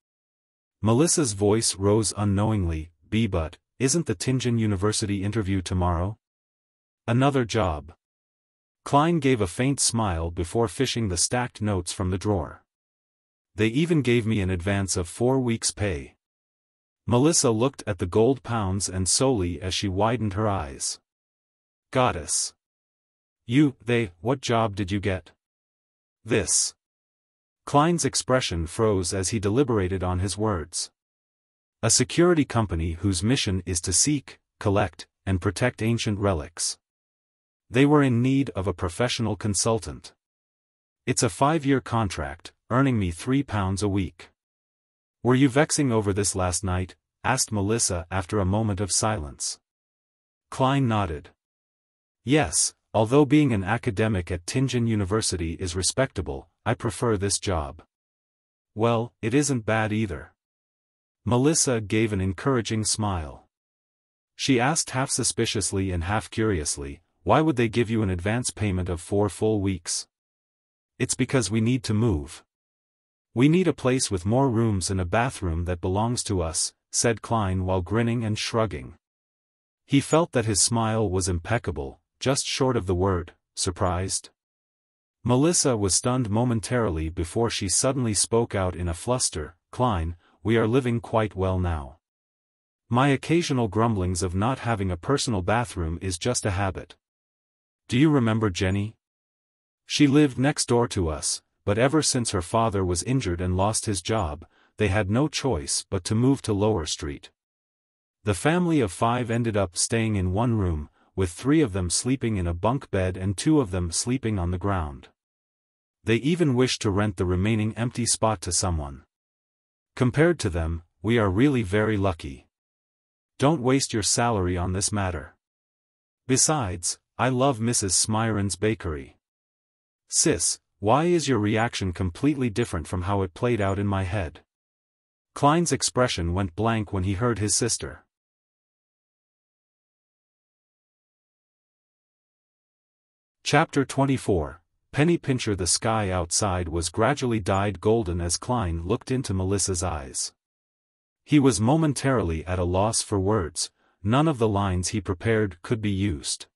Melissa's voice rose unknowingly, but, isn't the Tianjin University interview tomorrow? Another job. Klein gave a faint smile before fishing the stacked notes from the drawer. They even gave me an advance of 4 weeks' pay. Melissa looked at the gold pounds and solely as she widened her eyes. Goddess. What job did you get? This. Klein's expression froze as he deliberated on his words. A security company whose mission is to seek, collect, and protect ancient relics. They were in need of a professional consultant. It's a 5-year contract, earning me £3 a week. Were you vexing over this last night? Asked Melissa after a moment of silence. Klein nodded. Yes, although being an academic at Tianjin University is respectable, I prefer this job. Well, it isn't bad either. Melissa gave an encouraging smile. She asked half suspiciously and half curiously, why would they give you an advance payment of 4 full weeks? It's because we need to move. We need a place with more rooms and a bathroom that belongs to us, said Klein while grinning and shrugging. He felt that his smile was impeccable, just short of the word, surprised. Melissa was stunned momentarily before she suddenly spoke out in a fluster, Klein, we are living quite well now. My occasional grumblings of not having a personal bathroom is just a habit. Do you remember Jenny? She lived next door to us, but ever since her father was injured and lost his job, they had no choice but to move to Lower Street. The family of 5 ended up staying in one room, with 3 of them sleeping in a bunk bed and 2 of them sleeping on the ground. They even wished to rent the remaining empty spot to someone. Compared to them, we are really very lucky. Don't waste your salary on this matter. Besides, I love Mrs. Smyron's bakery. Sis, why is your reaction completely different from how it played out in my head? Klein's expression went blank when he heard his sister. Chapter 24. Penny Pincher. The sky outside was gradually dyed golden as Klein looked into Melissa's eyes. He was momentarily at a loss for words, none of the lines he prepared could be used.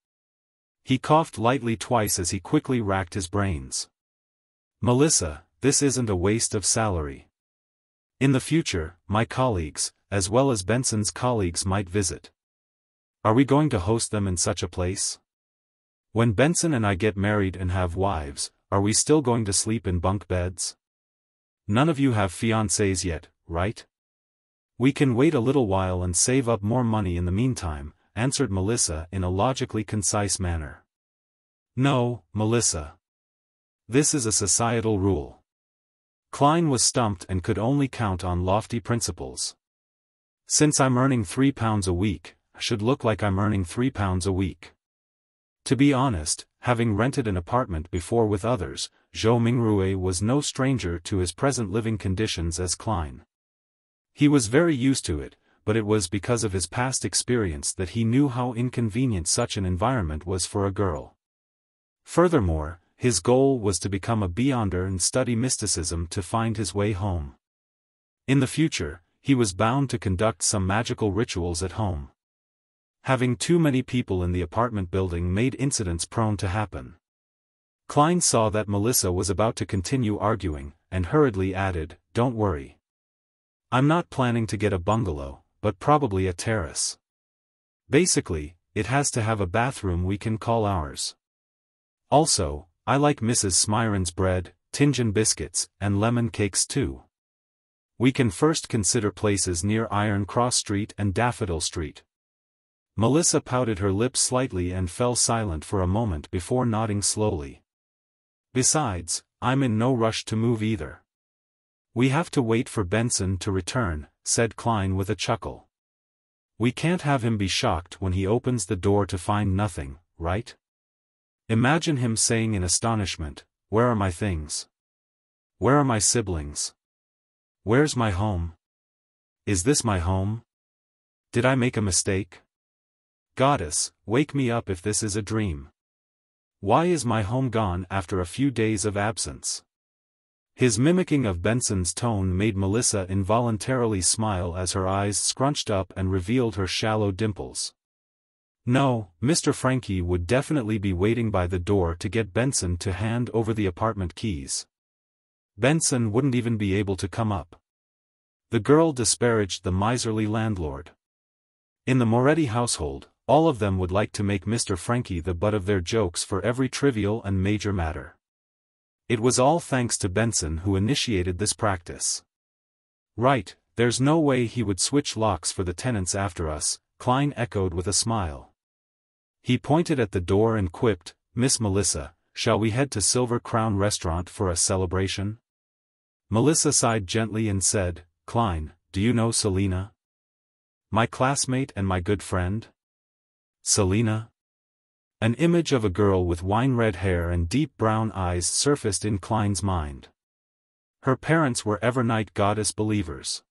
He coughed lightly twice as he quickly racked his brains. Melissa, this isn't a waste of salary. In the future, my colleagues, as well as Benson's colleagues might visit. Are we going to host them in such a place? When Benson and I get married and have wives, are we still going to sleep in bunk beds? None of you have fiancés yet, right? We can wait a little while and save up more money in the meantime, answered Melissa in a logically concise manner. No, Melissa. This is a societal rule. Klein was stumped and could only count on lofty principles. Since I'm earning £3 a week, I should look like I'm earning £3 a week. To be honest, having rented an apartment before with others, Zhou Mingrue was no stranger to his present living conditions as Klein. He was very used to it, but it was because of his past experience that he knew how inconvenient such an environment was for a girl. Furthermore, his goal was to become a beyonder and study mysticism to find his way home. In the future, he was bound to conduct some magical rituals at home. Having too many people in the apartment building made incidents prone to happen. Klein saw that Melissa was about to continue arguing, and hurriedly added, "Don't worry. I'm not planning to get a bungalow, but probably a terrace. Basically, it has to have a bathroom we can call ours. Also, I like Mrs. Smyron's bread, Tinjan biscuits, and lemon cakes too. We can first consider places near Iron Cross Street and Daffodil Street." Melissa pouted her lips slightly and fell silent for a moment before nodding slowly. "Besides, I'm in no rush to move either. We have to wait for Benson to return," said Klein with a chuckle. "We can't have him be shocked when he opens the door to find nothing, right? Imagine him saying in astonishment, 'Where are my things? Where are my siblings? Where's my home? Is this my home? Did I make a mistake? Goddess, wake me up if this is a dream. Why is my home gone after a few days of absence?'" His mimicking of Benson's tone made Melissa involuntarily smile as her eyes scrunched up and revealed her shallow dimples. No, Mr. Frankie would definitely be waiting by the door to get Benson to hand over the apartment keys. Benson wouldn't even be able to come up. The girl disparaged the miserly landlord. In the Moretti household, all of them would like to make Mr. Frankie the butt of their jokes for every trivial and major matter. It was all thanks to Benson who initiated this practice. "Right, there's no way he would switch locks for the tenants after us," Klein echoed with a smile. He pointed at the door and quipped, "Miss Melissa, shall we head to Silver Crown Restaurant for a celebration?" Melissa sighed gently and said, "Klein, do you know Selina? My classmate and my good friend?" Selina? An image of a girl with wine-red hair and deep brown eyes surfaced in Klein's mind. Her parents were Evernight goddess believers.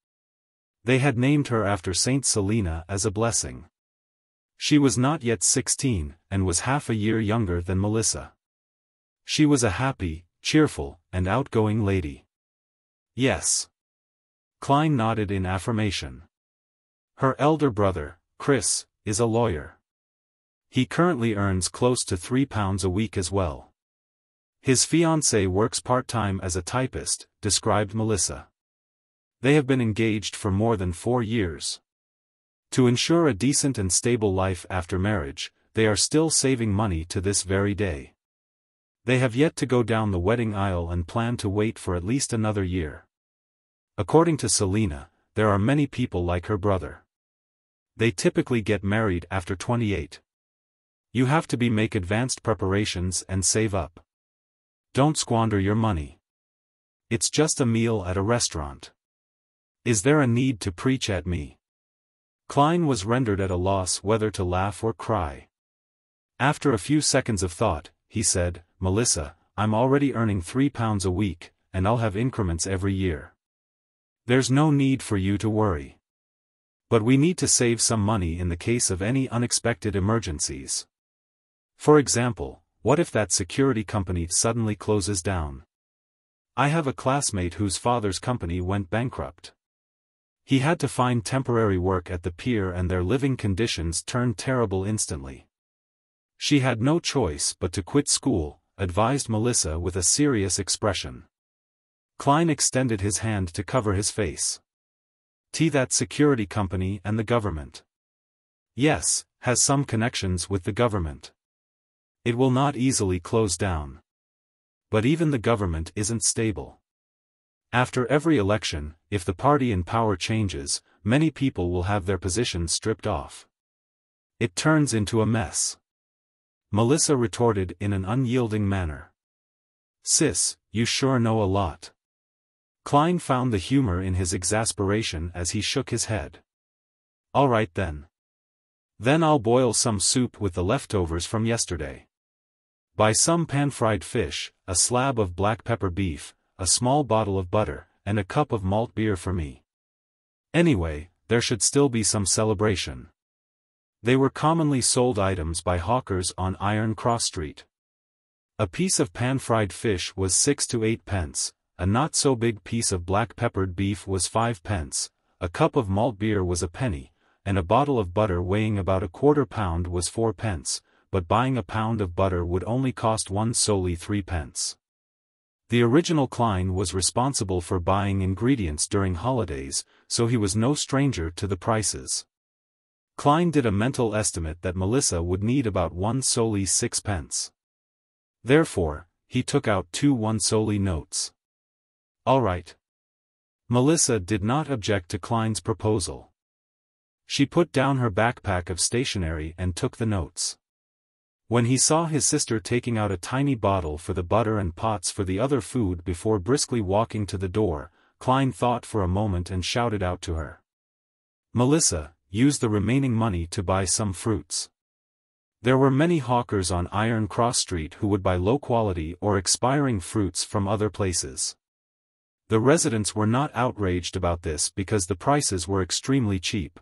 They had named her after Saint Selina as a blessing. She was not yet 16, and was half a year younger than Melissa. She was a happy, cheerful, and outgoing lady. Yes. Klein nodded in affirmation. Her elder brother, Chris, is a lawyer. He currently earns close to £3 a week as well. His fiancée works part-time as a typist, described Melissa. They have been engaged for more than 4 years. To ensure a decent and stable life after marriage, they are still saving money to this very day. They have yet to go down the wedding aisle and plan to wait for at least another year. According to Selina, there are many people like her brother. They typically get married after 28. You have to make advanced preparations and save up. Don't squander your money. It's just a meal at a restaurant. Is there a need to preach at me? Klein was rendered at a loss whether to laugh or cry. After a few seconds of thought, he said, "Melissa, I'm already earning £3 a week, and I'll have increments every year. There's no need for you to worry. But we need to save some money in the case of any unexpected emergencies. For example, what if that security company suddenly closes down? I have a classmate whose father's company went bankrupt. He had to find temporary work at the pier and their living conditions turned terrible instantly. She had no choice but to quit school," advised Melissa with a serious expression. Klein extended his hand to cover his face. That security company and the government. Yes, has some connections with the government. It will not easily close down. But even the government isn't stable. After every election, if the party in power changes, many people will have their positions stripped off. It turns into a mess. Melissa retorted in an unyielding manner. Sis, you sure know a lot. Klein found the humor in his exasperation as he shook his head. All right then. Then I'll boil some soup with the leftovers from yesterday. Buy some pan-fried fish, a slab of black pepper beef, a small bottle of butter, and a cup of malt beer for me. Anyway, there should still be some celebration. They were commonly sold items by hawkers on Iron Cross Street. A piece of pan-fried fish was 6 to 8 pence, a not-so-big piece of black-peppered beef was 5 pence, a cup of malt beer was a penny, and a bottle of butter weighing about a quarter pound was 4 pence, but buying a pound of butter would only cost one solely 3 pence. The original Klein was responsible for buying ingredients during holidays, so he was no stranger to the prices. Klein did a mental estimate that Melissa would need about one solely 6 pence. Therefore, he took out 2 one solely notes. All right. Melissa did not object to Klein's proposal. She put down her backpack of stationery and took the notes. When he saw his sister taking out a tiny bottle for the butter and pots for the other food before briskly walking to the door, Klein thought for a moment and shouted out to her. Melissa, use the remaining money to buy some fruits. There were many hawkers on Iron Cross Street who would buy low-quality or expiring fruits from other places. The residents were not outraged about this because the prices were extremely cheap.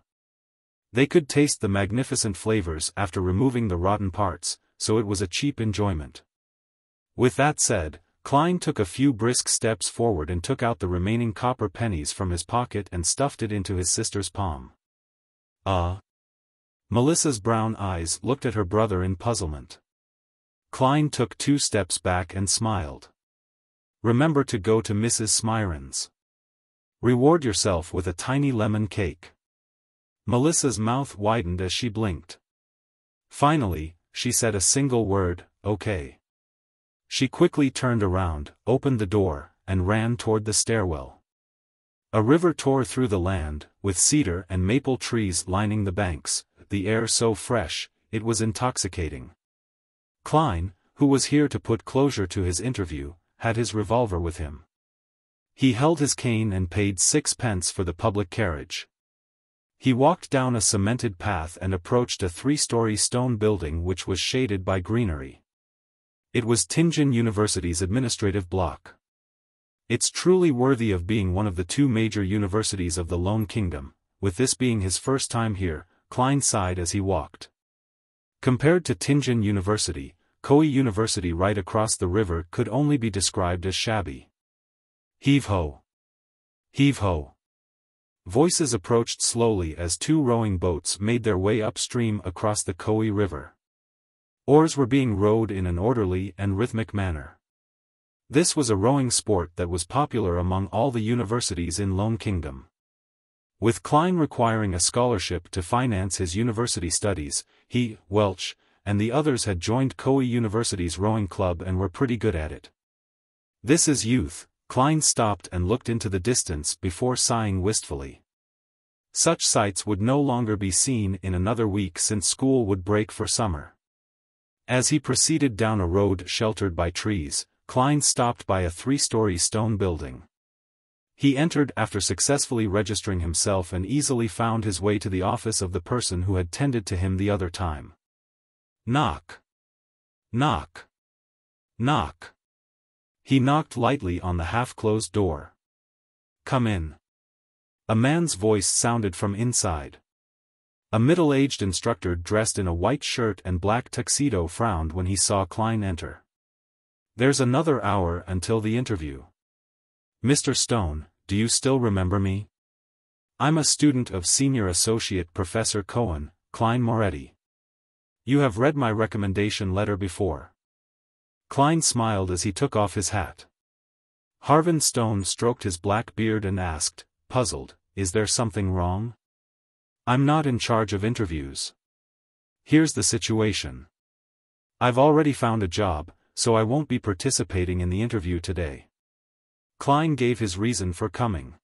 They could taste the magnificent flavors after removing the rotten parts, so it was a cheap enjoyment. With that said, Klein took a few brisk steps forward and took out the remaining copper pennies from his pocket and stuffed it into his sister's palm. Melissa's brown eyes looked at her brother in puzzlement. Klein took 2 steps back and smiled. Remember to go to Mrs. Smyron's. Reward yourself with a tiny lemon cake. Melissa's mouth widened as she blinked. Finally, she said a single word, okay. She quickly turned around, opened the door, and ran toward the stairwell. A river tore through the land, with cedar and maple trees lining the banks, the air so fresh, it was intoxicating. Klein, who was here to put closure to his interview, had his revolver with him. He held his cane and paid 6 pence for the public carriage. He walked down a cemented path and approached a 3-story stone building which was shaded by greenery. It was Tianjin University's administrative block. It's truly worthy of being one of the 2 major universities of the Lone Kingdom, with this being his first time here, Klein sighed as he walked. Compared to Tianjin University, Koei University right across the river could only be described as shabby. Heave-ho! Heave-ho! Voices approached slowly as 2 rowing boats made their way upstream across the Koei River. Oars were being rowed in an orderly and rhythmic manner. This was a rowing sport that was popular among all the universities in Lone Kingdom. With Klein requiring a scholarship to finance his university studies, he, Welch, and the others had joined Koei University's rowing club and were pretty good at it. This is youth. Klein stopped and looked into the distance before sighing wistfully. Such sights would no longer be seen in another week since school would break for summer. As he proceeded down a road sheltered by trees, Klein stopped by a 3-story stone building. He entered after successfully registering himself and easily found his way to the office of the person who had tended to him the other time. Knock. Knock. Knock. He knocked lightly on the half-closed door. Come in. A man's voice sounded from inside. A middle-aged instructor dressed in a white shirt and black tuxedo frowned when he saw Klein enter. There's another hour until the interview. Mr. Stone, do you still remember me? I'm a student of Senior Associate Professor Cohen, Klein Moretti. You have read my recommendation letter before. Klein smiled as he took off his hat. Harvin Stone stroked his black beard and asked, puzzled, is there something wrong? I'm not in charge of interviews. Here's the situation. I've already found a job, so I won't be participating in the interview today. Klein gave his reason for coming.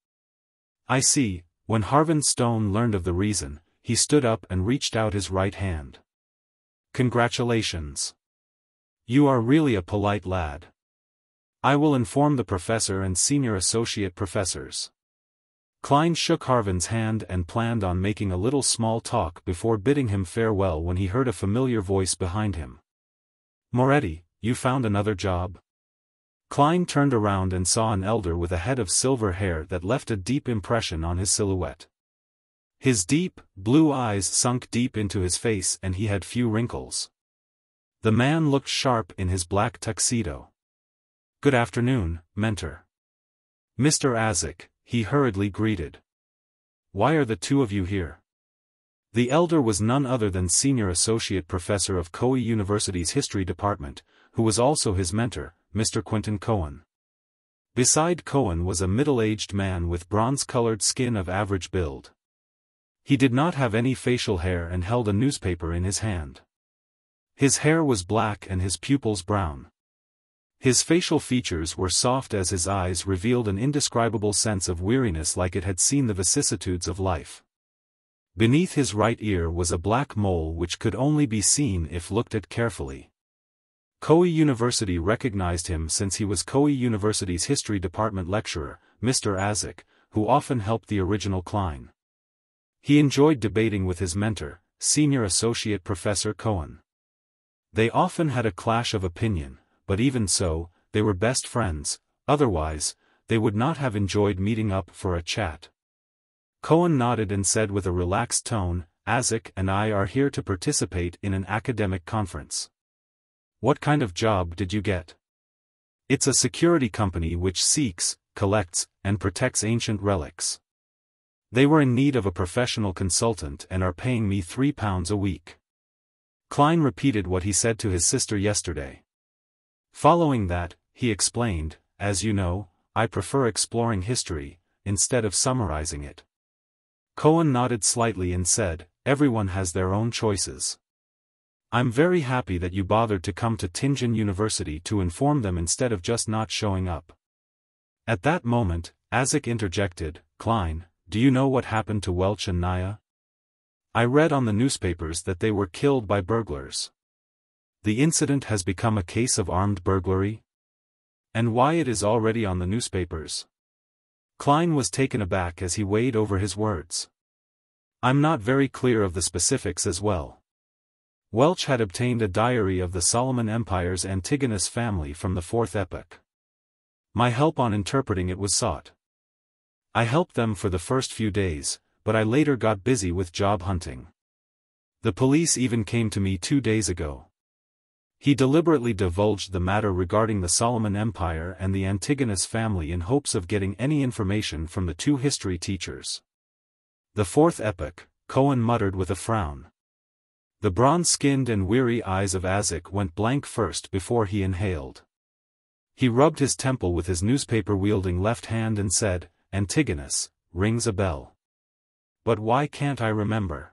I see. When Harvin Stone learned of the reason, he stood up and reached out his right hand. Congratulations. You are really a polite lad. I will inform the professor and senior associate professors. Klein shook Harvin's hand and planned on making a little small talk before bidding him farewell when he heard a familiar voice behind him. Moretti, you found another job? Klein turned around and saw an elder with a head of silver hair that left a deep impression on his silhouette. His deep, blue eyes sunk deep into his face and he had few wrinkles. The man looked sharp in his black tuxedo. Good afternoon, mentor. Mr. Azik, he hurriedly greeted. Why are the two of you here? The elder was none other than Senior Associate Professor of Koei University's History Department, who was also his mentor, Mr. Quentin Cohen. Beside Cohen was a middle-aged man with bronze-colored skin of average build. He did not have any facial hair and held a newspaper in his hand. His hair was black and his pupils brown. His facial features were soft as his eyes revealed an indescribable sense of weariness like it had seen the vicissitudes of life. Beneath his right ear was a black mole which could only be seen if looked at carefully. Koei University recognized him since he was Koei University's History Department lecturer, Mr. Azik, who often helped the original Klein. He enjoyed debating with his mentor, Senior Associate Professor Cohen. They often had a clash of opinion, but even so, they were best friends, otherwise, they would not have enjoyed meeting up for a chat. Cohen nodded and said with a relaxed tone, Azik and I are here to participate in an academic conference. What kind of job did you get? It's a security company which seeks, collects, and protects ancient relics. They were in need of a professional consultant and are paying me £3 a week. Klein repeated what he said to his sister yesterday. Following that, he explained, as you know, I prefer exploring history, instead of summarizing it. Cohen nodded slightly and said, everyone has their own choices. I'm very happy that you bothered to come to Tianjin University to inform them instead of just not showing up. At that moment, Azik interjected, Klein, do you know what happened to Welch and Naya? I read on the newspapers that they were killed by burglars. The incident has become a case of armed burglary? And why it is already on the newspapers? Klein was taken aback as he weighed over his words. I'm not very clear of the specifics as well. Welch had obtained a diary of the Solomon Empire's Antigonus family from the Fourth Epoch. My help on interpreting it was sought. I helped them for the first few days, but I later got busy with job hunting. The police even came to me 2 days ago. He deliberately divulged the matter regarding the Solomon Empire and the Antigonus family in hopes of getting any information from the two history teachers. The Fourth Epoch, Cohen muttered with a frown. The bronze-skinned and weary eyes of Azik went blank first before he inhaled. He rubbed his temple with his newspaper-wielding left hand and said, Antigonus, rings a bell. But why can't I remember?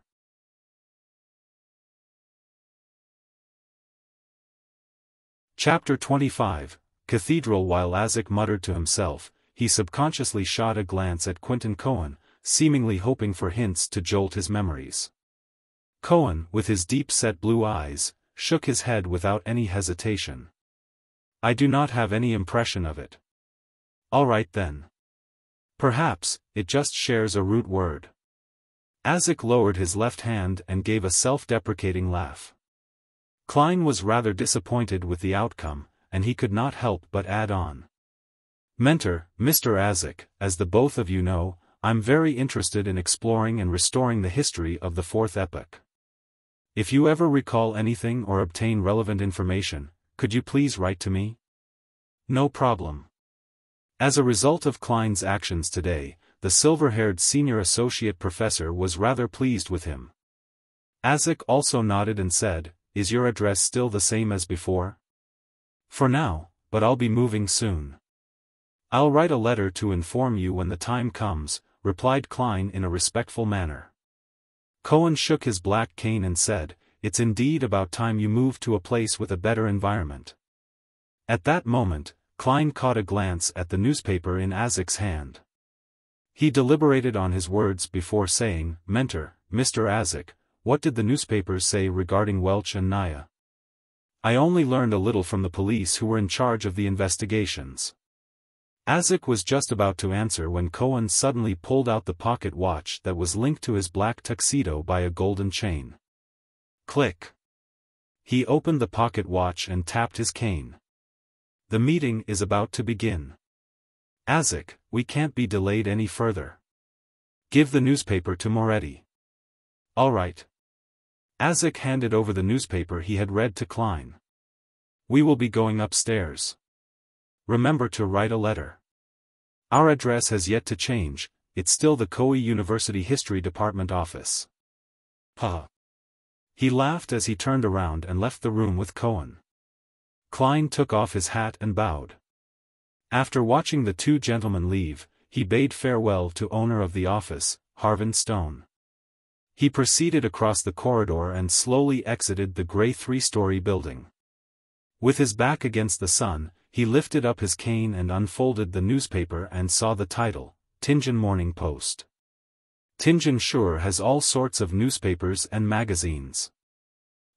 Chapter 25, Cathedral. While Azik muttered to himself, he subconsciously shot a glance at Quentin Cohen, seemingly hoping for hints to jolt his memories. Cohen, with his deep-set blue eyes, shook his head without any hesitation. I do not have any impression of it. All right then. Perhaps, it just shares a root word. Azik lowered his left hand and gave a self-deprecating laugh. Klein was rather disappointed with the outcome, and he could not help but add on. Mentor, Mr. Azik, as the both of you know, I'm very interested in exploring and restoring the history of the Fourth Epoch. If you ever recall anything or obtain relevant information, could you please write to me? No problem. As a result of Klein's actions today, the silver-haired senior associate professor was rather pleased with him. Azik also nodded and said, Is your address still the same as before? For now, but I'll be moving soon. I'll write a letter to inform you when the time comes, replied Klein in a respectful manner. Cohen shook his black cane and said, It's indeed about time you moved to a place with a better environment. At that moment, Klein caught a glance at the newspaper in Isaac's hand. He deliberated on his words before saying, "Mentor, Mr. Isaac, what did the newspapers say regarding Welch and Naya?" "I only learned a little from the police who were in charge of the investigations." Isaac was just about to answer when Cohen suddenly pulled out the pocket watch that was linked to his black tuxedo by a golden chain. Click. He opened the pocket watch and tapped his cane. "The meeting is about to begin. Isaac, we can't be delayed any further. Give the newspaper to Moretti." "All right." Isaac handed over the newspaper he had read to Klein. "We will be going upstairs. Remember to write a letter. Our address has yet to change, it's still the Koei University History Department office." "Huh." He laughed as he turned around and left the room with Cohen. Klein took off his hat and bowed. After watching the two gentlemen leave, he bade farewell to owner of the office, Harvin Stone. He proceeded across the corridor and slowly exited the gray three-story building. With his back against the sun, he lifted up his cane and unfolded the newspaper and saw the title, Tianjin Morning Post. Tianjin sure has all sorts of newspapers and magazines.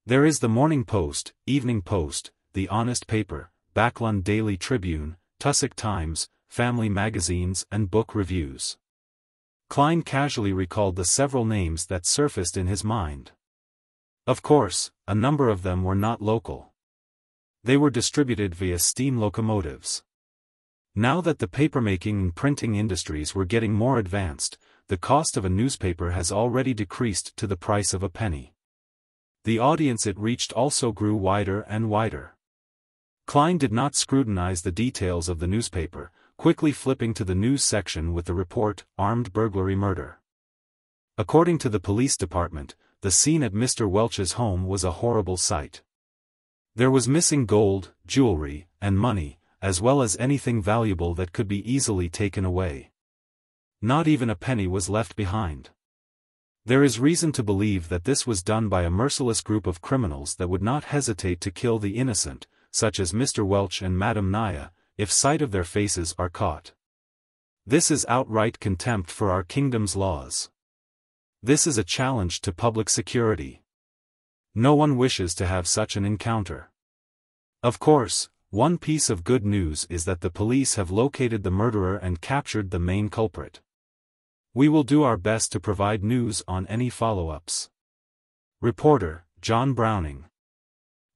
There is the Morning Post, Evening Post, the Honest Paper, Backlund Daily Tribune, Tussock Times, family magazines and book reviews. Klein casually recalled the several names that surfaced in his mind. Of course, a number of them were not local. They were distributed via steam locomotives. Now that the papermaking and printing industries were getting more advanced, the cost of a newspaper has already decreased to the price of a penny. The audience it reached also grew wider and wider. Klein did not scrutinize the details of the newspaper, quickly flipping to the news section with the report, "Armed Burglary Murder." According to the police department, the scene at Mr. Welch's home was a horrible sight. There was missing gold, jewelry, and money, as well as anything valuable that could be easily taken away. Not even a penny was left behind. There is reason to believe that this was done by a merciless group of criminals that would not hesitate to kill the innocent, such as Mr. Welch and Madame Naya, if sight of their faces are caught. This is outright contempt for our kingdom's laws. This is a challenge to public security. No one wishes to have such an encounter. Of course, one piece of good news is that the police have located the murderer and captured the main culprit. We will do our best to provide news on any follow-ups. Reporter, John Browning.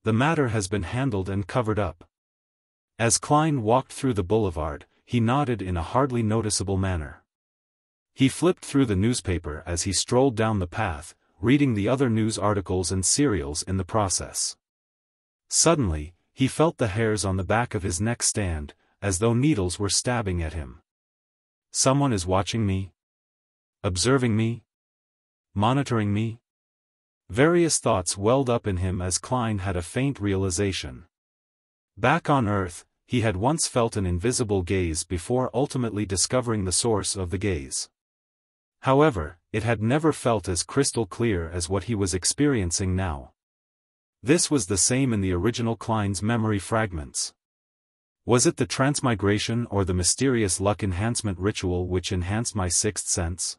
The matter has been handled and covered up. As Klein walked through the boulevard, he nodded in a hardly noticeable manner. He flipped through the newspaper as he strolled down the path, reading the other news articles and serials in the process. Suddenly, he felt the hairs on the back of his neck stand, as though needles were stabbing at him. Someone is watching me? Observing me? Monitoring me? Various thoughts welled up in him as Klein had a faint realization. Back on Earth, he had once felt an invisible gaze before ultimately discovering the source of the gaze. However, it had never felt as crystal clear as what he was experiencing now. This was the same in the original Klein's memory fragments. Was it the transmigration or the mysterious luck enhancement ritual which enhanced my sixth sense?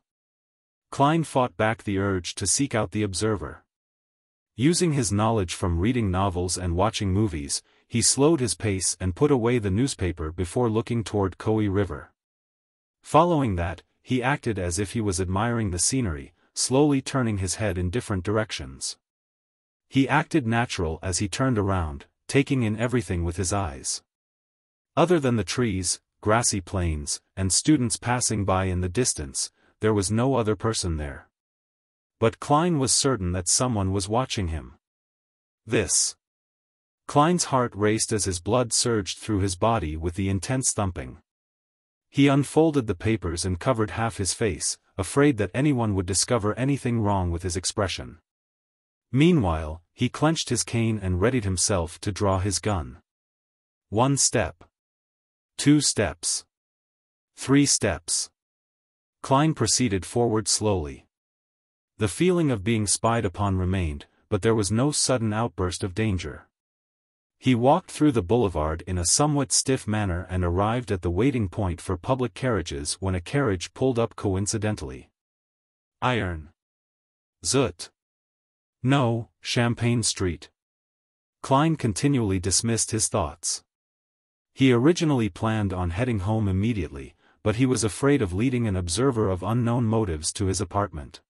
Klein fought back the urge to seek out the observer. Using his knowledge from reading novels and watching movies, he slowed his pace and put away the newspaper before looking toward Koei River. Following that, he acted as if he was admiring the scenery, slowly turning his head in different directions. He acted natural as he turned around, taking in everything with his eyes. Other than the trees, grassy plains, and students passing by in the distance, there was no other person there. But Klein was certain that someone was watching him. Klein's heart raced as his blood surged through his body with the intense thumping. He unfolded the papers and covered half his face, afraid that anyone would discover anything wrong with his expression. Meanwhile, he clenched his cane and readied himself to draw his gun. 1 step. 2 steps. 3 steps. Klein proceeded forward slowly. The feeling of being spied upon remained, but there was no sudden outburst of danger. He walked through the boulevard in a somewhat stiff manner and arrived at the waiting point for public carriages when a carriage pulled up coincidentally. Iron. Zut. No, Champagne Street. Klein continually dismissed his thoughts. He originally planned on heading home immediately, but he was afraid of leading an observer of unknown motives to his apartment.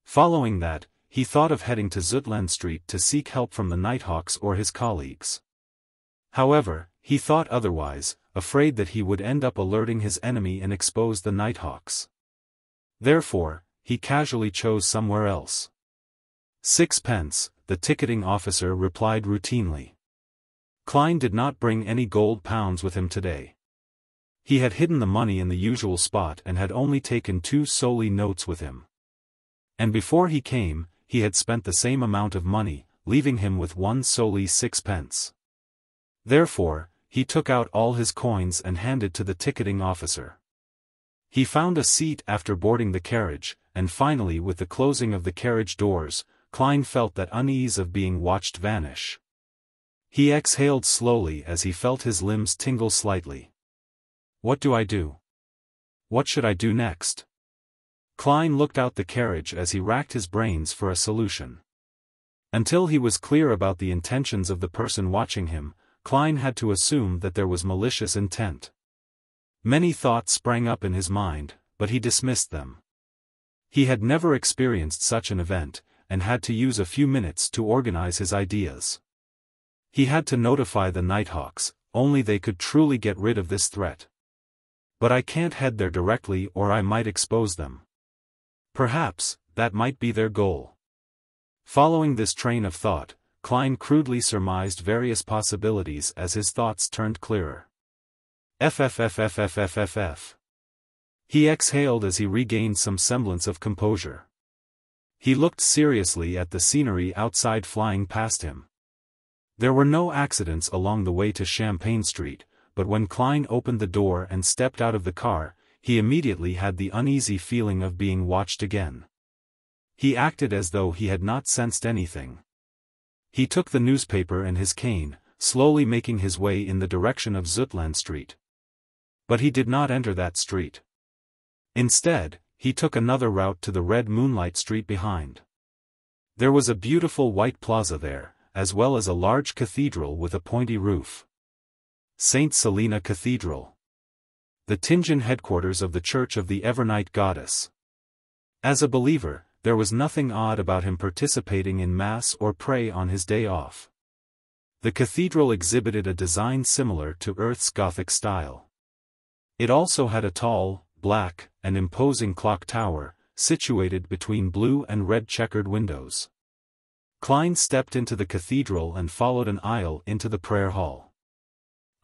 Following that, he thought of heading to Zutland Street to seek help from the Nighthawks or his colleagues. However, he thought otherwise, afraid that he would end up alerting his enemy and expose the Nighthawks. Therefore, he casually chose somewhere else. 6 pence, the ticketing officer replied routinely. Klein did not bring any gold pounds with him today. He had hidden the money in the usual spot and had only taken 2 solely notes with him. And before he came, he had spent the same amount of money, leaving him with 1 solely 6 pence. Therefore, he took out all his coins and handed to the ticketing officer. He found a seat after boarding the carriage, and finally with the closing of the carriage doors, Klein felt that unease of being watched vanish. He exhaled slowly as he felt his limbs tingle slightly. What do I do? What should I do next? Klein looked out the carriage as he racked his brains for a solution. Until he was clear about the intentions of the person watching him, Klein had to assume that there was malicious intent. Many thoughts sprang up in his mind, but he dismissed them. He had never experienced such an event, and had to use a few minutes to organize his ideas. He had to notify the Nighthawks, only they could truly get rid of this threat. But I can't head there directly or I might expose them. Perhaps, that might be their goal. Following this train of thought, Klein crudely surmised various possibilities as his thoughts turned clearer. FFFFFFFF. He exhaled as he regained some semblance of composure. He looked seriously at the scenery outside flying past him. There were no accidents along the way to Champagne Street, but when Klein opened the door and stepped out of the car, he immediately had the uneasy feeling of being watched again. He acted as though he had not sensed anything. He took the newspaper and his cane, slowly making his way in the direction of Zutland Street. But he did not enter that street. Instead, he took another route to the red moonlight street behind. There was a beautiful white plaza there, as well as a large cathedral with a pointy roof. St. Selena Cathedral. The Tianjin headquarters of the Church of the Evernight Goddess. As a believer, there was nothing odd about him participating in Mass or pray on his day off. The cathedral exhibited a design similar to Earth's Gothic style. It also had a tall, black, and imposing clock tower, situated between blue and red checkered windows. Klein stepped into the cathedral and followed an aisle into the prayer hall.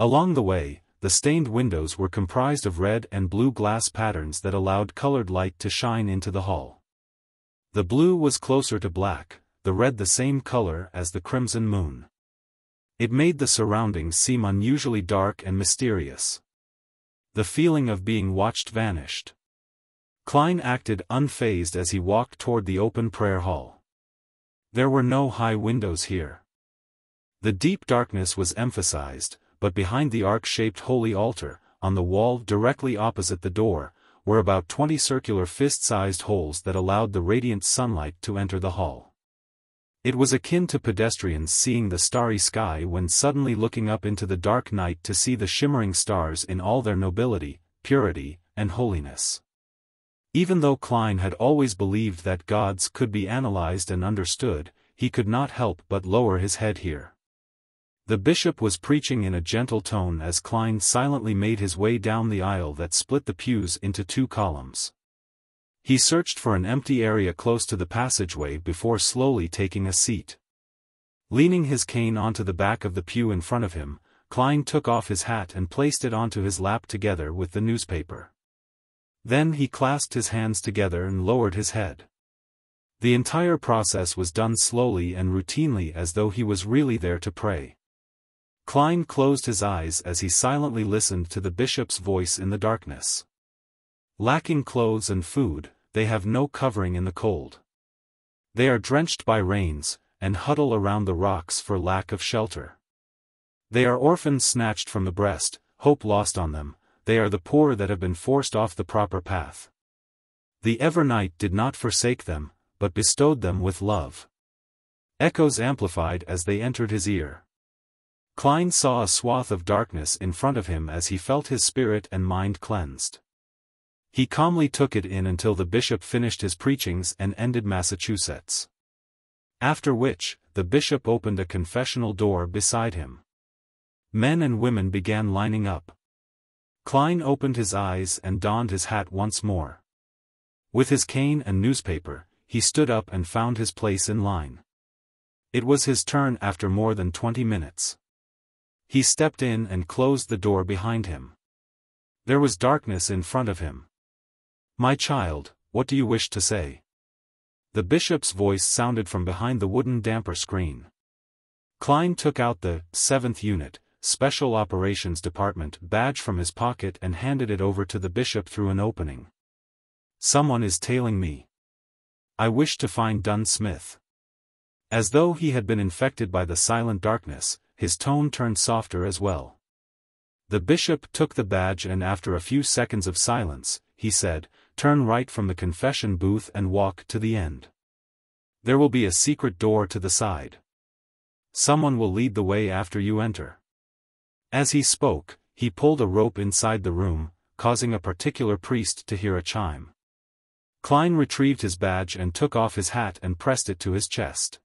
Along the way, the stained windows were comprised of red and blue glass patterns that allowed colored light to shine into the hall. The blue was closer to black, the red the same color as the crimson moon. It made the surroundings seem unusually dark and mysterious. The feeling of being watched vanished. Klein acted unfazed as he walked toward the open prayer hall. There were no high windows here. The deep darkness was emphasized, but behind the arc-shaped holy altar, on the wall directly opposite the door, were about 20 circular fist-sized holes that allowed the radiant sunlight to enter the hall. It was akin to pedestrians seeing the starry sky when suddenly looking up into the dark night to see the shimmering stars in all their nobility, purity, and holiness. Even though Klein had always believed that gods could be analyzed and understood, he could not help but lower his head here. The bishop was preaching in a gentle tone as Klein silently made his way down the aisle that split the pews into 2 columns. He searched for an empty area close to the passageway before slowly taking a seat. Leaning his cane onto the back of the pew in front of him, Klein took off his hat and placed it onto his lap together with the newspaper. Then he clasped his hands together and lowered his head. The entire process was done slowly and routinely as though he was really there to pray. Klein closed his eyes as he silently listened to the bishop's voice in the darkness. Lacking clothes and food, they have no covering in the cold. They are drenched by rains, and huddle around the rocks for lack of shelter. They are orphans snatched from the breast, hope lost on them, they are the poor that have been forced off the proper path. The Evernight did not forsake them, but bestowed them with love. Echoes amplified as they entered his ear. Klein saw a swath of darkness in front of him as he felt his spirit and mind cleansed. He calmly took it in until the bishop finished his preachings and ended Massachusetts. After which, the bishop opened a confessional door beside him. Men and women began lining up. Klein opened his eyes and donned his hat once more. With his cane and newspaper, he stood up and found his place in line. It was his turn after more than 20 minutes. He stepped in and closed the door behind him. There was darkness in front of him. "My child, what do you wish to say?" The bishop's voice sounded from behind the wooden damper screen. Klein took out the 7th Unit, Special Operations Department badge from his pocket and handed it over to the bishop through an opening. "Someone is tailing me. I wish to find Dunn Smith." As though he had been infected by the silent darkness, his tone turned softer as well. The bishop took the badge and after a few seconds of silence, he said, "Turn right from the confession booth and walk to the end. There will be a secret door to the side. Someone will lead the way after you enter." As he spoke, he pulled a rope inside the room, causing a particular priest to hear a chime. Klein retrieved his badge and took off his hat and pressed it to his chest.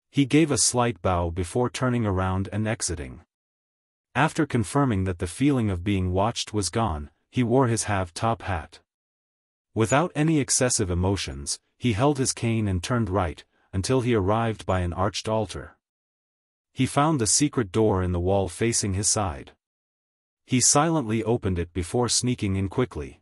He gave a slight bow before turning around and exiting. After confirming that the feeling of being watched was gone, he wore his half-top hat. Without any excessive emotions, he held his cane and turned right, until he arrived by an arched altar. He found the secret door in the wall facing his side. He silently opened it before sneaking in quickly.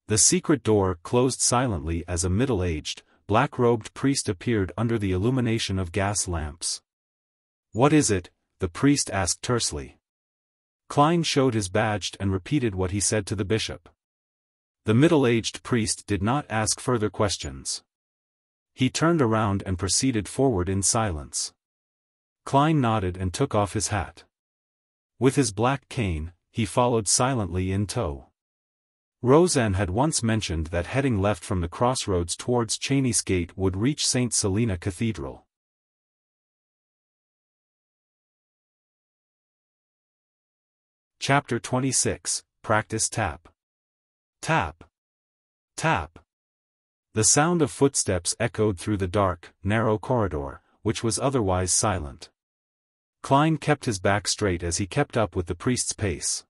The secret door closed silently as a middle-aged, black-robed priest appeared under the illumination of gas lamps. "What is it?" the priest asked tersely. Klein showed his badge and repeated what he said to the bishop. The middle-aged priest did not ask further questions. He turned around and proceeded forward in silence. Klein nodded and took off his hat. With his black cane, he followed silently in tow. Roseanne had once mentioned that heading left from the crossroads towards Cheney's Gate would reach St. Selina Cathedral. Chapter 26, Practice Tap. Tap. Tap. The sound of footsteps echoed through the dark, narrow corridor, which was otherwise silent. Klein kept his back straight as he kept up with the priest's pace.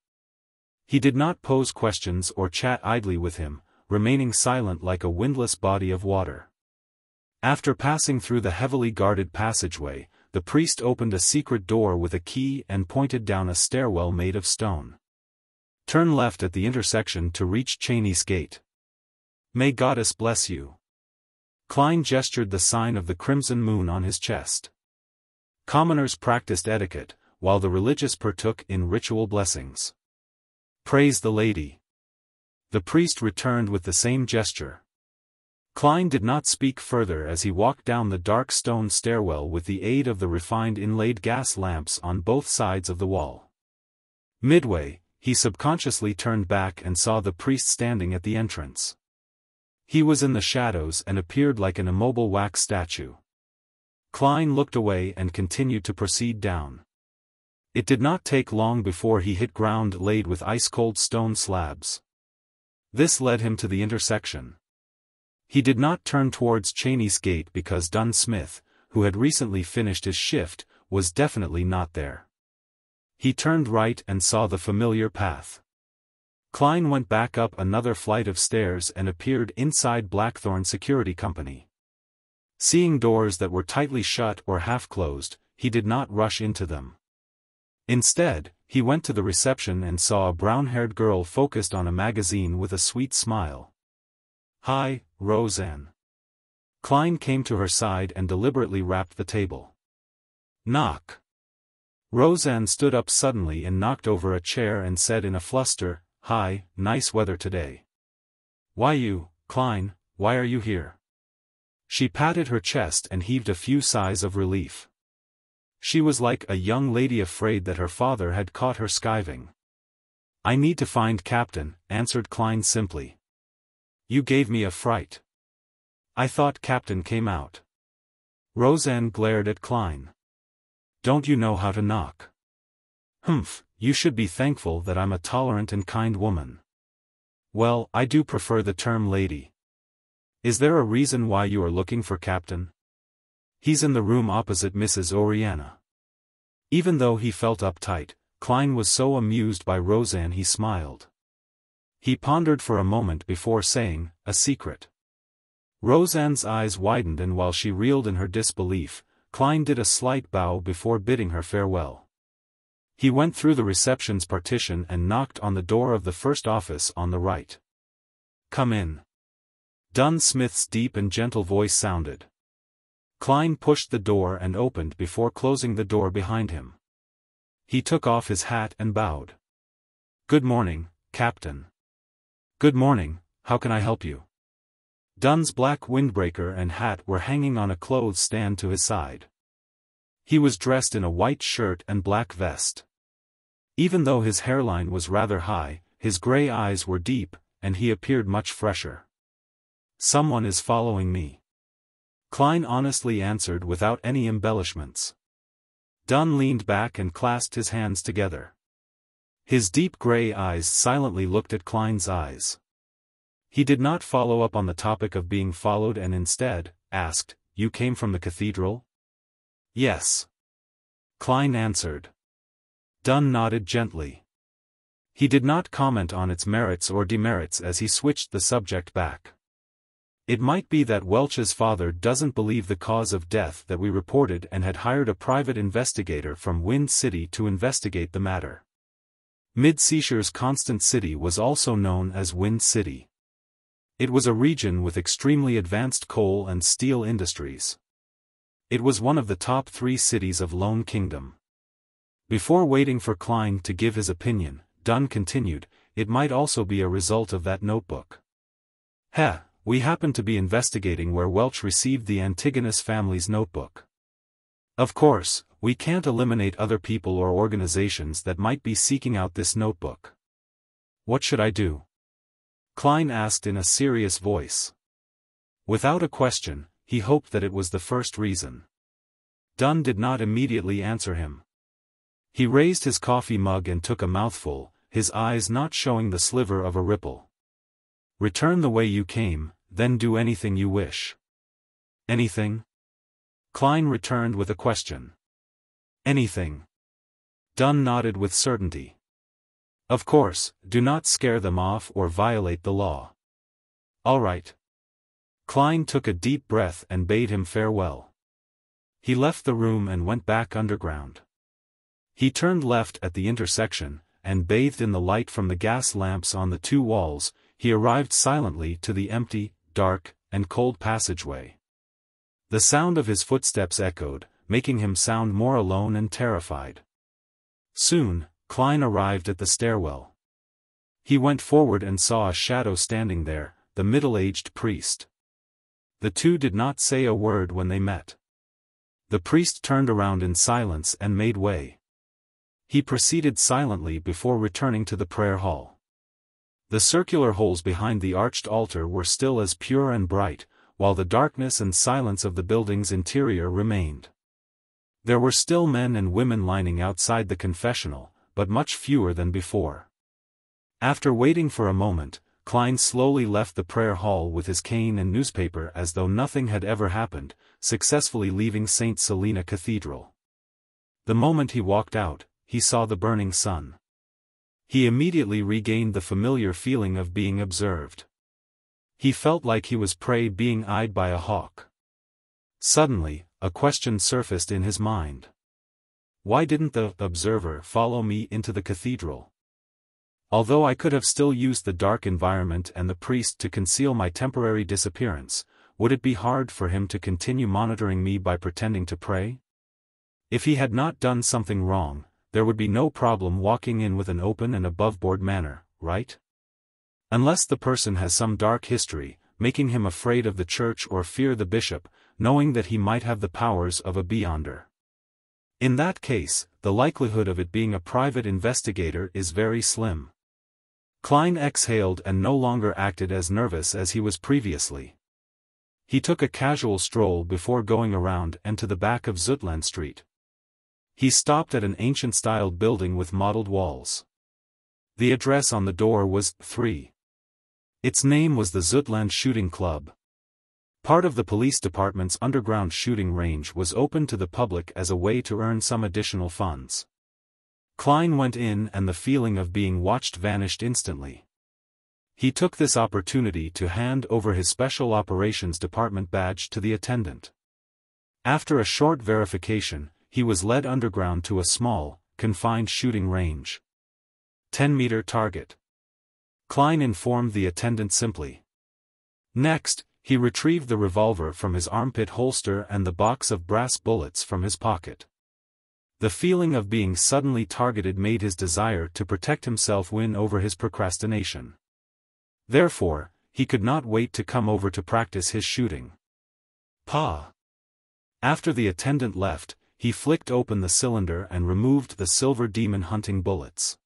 He did not pose questions or chat idly with him, remaining silent like a windless body of water. After passing through the heavily guarded passageway, the priest opened a secret door with a key and pointed down a stairwell made of stone. "Turn left at the intersection to reach Cheney's Gate. May Goddess bless you." Klein gestured the sign of the crimson moon on his chest. Commoners practiced etiquette, while the religious partook in ritual blessings. "Praise the Lady." The priest returned with the same gesture. Klein did not speak further as he walked down the dark stone stairwell with the aid of the refined inlaid gas lamps on both sides of the wall. Midway, he subconsciously turned back and saw the priest standing at the entrance. He was in the shadows and appeared like an immobile wax statue. Klein looked away and continued to proceed down. It did not take long before he hit ground laid with ice-cold stone slabs. This led him to the intersection. He did not turn towards Cheney's Gate because Dunn Smith, who had recently finished his shift, was definitely not there. He turned right and saw the familiar path. Klein went back up another flight of stairs and appeared inside Blackthorn Security Company. Seeing doors that were tightly shut or half-closed, he did not rush into them. Instead, he went to the reception and saw a brown-haired girl focused on a magazine with a sweet smile. "Hi, Roseanne." Klein came to her side and deliberately rapped the table. "Knock." Roseanne stood up suddenly and knocked over a chair and said in a fluster, "Hi, nice weather today." "Why you, Klein, why are you here?" She patted her chest and heaved a few sighs of relief. She was like a young lady afraid that her father had caught her skiving. "I need to find Captain," answered Klein simply. "You gave me a fright. I thought Captain came out." Roseanne glared at Klein. "Don't you know how to knock?" "Humph, you should be thankful that I'm a tolerant and kind woman." "Well, I do prefer the term lady. Is there a reason why you are looking for Captain?" "He's in the room opposite Mrs. Oriana." Even though he felt uptight, Klein was so amused by Roseanne he smiled. He pondered for a moment before saying, "A secret." Roseanne's eyes widened, and while she reeled in her disbelief, Klein did a slight bow before bidding her farewell. He went through the reception's partition and knocked on the door of the first office on the right. "Come in." Dunn Smith's deep and gentle voice sounded. Klein pushed the door and opened before closing the door behind him. He took off his hat and bowed. "Good morning, Captain." "Good morning, how can I help you?" Dunn's black windbreaker and hat were hanging on a clothes stand to his side. He was dressed in a white shirt and black vest. Even though his hairline was rather high, his gray eyes were deep, and he appeared much fresher. "Someone is following me," Klein honestly answered without any embellishments. Dunn leaned back and clasped his hands together. His deep gray eyes silently looked at Klein's eyes. He did not follow up on the topic of being followed and instead asked, "You came from the cathedral?" "Yes," Klein answered. Dunn nodded gently. He did not comment on its merits or demerits as he switched the subject back. "It might be that Welch's father doesn't believe the cause of death that we reported and had hired a private investigator from Wind City to investigate the matter." Mid-Seashire's Constant City was also known as Wind City. It was a region with extremely advanced coal and steel industries. It was one of the top 3 cities of Lone Kingdom. Before waiting for Klein to give his opinion, Dunn continued, "It might also be a result of that notebook. We happen to be investigating where Welch received the Antigonus family's notebook. Of course, we can't eliminate other people or organizations that might be seeking out this notebook." "What should I do?" Klein asked in a serious voice. Without a question, he hoped that it was the first reason. Dunn did not immediately answer him. He raised his coffee mug and took a mouthful, his eyes not showing the sliver of a ripple. "Return the way you came, then do anything you wish." "Anything?" Klein returned with a question. "Anything." Dunn nodded with certainty. "Of course, do not scare them off or violate the law." "All right." Klein took a deep breath and bade him farewell. He left the room and went back underground. He turned left at the intersection, and bathed in the light from the gas lamps on the 2 walls, he arrived silently to the empty, dark, and cold passageway. The sound of his footsteps echoed, making him sound more alone and terrified. Soon, Klein arrived at the stairwell. He went forward and saw a shadow standing there, the middle-aged priest. The two did not say a word when they met. The priest turned around in silence and made way. He proceeded silently before returning to the prayer hall. The circular holes behind the arched altar were still as pure and bright, while the darkness and silence of the building's interior remained. There were still men and women lining outside the confessional, but much fewer than before. After waiting for a moment, Klein slowly left the prayer hall with his cane and newspaper as though nothing had ever happened, successfully leaving St. Selena Cathedral. The moment he walked out, he saw the burning sun. He immediately regained the familiar feeling of being observed. He felt like he was prey being eyed by a hawk. Suddenly, a question surfaced in his mind. Why didn't the observer follow me into the cathedral? Although I could have still used the dark environment and the priest to conceal my temporary disappearance, would it be hard for him to continue monitoring me by pretending to pray? If he had not done something wrong, there would be no problem walking in with an open and above-board manner, right? Unless the person has some dark history, making him afraid of the church or fear the bishop, knowing that he might have the powers of a beyonder. In that case, the likelihood of it being a private investigator is very slim. Klein exhaled and no longer acted as nervous as he was previously. He took a casual stroll before going around and to the back of Zutland Street. He stopped at an ancient-styled building with mottled walls. The address on the door was 3. Its name was the Zutland Shooting Club. Part of the police department's underground shooting range was open to the public as a way to earn some additional funds. Klein went in and the feeling of being watched vanished instantly. He took this opportunity to hand over his Special Operations Department badge to the attendant. After a short verification, he was led underground to a small, confined shooting range. 10-meter target. Klein informed the attendant simply. Next, he retrieved the revolver from his armpit holster and the box of brass bullets from his pocket. The feeling of being suddenly targeted made his desire to protect himself win over his procrastination. Therefore, he could not wait to come over to practice his shooting. Pa! After the attendant left, he flicked open the cylinder and removed the silver demon hunting bullets.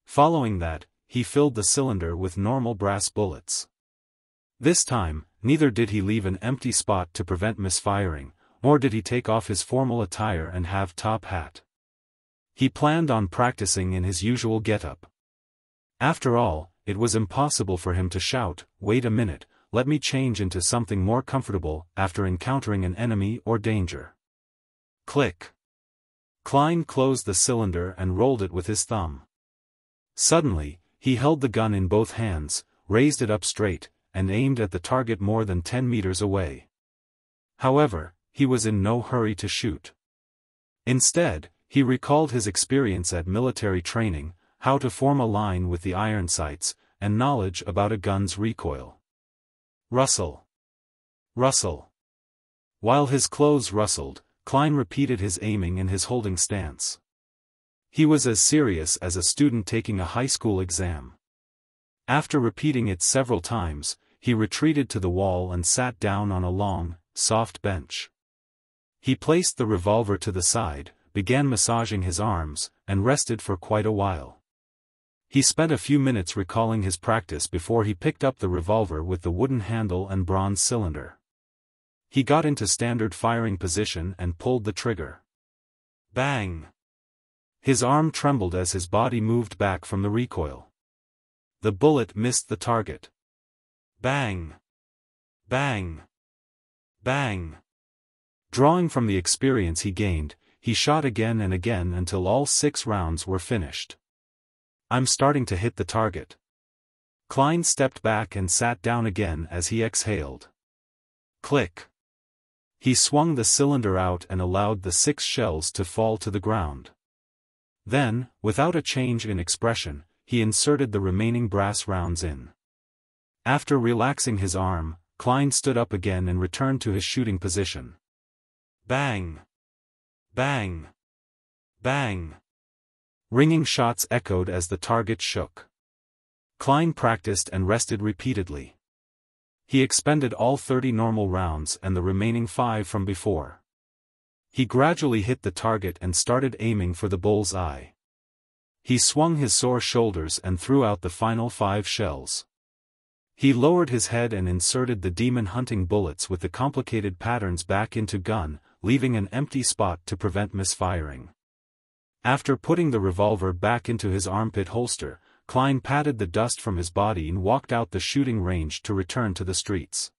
Following that, he filled the cylinder with normal brass bullets. This time, neither did he leave an empty spot to prevent misfiring, nor did he take off his formal attire and have top hat. He planned on practicing in his usual getup. After all, it was impossible for him to shout, "Wait a minute, let me change into something more comfortable," after encountering an enemy or danger. Click. Klein closed the cylinder and rolled it with his thumb. Suddenly, he held the gun in both hands, raised it up straight, and aimed at the target more than 10 meters away. However, he was in no hurry to shoot. Instead, he recalled his experience at military training, how to form a line with the iron sights, and knowledge about a gun's recoil. Rustle. Rustle. While his clothes rustled, Klein repeated his aiming and his holding stance. He was as serious as a student taking a high school exam. After repeating it several times, he retreated to the wall and sat down on a long, soft bench. He placed the revolver to the side, began massaging his arms, and rested for quite a while. He spent a few minutes recalling his practice before he picked up the revolver with the wooden handle and bronze cylinder. He got into standard firing position and pulled the trigger. Bang! His arm trembled as his body moved back from the recoil. The bullet missed the target. Bang! Bang! Bang! Drawing from the experience he gained, he shot again and again until all 6 rounds were finished. "I'm starting to hit the target." Klein stepped back and sat down again as he exhaled. Click. He swung the cylinder out and allowed the 6 shells to fall to the ground. Then, without a change in expression, he inserted the remaining brass rounds in. After relaxing his arm, Klein stood up again and returned to his shooting position. Bang! Bang! Bang! Ringing shots echoed as the target shook. Klein practiced and rested repeatedly. He expended all 30 normal rounds and the remaining 5 from before. He gradually hit the target and started aiming for the bull's eye. He swung his sore shoulders and threw out the final 5 shells. He lowered his head and inserted the demon hunting bullets with the complicated patterns back into gun, leaving an empty spot to prevent misfiring. After putting the revolver back into his armpit holster, Klein patted the dust from his body and walked out the shooting range to return to the streets.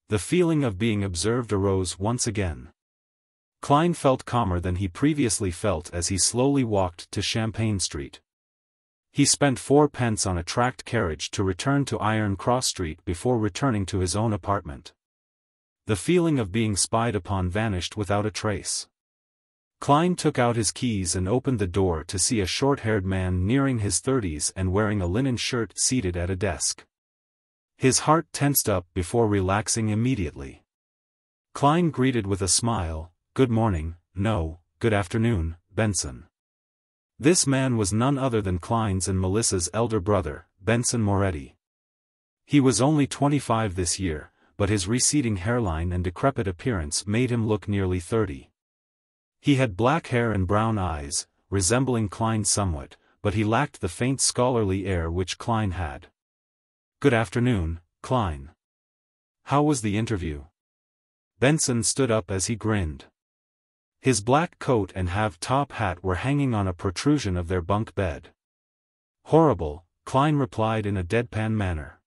The feeling of being observed arose once again. Klein felt calmer than he previously felt as he slowly walked to Champagne Street. He spent 4 pence on a tracked carriage to return to Iron Cross Street before returning to his own apartment. The feeling of being spied upon vanished without a trace. Klein took out his keys and opened the door to see a short-haired man nearing his 30s and wearing a linen shirt seated at a desk. His heart tensed up before relaxing immediately. Klein greeted with a smile, "Good morning, no, good afternoon, Benson." This man was none other than Klein's and Melissa's elder brother, Benson Moretti. He was only 25 this year, but his receding hairline and decrepit appearance made him look nearly 30. He had black hair and brown eyes, resembling Klein somewhat, but he lacked the faint scholarly air which Klein had. "Good afternoon, Klein. How was the interview?" Benson stood up as he grinned. His black coat and half-top hat were hanging on a protrusion of their bunk bed. "Horrible," Klein replied in a deadpan manner.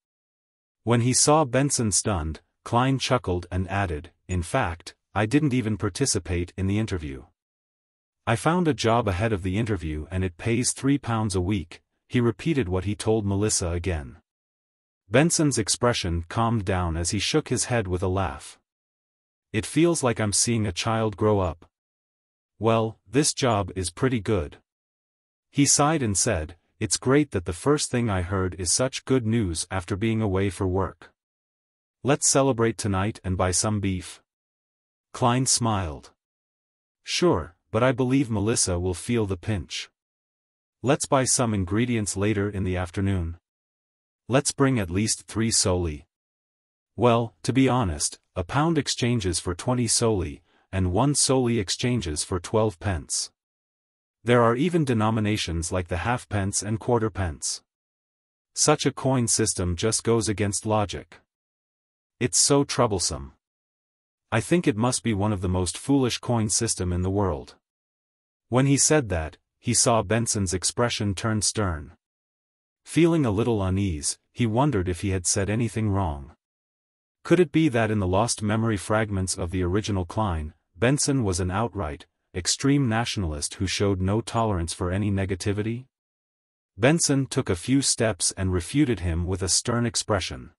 When he saw Benson stunned, Klein chuckled and added, "In fact, I didn't even participate in the interview. I found a job ahead of the interview and it pays £3 a week." He repeated what he told Melissa again. Benson's expression calmed down as he shook his head with a laugh. "It feels like I'm seeing a child grow up. Well, this job is pretty good." He sighed and said, "It's great that the first thing I heard is such good news after being away for work. Let's celebrate tonight and buy some beef." Klein smiled. "Sure, but I believe Melissa will feel the pinch. Let's buy some ingredients later in the afternoon. Let's bring at least 3 soli. Well, to be honest, a pound exchanges for 20 soli, and 1 soli exchanges for 12 pence. There are even denominations like the halfpence and quarter-pence. Such a coin system just goes against logic. It's so troublesome. I think it must be one of the most foolish coin system in the world." When he said that, he saw Benson's expression turn stern. Feeling a little unease, he wondered if he had said anything wrong. Could it be that in the lost memory fragments of the original Klein, Benson was an outright, extreme nationalist who showed no tolerance for any negativity? Benson took a few steps and refuted him with a stern expression.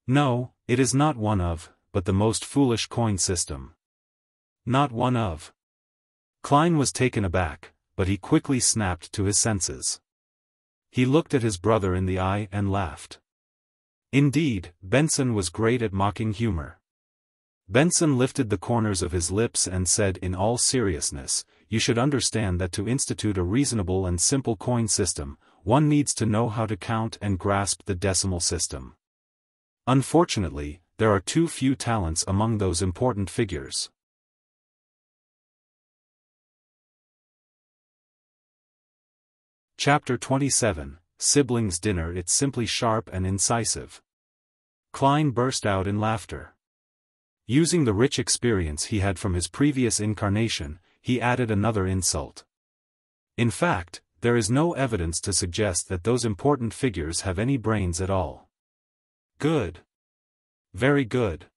"No, it is not one of, but the most foolish coin system. Not one of." Klein was taken aback, but he quickly snapped to his senses. He looked at his brother in the eye and laughed. Indeed, Benson was great at mocking humor. Benson lifted the corners of his lips and said in all seriousness, "You should understand that to institute a reasonable and simple coin system, one needs to know how to count and grasp the decimal system. Unfortunately, there are too few talents among those important figures." Chapter 27, Siblings Dinner. It's simply sharp and incisive. Klein burst out in laughter. Using the rich experience he had from his previous incarnation, he added another insult. In fact, there is no evidence to suggest that those important figures have any brains at all. "Good. Very good."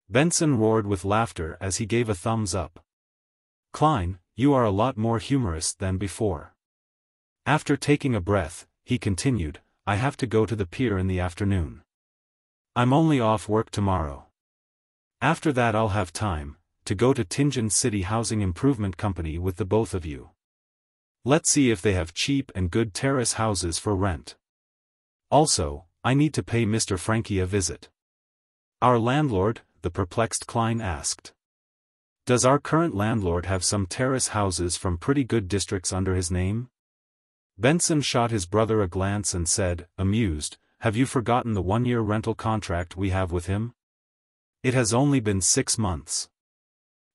Benson roared with laughter as he gave a thumbs up. "Klein, you are a lot more humorous than before." After taking a breath, he continued, "I have to go to the pier in the afternoon. I'm only off work tomorrow. After that I'll have time to go to Tianjin City Housing Improvement Company with the both of you. Let's see if they have cheap and good terrace houses for rent. Also, I need to pay Mr. Frankie a visit." "Our landlord?" the perplexed Klein asked. "Does our current landlord have some terrace houses from pretty good districts under his name?" Benson shot his brother a glance and said, amused, "Have you forgotten the 1-year rental contract we have with him? It has only been 6 months.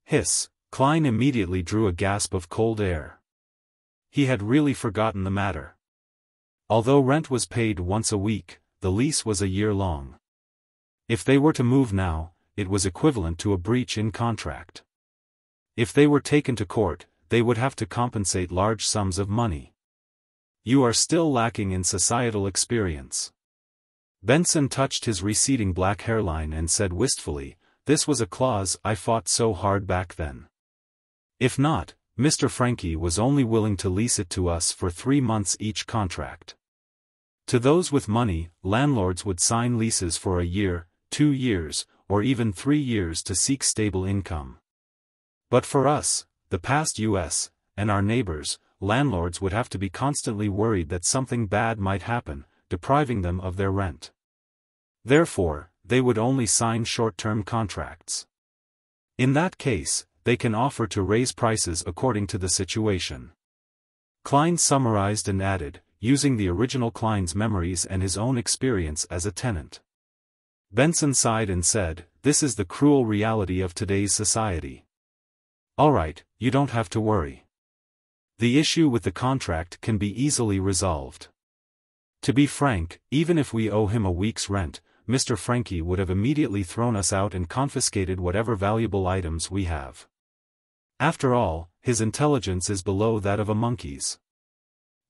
Hiss. Klein immediately drew a gasp of cold air. He had really forgotten the matter. Although rent was paid once a week, the lease was a year long. If they were to move now, it was equivalent to a breach in contract. If they were taken to court, they would have to compensate large sums of money. "You are still lacking in societal experience." Benson touched his receding black hairline and said wistfully, "This was a clause I fought so hard back then. If not, Mr. Frankie was only willing to lease it to us for 3 months each contract. To those with money, landlords would sign leases for a year, 2 years, or even 3 years to seek stable income. But for us, the past US, and our neighbors, landlords would have to be constantly worried that something bad might happen, depriving them of their rent. Therefore, they would only sign short-term contracts. In that case, they can offer to raise prices according to the situation." Klein summarized and added, using the original Klein's memories and his own experience as a tenant. Benson sighed and said, "This is the cruel reality of today's society. Alright, you don't have to worry. The issue with the contract can be easily resolved. To be frank, even if we owe him a week's rent, Mr. Frankie would have immediately thrown us out and confiscated whatever valuable items we have. After all, his intelligence is below that of a monkey's.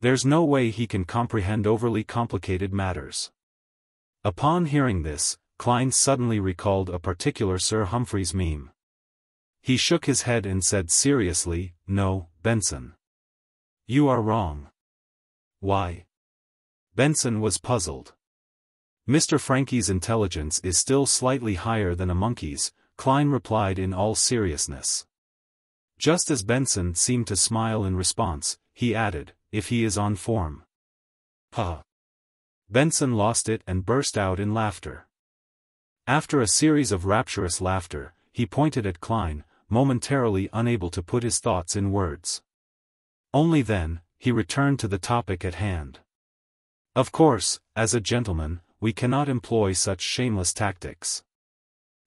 There's no way he can comprehend overly complicated matters. Upon hearing this, Klein suddenly recalled a particular Sir Humphrey's meme. He shook his head and said seriously, "No, Benson. You are wrong." "Why?" Benson was puzzled. "Mr. Frankie's intelligence is still slightly higher than a monkey's," Klein replied in all seriousness. Just as Benson seemed to smile in response, he added, "If he is on form." "Huh." Benson lost it and burst out in laughter. After a series of rapturous laughter, he pointed at Klein, momentarily unable to put his thoughts in words. Only then, he returned to the topic at hand. "Of course, as a gentleman, we cannot employ such shameless tactics.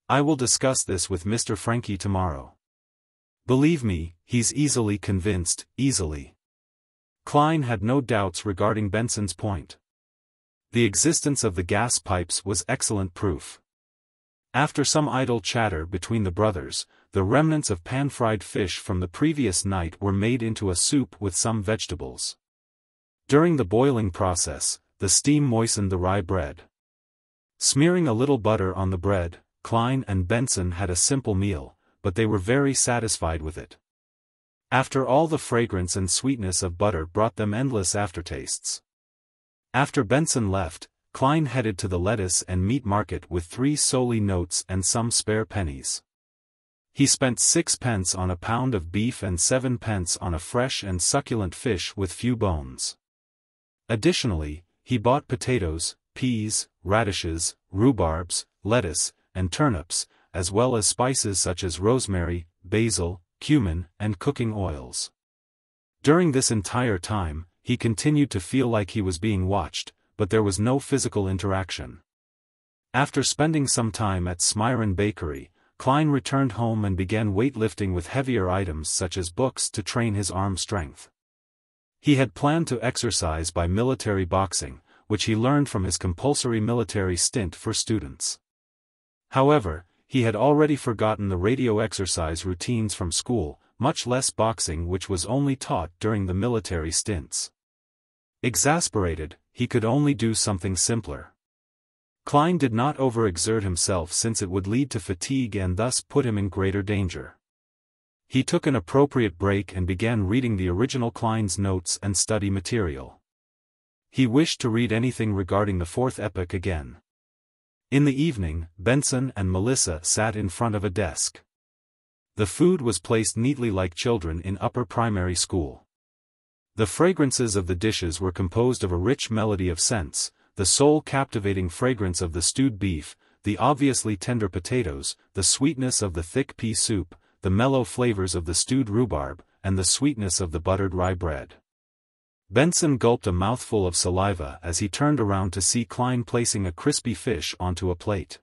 I will discuss this with Mr. Frankie tomorrow. Believe me, he's easily convinced, easily." Klein had no doubts regarding Benson's point. The existence of the gas pipes was excellent proof. After some idle chatter between the brothers, the remnants of pan-fried fish from the previous night were made into a soup with some vegetables. During the boiling process, the steam moistened the rye bread. Smearing a little butter on the bread, Klein and Benson had a simple meal, but they were very satisfied with it. After all, the fragrance and sweetness of butter brought them endless aftertastes. After Benson left, Klein headed to the lettuce and meat market with 3 solely notes and some spare pennies. He spent 6 pence on a pound of beef and 7 pence on a fresh and succulent fish with few bones. Additionally, he bought potatoes, peas, radishes, rhubarbs, lettuce, and turnips, as well as spices such as rosemary, basil, cumin, and cooking oils. During this entire time, he continued to feel like he was being watched, but there was no physical interaction. After spending some time at Smyron Bakery, Klein returned home and began weightlifting with heavier items such as books to train his arm strength. He had planned to exercise by military boxing, which he learned from his compulsory military stint for students. However, he had already forgotten the radio exercise routines from school, much less boxing, which was only taught during the military stints. Exasperated, he could only do something simpler. Klein did not overexert himself since it would lead to fatigue and thus put him in greater danger. He took an appropriate break and began reading the original Klein's notes and study material. He wished to read anything regarding the Fourth Epoch again. In the evening, Benson and Melissa sat in front of a desk. The food was placed neatly like children in upper primary school. The fragrances of the dishes were composed of a rich melody of scents, the soul-captivating fragrance of the stewed beef, the obviously tender potatoes, the sweetness of the thick pea soup, the mellow flavors of the stewed rhubarb, and the sweetness of the buttered rye bread. Benson gulped a mouthful of saliva as he turned around to see Klein placing a crispy fish onto a plate.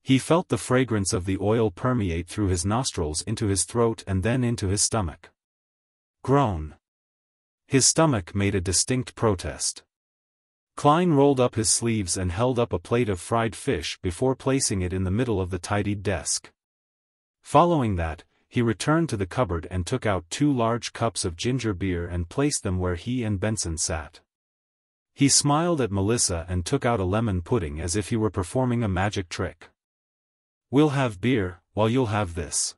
He felt the fragrance of the oil permeate through his nostrils into his throat and then into his stomach. Groan. His stomach made a distinct protest. Klein rolled up his sleeves and held up a plate of fried fish before placing it in the middle of the tidied desk. Following that, he returned to the cupboard and took out 2 large cups of ginger beer and placed them where he and Benson sat. He smiled at Melissa and took out a lemon pudding as if he were performing a magic trick. "We'll have beer, while you'll have this."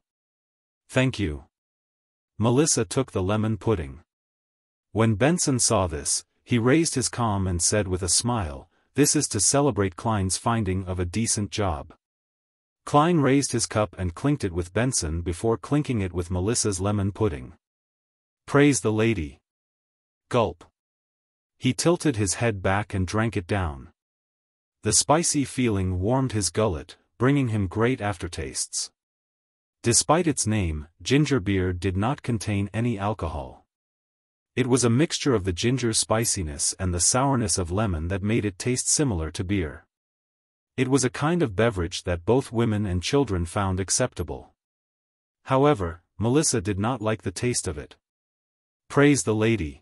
"Thank you." Melissa took the lemon pudding. When Benson saw this, he raised his calm and said with a smile, "This is to celebrate Klein's finding of a decent job." Klein raised his cup and clinked it with Benson before clinking it with Melissa's lemon pudding. "Praise the lady." Gulp. He tilted his head back and drank it down. The spicy feeling warmed his gullet, bringing him great aftertastes. Despite its name, ginger beer did not contain any alcohol. It was a mixture of the ginger's spiciness and the sourness of lemon that made it taste similar to beer. It was a kind of beverage that both women and children found acceptable. However, Melissa did not like the taste of it. Praise the lady.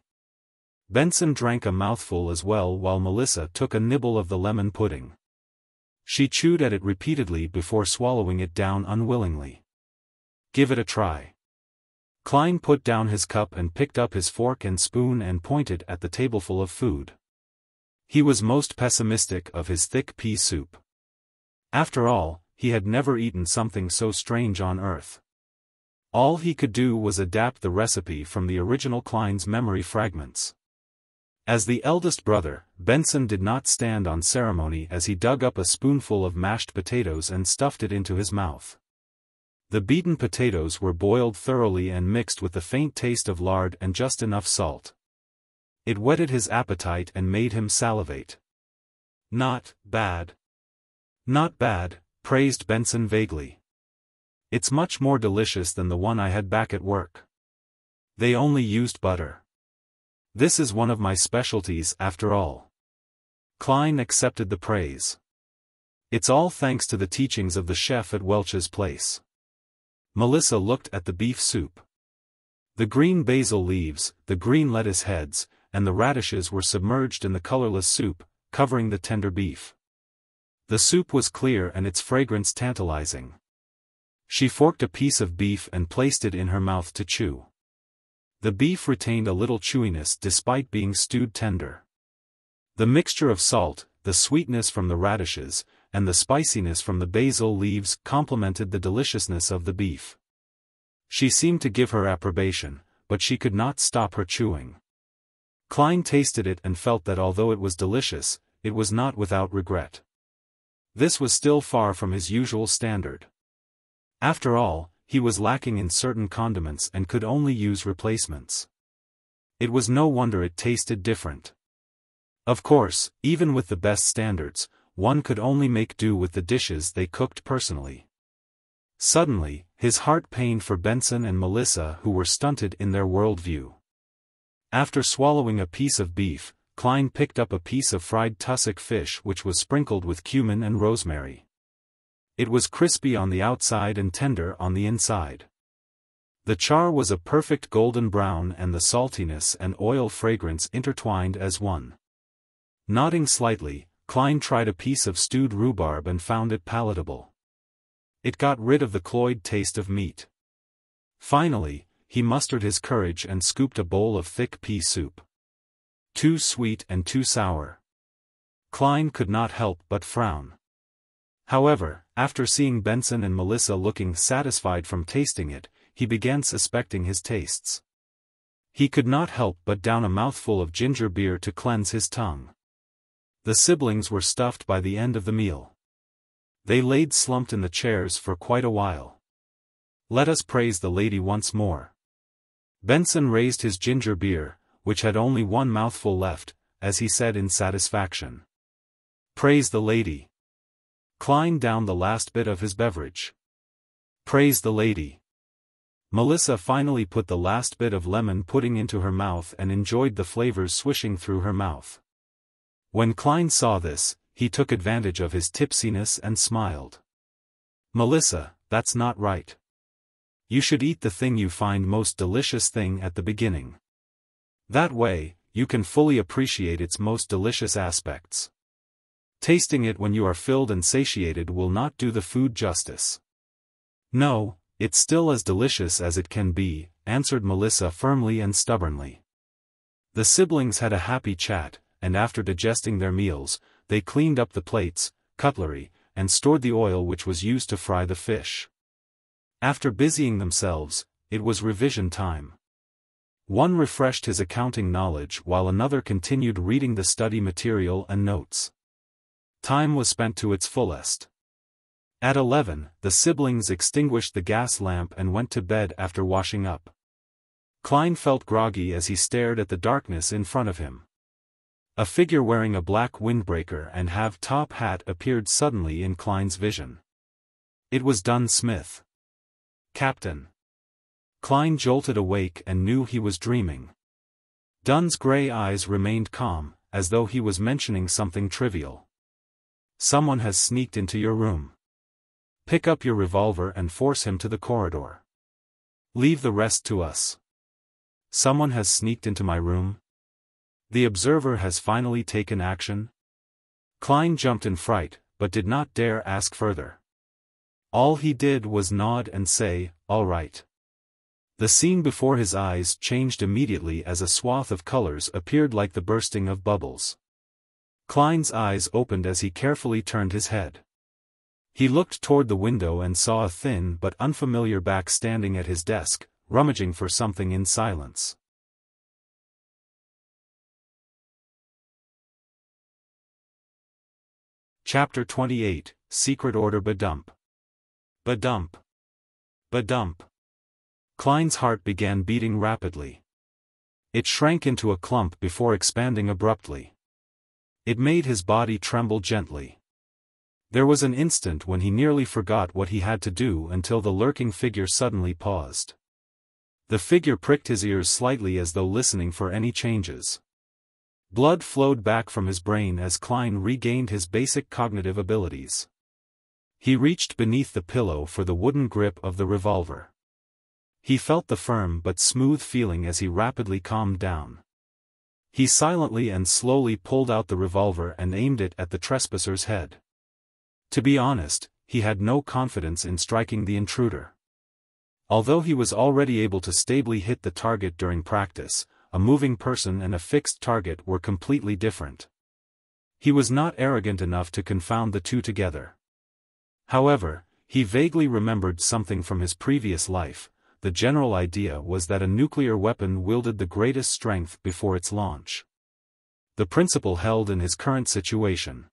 Benson drank a mouthful as well while Melissa took a nibble of the lemon pudding. She chewed at it repeatedly before swallowing it down unwillingly. Give it a try. Klein put down his cup and picked up his fork and spoon and pointed at the tableful of food. He was most pessimistic of his thick pea soup. After all, he had never eaten something so strange on Earth. All he could do was adapt the recipe from the original Klein's memory fragments. As the eldest brother, Benson did not stand on ceremony as he dug up a spoonful of mashed potatoes and stuffed it into his mouth. The beaten potatoes were boiled thoroughly and mixed with the faint taste of lard and just enough salt. It whetted his appetite and made him salivate. Not bad. Not bad, praised Benson vaguely. It's much more delicious than the one I had back at work. They only used butter. This is one of my specialties after all. Klein accepted the praise. It's all thanks to the teachings of the chef at Welch's place. Melissa looked at the beef soup. The green basil leaves, the green lettuce heads, and the radishes were submerged in the colorless soup, covering the tender beef. The soup was clear and its fragrance tantalizing. She forked a piece of beef and placed it in her mouth to chew. The beef retained a little chewiness despite being stewed tender. The mixture of salt, the sweetness from the radishes, and the spiciness from the basil leaves complemented the deliciousness of the beef. She seemed to give her approbation, but she could not stop her chewing. Klein tasted it and felt that although it was delicious, it was not without regret. This was still far from his usual standard. After all, he was lacking in certain condiments and could only use replacements. It was no wonder it tasted different. Of course, even with the best standards, one could only make do with the dishes they cooked personally. Suddenly, his heart pained for Benson and Melissa who were stunted in their worldview. After swallowing a piece of beef, Klein picked up a piece of fried tussock fish which was sprinkled with cumin and rosemary. It was crispy on the outside and tender on the inside. The char was a perfect golden brown and the saltiness and oil fragrance intertwined as one. Nodding slightly, Klein tried a piece of stewed rhubarb and found it palatable. It got rid of the cloyed taste of meat. Finally, he mustered his courage and scooped a bowl of thick pea soup. Too sweet and too sour. Klein could not help but frown. However, after seeing Benson and Melissa looking satisfied from tasting it, he began suspecting his tastes. He could not help but down a mouthful of ginger beer to cleanse his tongue. The siblings were stuffed by the end of the meal. They laid slumped in the chairs for quite a while. Let us praise the lady once more. Benson raised his ginger beer, which had only one mouthful left, as he said in satisfaction. Praise the lady. Klein downed the last bit of his beverage. Praise the lady. Melissa finally put the last bit of lemon pudding into her mouth and enjoyed the flavors swishing through her mouth. When Klein saw this, he took advantage of his tipsiness and smiled. Melissa, that's not right. You should eat the thing you find most delicious thing at the beginning. That way, you can fully appreciate its most delicious aspects. Tasting it when you are filled and satiated will not do the food justice. No, it's still as delicious as it can be, answered Melissa firmly and stubbornly. The siblings had a happy chat, and after digesting their meals, they cleaned up the plates, cutlery, and stored the oil which was used to fry the fish. After busying themselves, it was revision time. One refreshed his accounting knowledge while another continued reading the study material and notes. Time was spent to its fullest. At 11, the siblings extinguished the gas lamp and went to bed after washing up. Klein felt groggy as he stared at the darkness in front of him. A figure wearing a black windbreaker and half-top hat appeared suddenly in Klein's vision. It was Dunn Smith. Captain. Klein jolted awake and knew he was dreaming. Dunn's gray eyes remained calm, as though he was mentioning something trivial. Someone has sneaked into your room. Pick up your revolver and force him to the corridor. Leave the rest to us. Someone has sneaked into my room. The observer has finally taken action. Klein jumped in fright, but did not dare ask further. All he did was nod and say, "All right." The scene before his eyes changed immediately as a swath of colors appeared like the bursting of bubbles. Klein's eyes opened as he carefully turned his head. He looked toward the window and saw a thin but unfamiliar back standing at his desk, rummaging for something in silence. Chapter 28, Secret Order Badump. Badump. Badump. Klein's heart began beating rapidly. It shrank into a clump before expanding abruptly. It made his body tremble gently. There was an instant when he nearly forgot what he had to do until the lurking figure suddenly paused. The figure pricked his ears slightly as though listening for any changes. Blood flowed back from his brain as Klein regained his basic cognitive abilities. He reached beneath the pillow for the wooden grip of the revolver. He felt the firm but smooth feeling as he rapidly calmed down. He silently and slowly pulled out the revolver and aimed it at the trespasser's head. To be honest, he had no confidence in striking the intruder. Although he was already able to stably hit the target during practice, a moving person and a fixed target were completely different. He was not arrogant enough to confound the two together. However, he vaguely remembered something from his previous life. The general idea was that a nuclear weapon wielded the greatest strength before its launch. The principle held in his current situation.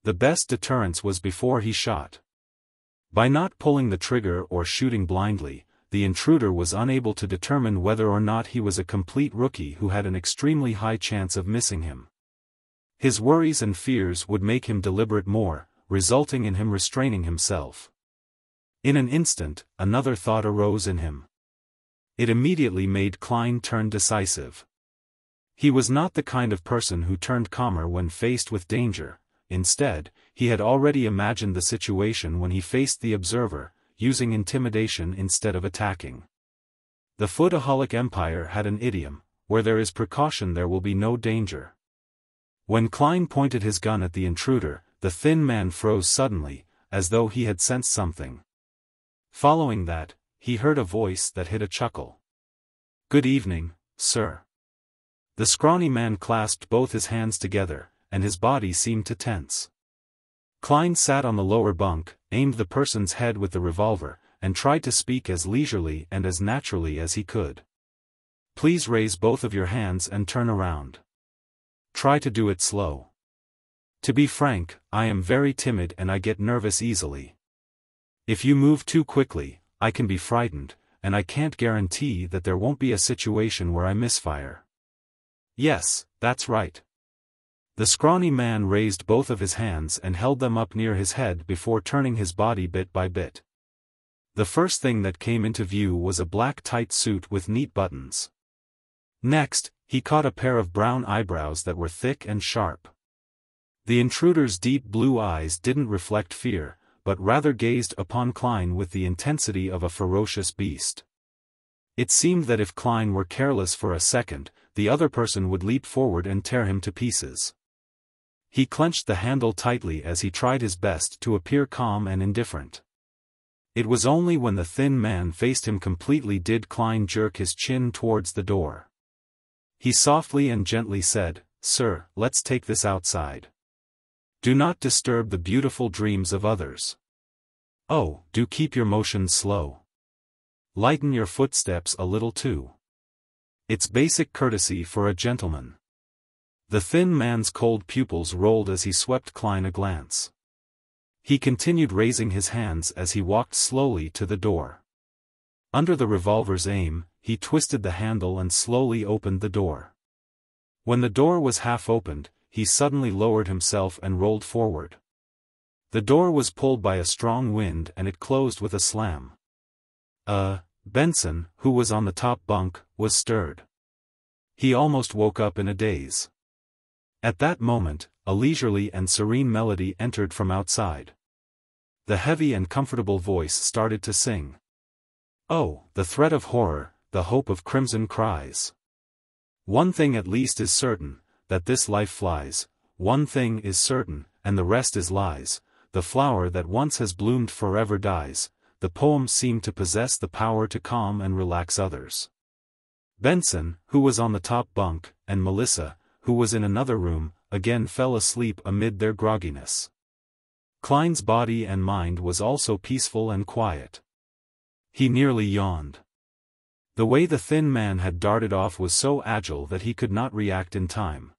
The best deterrence was before he shot. By not pulling the trigger or shooting blindly, the intruder was unable to determine whether or not he was a complete rookie who had an extremely high chance of missing him. His worries and fears would make him deliberate more, resulting in him restraining himself. In an instant, another thought arose in him. It immediately made Klein turn decisive. He was not the kind of person who turned calmer when faced with danger. Instead, he had already imagined the situation when he faced the observer, using intimidation instead of attacking. The Foodaholic Empire had an idiom, "Where there is precaution there will be no danger." When Klein pointed his gun at the intruder, the thin man froze suddenly, as though he had sensed something. Following that, he heard a voice that hid a chuckle. "Good evening, sir." The scrawny man clasped both his hands together, and his body seemed to tense. Klein sat on the lower bunk, aimed the person's head with the revolver, and tried to speak as leisurely and as naturally as he could. "Please raise both of your hands and turn around. Try to do it slow. To be frank, I am very timid and I get nervous easily. If you move too quickly, I can be frightened, and I can't guarantee that there won't be a situation where I misfire." "Yes, that's right." The scrawny man raised both of his hands and held them up near his head before turning his body bit by bit. The first thing that came into view was a black tight suit with neat buttons. Next, he caught a pair of brown eyebrows that were thick and sharp. The intruder's deep blue eyes didn't reflect fear, but rather gazed upon Klein with the intensity of a ferocious beast. It seemed that if Klein were careless for a second, the other person would leap forward and tear him to pieces. He clenched the handle tightly as he tried his best to appear calm and indifferent. It was only when the thin man faced him completely did Klein jerk his chin towards the door. He softly and gently said, "Sir, let's take this outside. Do not disturb the beautiful dreams of others. Oh, do keep your motions slow. Lighten your footsteps a little too. It's basic courtesy for a gentleman." The thin man's cold pupils rolled as he swept Klein a glance. He continued raising his hands as he walked slowly to the door. Under the revolver's aim, he twisted the handle and slowly opened the door. When the door was half opened, he suddenly lowered himself and rolled forward. The door was pulled by a strong wind and it closed with a slam. Benson, who was on the top bunk, was stirred. He almost woke up in a daze. At that moment, a leisurely and serene melody entered from outside. The heavy and comfortable voice started to sing. Oh, the threat of horror, the hope of crimson cries. One thing at least is certain, that this life flies. One thing is certain, and the rest is lies. The flower that once has bloomed forever dies. The poem seemed to possess the power to calm and relax others. Benson, who was on the top bunk, and Melissa, who was in another room, again fell asleep amid their grogginess. Klein's body and mind was also peaceful and quiet. He nearly yawned. The way the thin man had darted off was so agile that he could not react in time.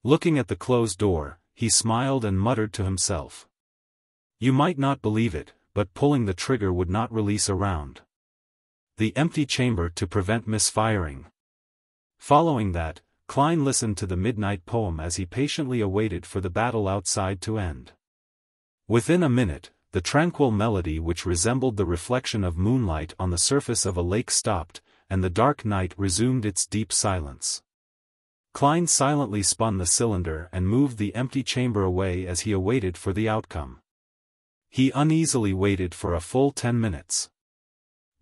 Looking at the closed door, he smiled and muttered to himself. You might not believe it, but pulling the trigger would not release a round. The empty chamber to prevent misfiring. Following that, Klein listened to the midnight poem as he patiently awaited for the battle outside to end. Within a minute, the tranquil melody which resembled the reflection of moonlight on the surface of a lake stopped, and the dark night resumed its deep silence. Klein silently spun the cylinder and moved the empty chamber away as he awaited for the outcome. He uneasily waited for a full 10 minutes.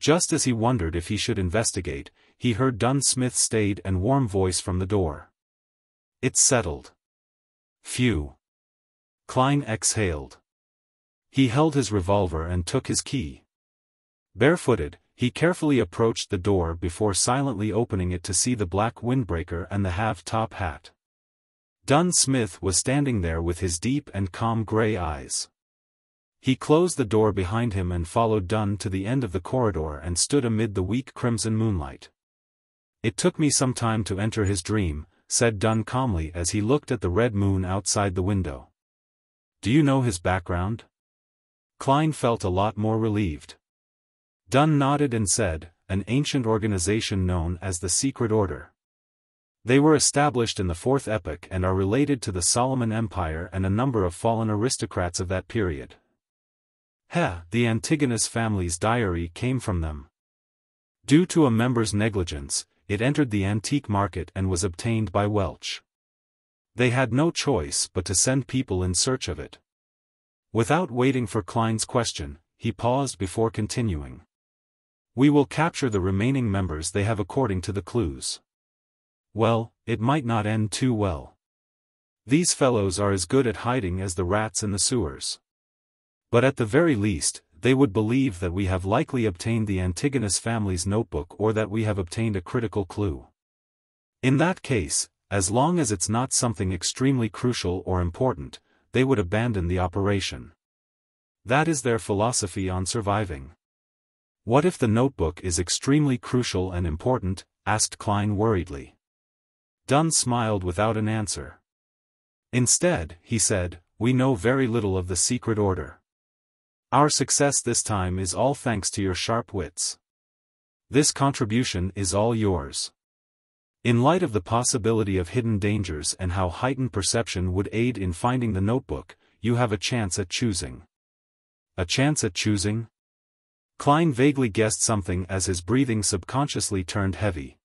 Just as he wondered if he should investigate, he heard Dunn Smith's staid and warm voice from the door. It's settled. Phew. Klein exhaled. He held his revolver and took his key. Barefooted, he carefully approached the door before silently opening it to see the black windbreaker and the half-top hat. Dunn Smith was standing there with his deep and calm gray eyes. He closed the door behind him and followed Dunn to the end of the corridor and stood amid the weak crimson moonlight. It took me some time to enter his dream, said Dunn calmly as he looked at the red moon outside the window. Do you know his background? Klein felt a lot more relieved. Dunn nodded and said, an ancient organization known as the Secret Order. They were established in the Fourth Epoch and are related to the Solomon Empire and a number of fallen aristocrats of that period. The Antigonus family's diary came from them. Due to a member's negligence, it entered the antique market and was obtained by Welch. They had no choice but to send people in search of it. Without waiting for Klein's question, he paused before continuing. We will capture the remaining members they have according to the clues. Well, it might not end too well. These fellows are as good at hiding as the rats in the sewers. But at the very least, they would believe that we have likely obtained the Antigonus family's notebook or that we have obtained a critical clue. In that case, as long as it's not something extremely crucial or important, they would abandon the operation. That is their philosophy on surviving. What if the notebook is extremely crucial and important? Asked Klein worriedly. Dunn smiled without an answer. Instead, he said, we know very little of the Secret Order. Our success this time is all thanks to your sharp wits. This contribution is all yours. In light of the possibility of hidden dangers and how heightened perception would aid in finding the notebook, you have a chance at choosing. A chance at choosing? Klein vaguely guessed something as his breathing subconsciously turned heavy.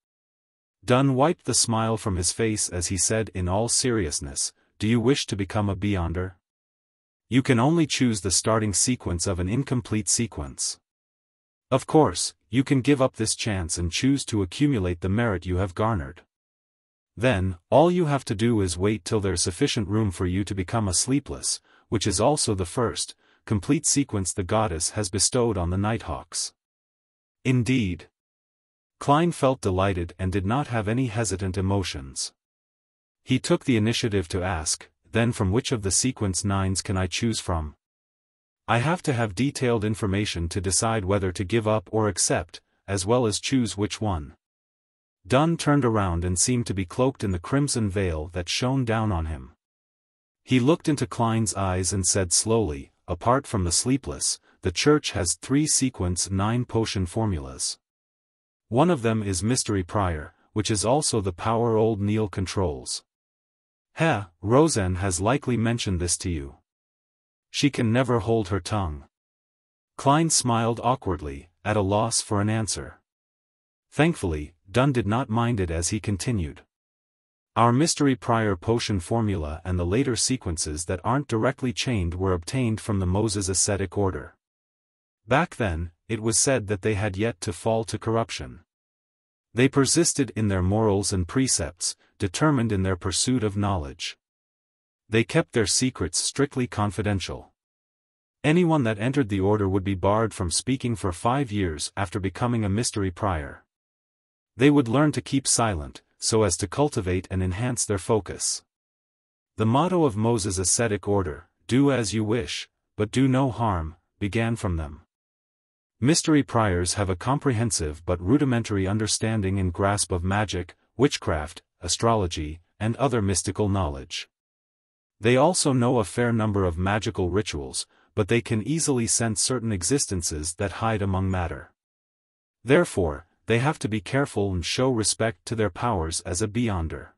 Dunn wiped the smile from his face as he said in all seriousness, do you wish to become a Beyonder? You can only choose the starting sequence of an incomplete sequence. Of course, you can give up this chance and choose to accumulate the merit you have garnered. Then, all you have to do is wait till there's sufficient room for you to become a sleepless, which is also the first, complete sequence the goddess has bestowed on the Nighthawks. Indeed. Klein felt delighted and did not have any hesitant emotions. He took the initiative to ask, then from which of the sequence 9s can I choose from? I have to have detailed information to decide whether to give up or accept, as well as choose which one. Dunn turned around and seemed to be cloaked in the crimson veil that shone down on him. He looked into Klein's eyes and said slowly, apart from the sleepless, the church has 3 sequence 9 potion formulas. One of them is Mystery Prior, which is also the power old Neil controls. Roseanne has likely mentioned this to you. She can never hold her tongue. Klein smiled awkwardly, at a loss for an answer. Thankfully, Dunn did not mind it as he continued. Our Mystery Prior potion formula and the later sequences that aren't directly chained were obtained from the Moses ascetic order. Back then, it was said that they had yet to fall to corruption. They persisted in their morals and precepts, determined in their pursuit of knowledge. They kept their secrets strictly confidential. Anyone that entered the order would be barred from speaking for 5 years after becoming a mystery prior. They would learn to keep silent, so as to cultivate and enhance their focus. The motto of Moses' ascetic order, "Do as you wish, but do no harm," began from them. Mystery priors have a comprehensive but rudimentary understanding and grasp of magic, witchcraft, astrology, and other mystical knowledge. They also know a fair number of magical rituals, but they can easily sense certain existences that hide among matter. Therefore, they have to be careful and show respect to their powers as a beyonder.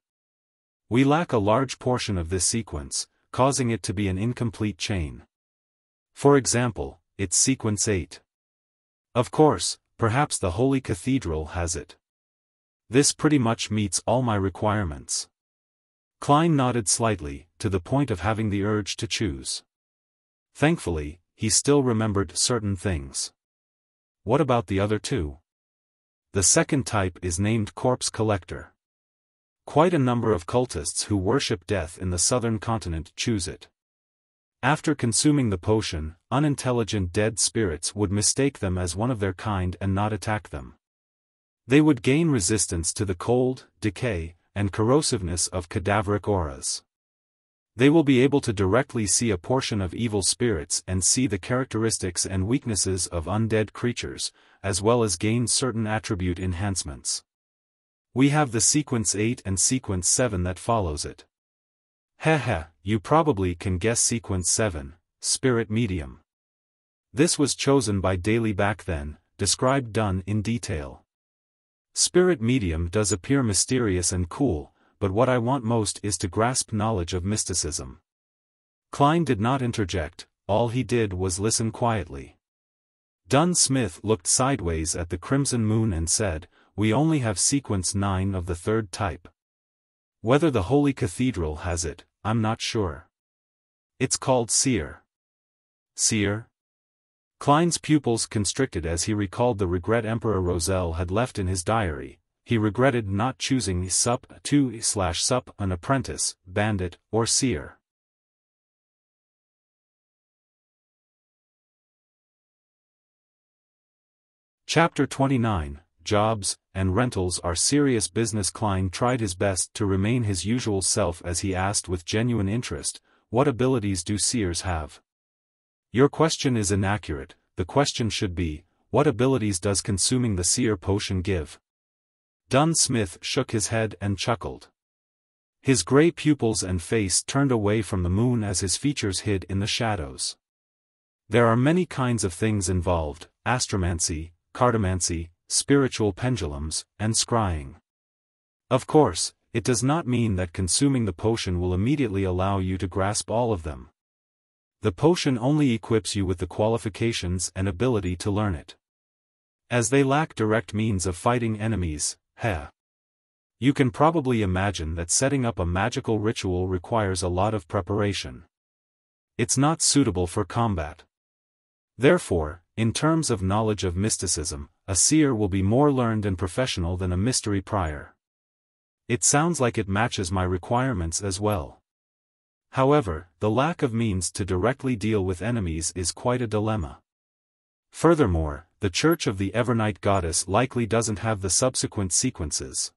We lack a large portion of this sequence, causing it to be an incomplete chain. For example, it's sequence 8. Of course, perhaps the Holy Cathedral has it. This pretty much meets all my requirements. Klein nodded slightly, to the point of having the urge to choose. Thankfully, he still remembered certain things. What about the other two? The second type is named Corpse Collector. Quite a number of cultists who worship death in the southern continent choose it. After consuming the potion, unintelligent dead spirits would mistake them as one of their kind and not attack them. They would gain resistance to the cold, decay, and corrosiveness of cadaveric auras. They will be able to directly see a portion of evil spirits and see the characteristics and weaknesses of undead creatures, as well as gain certain attribute enhancements. We have the sequence 8 and sequence 7 that follows it. You probably can guess sequence 7, Spirit Medium. This was chosen by Daly back then, described Dunn in detail. Spirit Medium does appear mysterious and cool, but what I want most is to grasp knowledge of mysticism. Klein did not interject, all he did was listen quietly. Dunn Smith looked sideways at the crimson moon and said, "We only have sequence 9 of the third type. Whether the Holy Cathedral has it, I'm not sure. It's called Seer." Seer? Klein's pupils constricted as he recalled the regret Emperor Roselle had left in his diary. He regretted not choosing sup an apprentice, bandit, or seer. Chapter 29, Jobs and Rentals Are Serious Business. Klein tried his best to remain his usual self as he asked with genuine interest, "What abilities do seers have?" "Your question is inaccurate. The question should be, what abilities does consuming the seer potion give?" Dunn Smith shook his head and chuckled. His gray pupils and face turned away from the moon as his features hid in the shadows. "There are many kinds of things involved: astromancy, cartomancy, spiritual pendulums, and scrying. Of course, it does not mean that consuming the potion will immediately allow you to grasp all of them. The potion only equips you with the qualifications and ability to learn it. As they lack direct means of fighting enemies, you can probably imagine that setting up a magical ritual requires a lot of preparation. It's not suitable for combat. Therefore, in terms of knowledge of mysticism, a seer will be more learned and professional than a mystery prior. It sounds like it matches my requirements as well. However, the lack of means to directly deal with enemies is quite a dilemma. Furthermore, the Church of the Evernight Goddess likely doesn't have the subsequent sequences.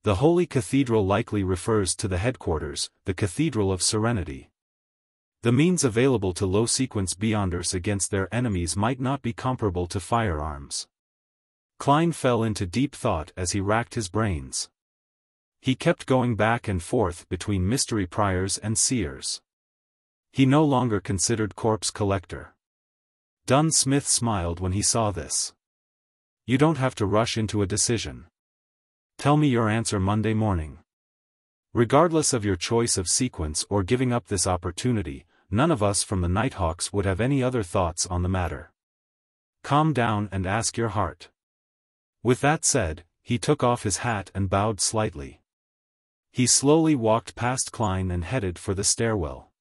The Holy Cathedral likely refers to the headquarters, the Cathedral of Serenity. The means available to low-sequence beyonders against their enemies might not be comparable to firearms. Klein fell into deep thought as he racked his brains. He kept going back and forth between mystery priors and seers. He no longer considered Corpse Collector. Dunn Smith smiled when he saw this. "You don't have to rush into a decision. Tell me your answer Monday morning. Regardless of your choice of sequence or giving up this opportunity, none of us from the Nighthawks would have any other thoughts on the matter. Calm down and ask your heart." With that said, he took off his hat and bowed slightly. He slowly walked past Klein and headed for the stairwell.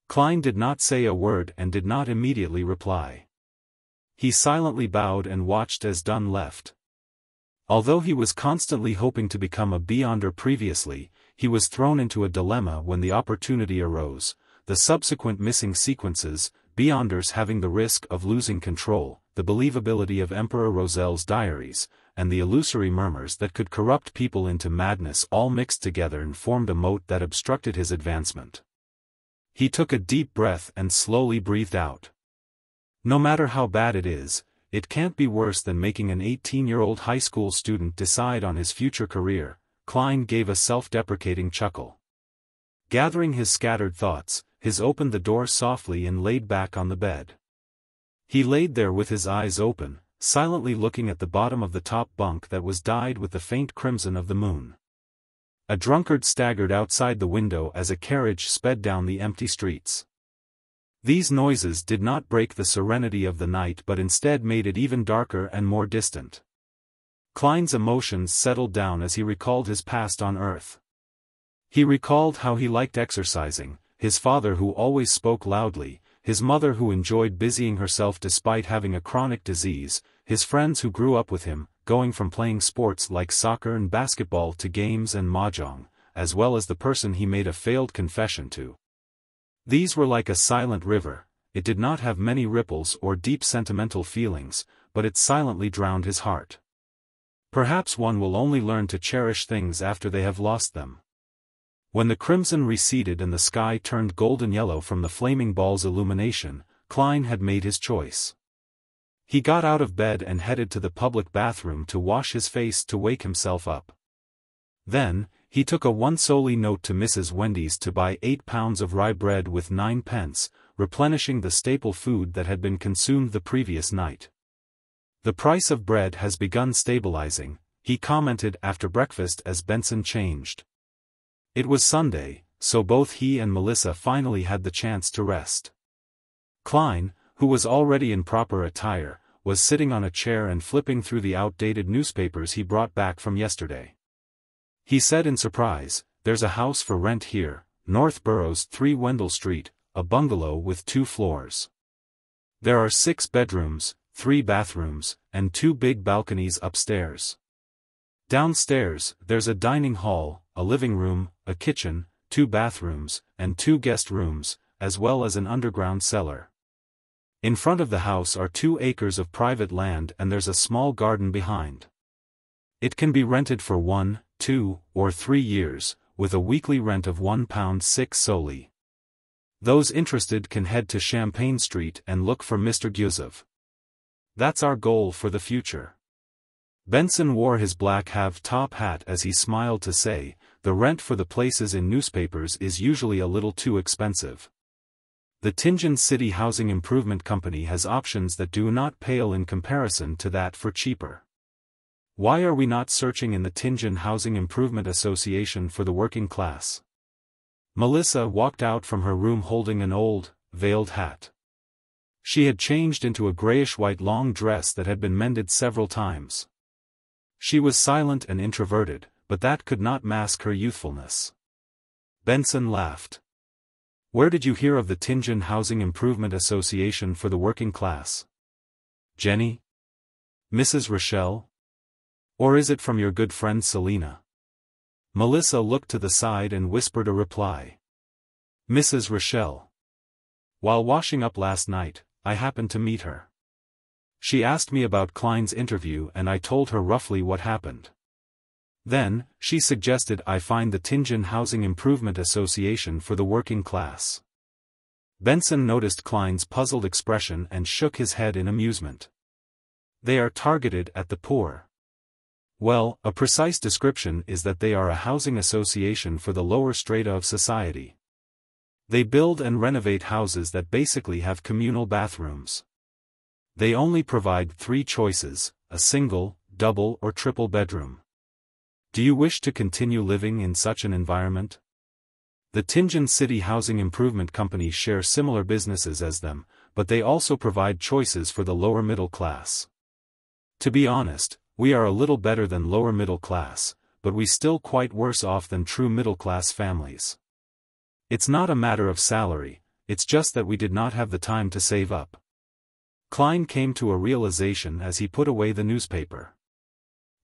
Klein did not say a word and did not immediately reply. He silently bowed and watched as Dunn left. Although he was constantly hoping to become a Beyonder previously, he was thrown into a dilemma when the opportunity arose. The subsequent missing sequences, Beyonders having the risk of losing control, the believability of Emperor Roselle's diaries, and the illusory murmurs that could corrupt people into madness all mixed together and formed a moat that obstructed his advancement. He took a deep breath and slowly breathed out. No matter how bad it is, it can't be worse than making an 18-year-old high school student decide on his future career. Klein gave a self-deprecating chuckle. Gathering his scattered thoughts, he opened the door softly and laid back on the bed. He laid there with his eyes open, silently looking at the bottom of the top bunk that was dyed with the faint crimson of the moon. A drunkard staggered outside the window as a carriage sped down the empty streets. These noises did not break the serenity of the night but instead made it even darker and more distant. Klein's emotions settled down as he recalled his past on Earth. He recalled how he liked exercising, his father who always spoke loudly, his mother who enjoyed busying herself despite having a chronic disease, his friends who grew up with him, going from playing sports like soccer and basketball to games and mahjong, as well as the person he made a failed confession to. These were like a silent river. It did not have many ripples or deep sentimental feelings, but it silently drowned his heart. Perhaps one will only learn to cherish things after they have lost them. When the crimson receded and the sky turned golden yellow from the flaming ball's illumination, Klein had made his choice. He got out of bed and headed to the public bathroom to wash his face to wake himself up. Then, he took a one-solely note to Mrs. Wendy's to buy 8 pounds of rye bread with 9 pence, replenishing the staple food that had been consumed the previous night. "The price of bread has begun stabilizing," he commented after breakfast as Benson changed. It was Sunday, so both he and Melissa finally had the chance to rest. Klein, who was already in proper attire, was sitting on a chair and flipping through the outdated newspapers he brought back from yesterday. He said in surprise, "There's a house for rent here, North Burrows 3 Wendell Street, a bungalow with 2 floors. There are 6 bedrooms, 3 bathrooms, and 2 big balconies upstairs. Downstairs, there's a dining hall, a living room, a kitchen, 2 bathrooms, and 2 guest rooms, as well as an underground cellar. In front of the house are 2 acres of private land and there's a small garden behind. It can be rented for 1, 2, or 3 years, with a weekly rent of £1.6 solely. Those interested can head to Champagne Street and look for Mr. Gyuzov. That's our goal for the future." Benson wore his black half-top hat as he smiled to say, "The rent for the places in newspapers is usually a little too expensive. The Tianjin City Housing Improvement Company has options that do not pale in comparison to that for cheaper. Why are we not searching in the Tianjin Housing Improvement Association for the working class?" Melissa walked out from her room holding an old, veiled hat. She had changed into a grayish-white long dress that had been mended several times. She was silent and introverted, but that could not mask her youthfulness. Benson laughed. "Where did you hear of the Tianjin Housing Improvement Association for the working class? Jenny? Mrs. Rochelle? Or is it from your good friend Selina?" Melissa looked to the side and whispered a reply. "Mrs. Rochelle. While washing up last night, I happened to meet her. She asked me about Klein's interview and I told her roughly what happened. Then, she suggested I find the Tianjin Housing Improvement Association for the working class." Benson noticed Klein's puzzled expression and shook his head in amusement. "They are targeted at the poor." "Well, a precise description is that they are a housing association for the lower strata of society. They build and renovate houses that basically have communal bathrooms. They only provide 3 choices, a single, double or triple bedroom. Do you wish to continue living in such an environment? The Tianjin City Housing Improvement Company share similar businesses as them, but they also provide choices for the lower middle class. To be honest, we are a little better than lower middle class, but we still quite worse off than true middle class families. It's not a matter of salary, it's just that we did not have the time to save up." Klein came to a realization as he put away the newspaper.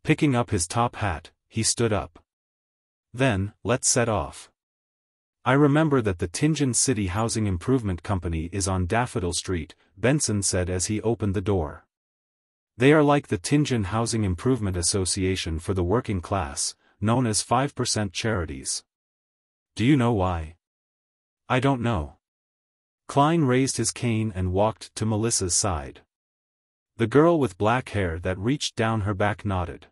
Picking up his top hat, he stood up. Then, let's set off. I remember that the Tianjin City Housing Improvement Company is on Daffodil Street, Benson said as he opened the door. They are like the Tianjin Housing Improvement Association for the working class, known as 5% charities. Do you know why? I don't know. Klein raised his cane and walked to Melissa's side. The girl with black hair that reached down her back nodded.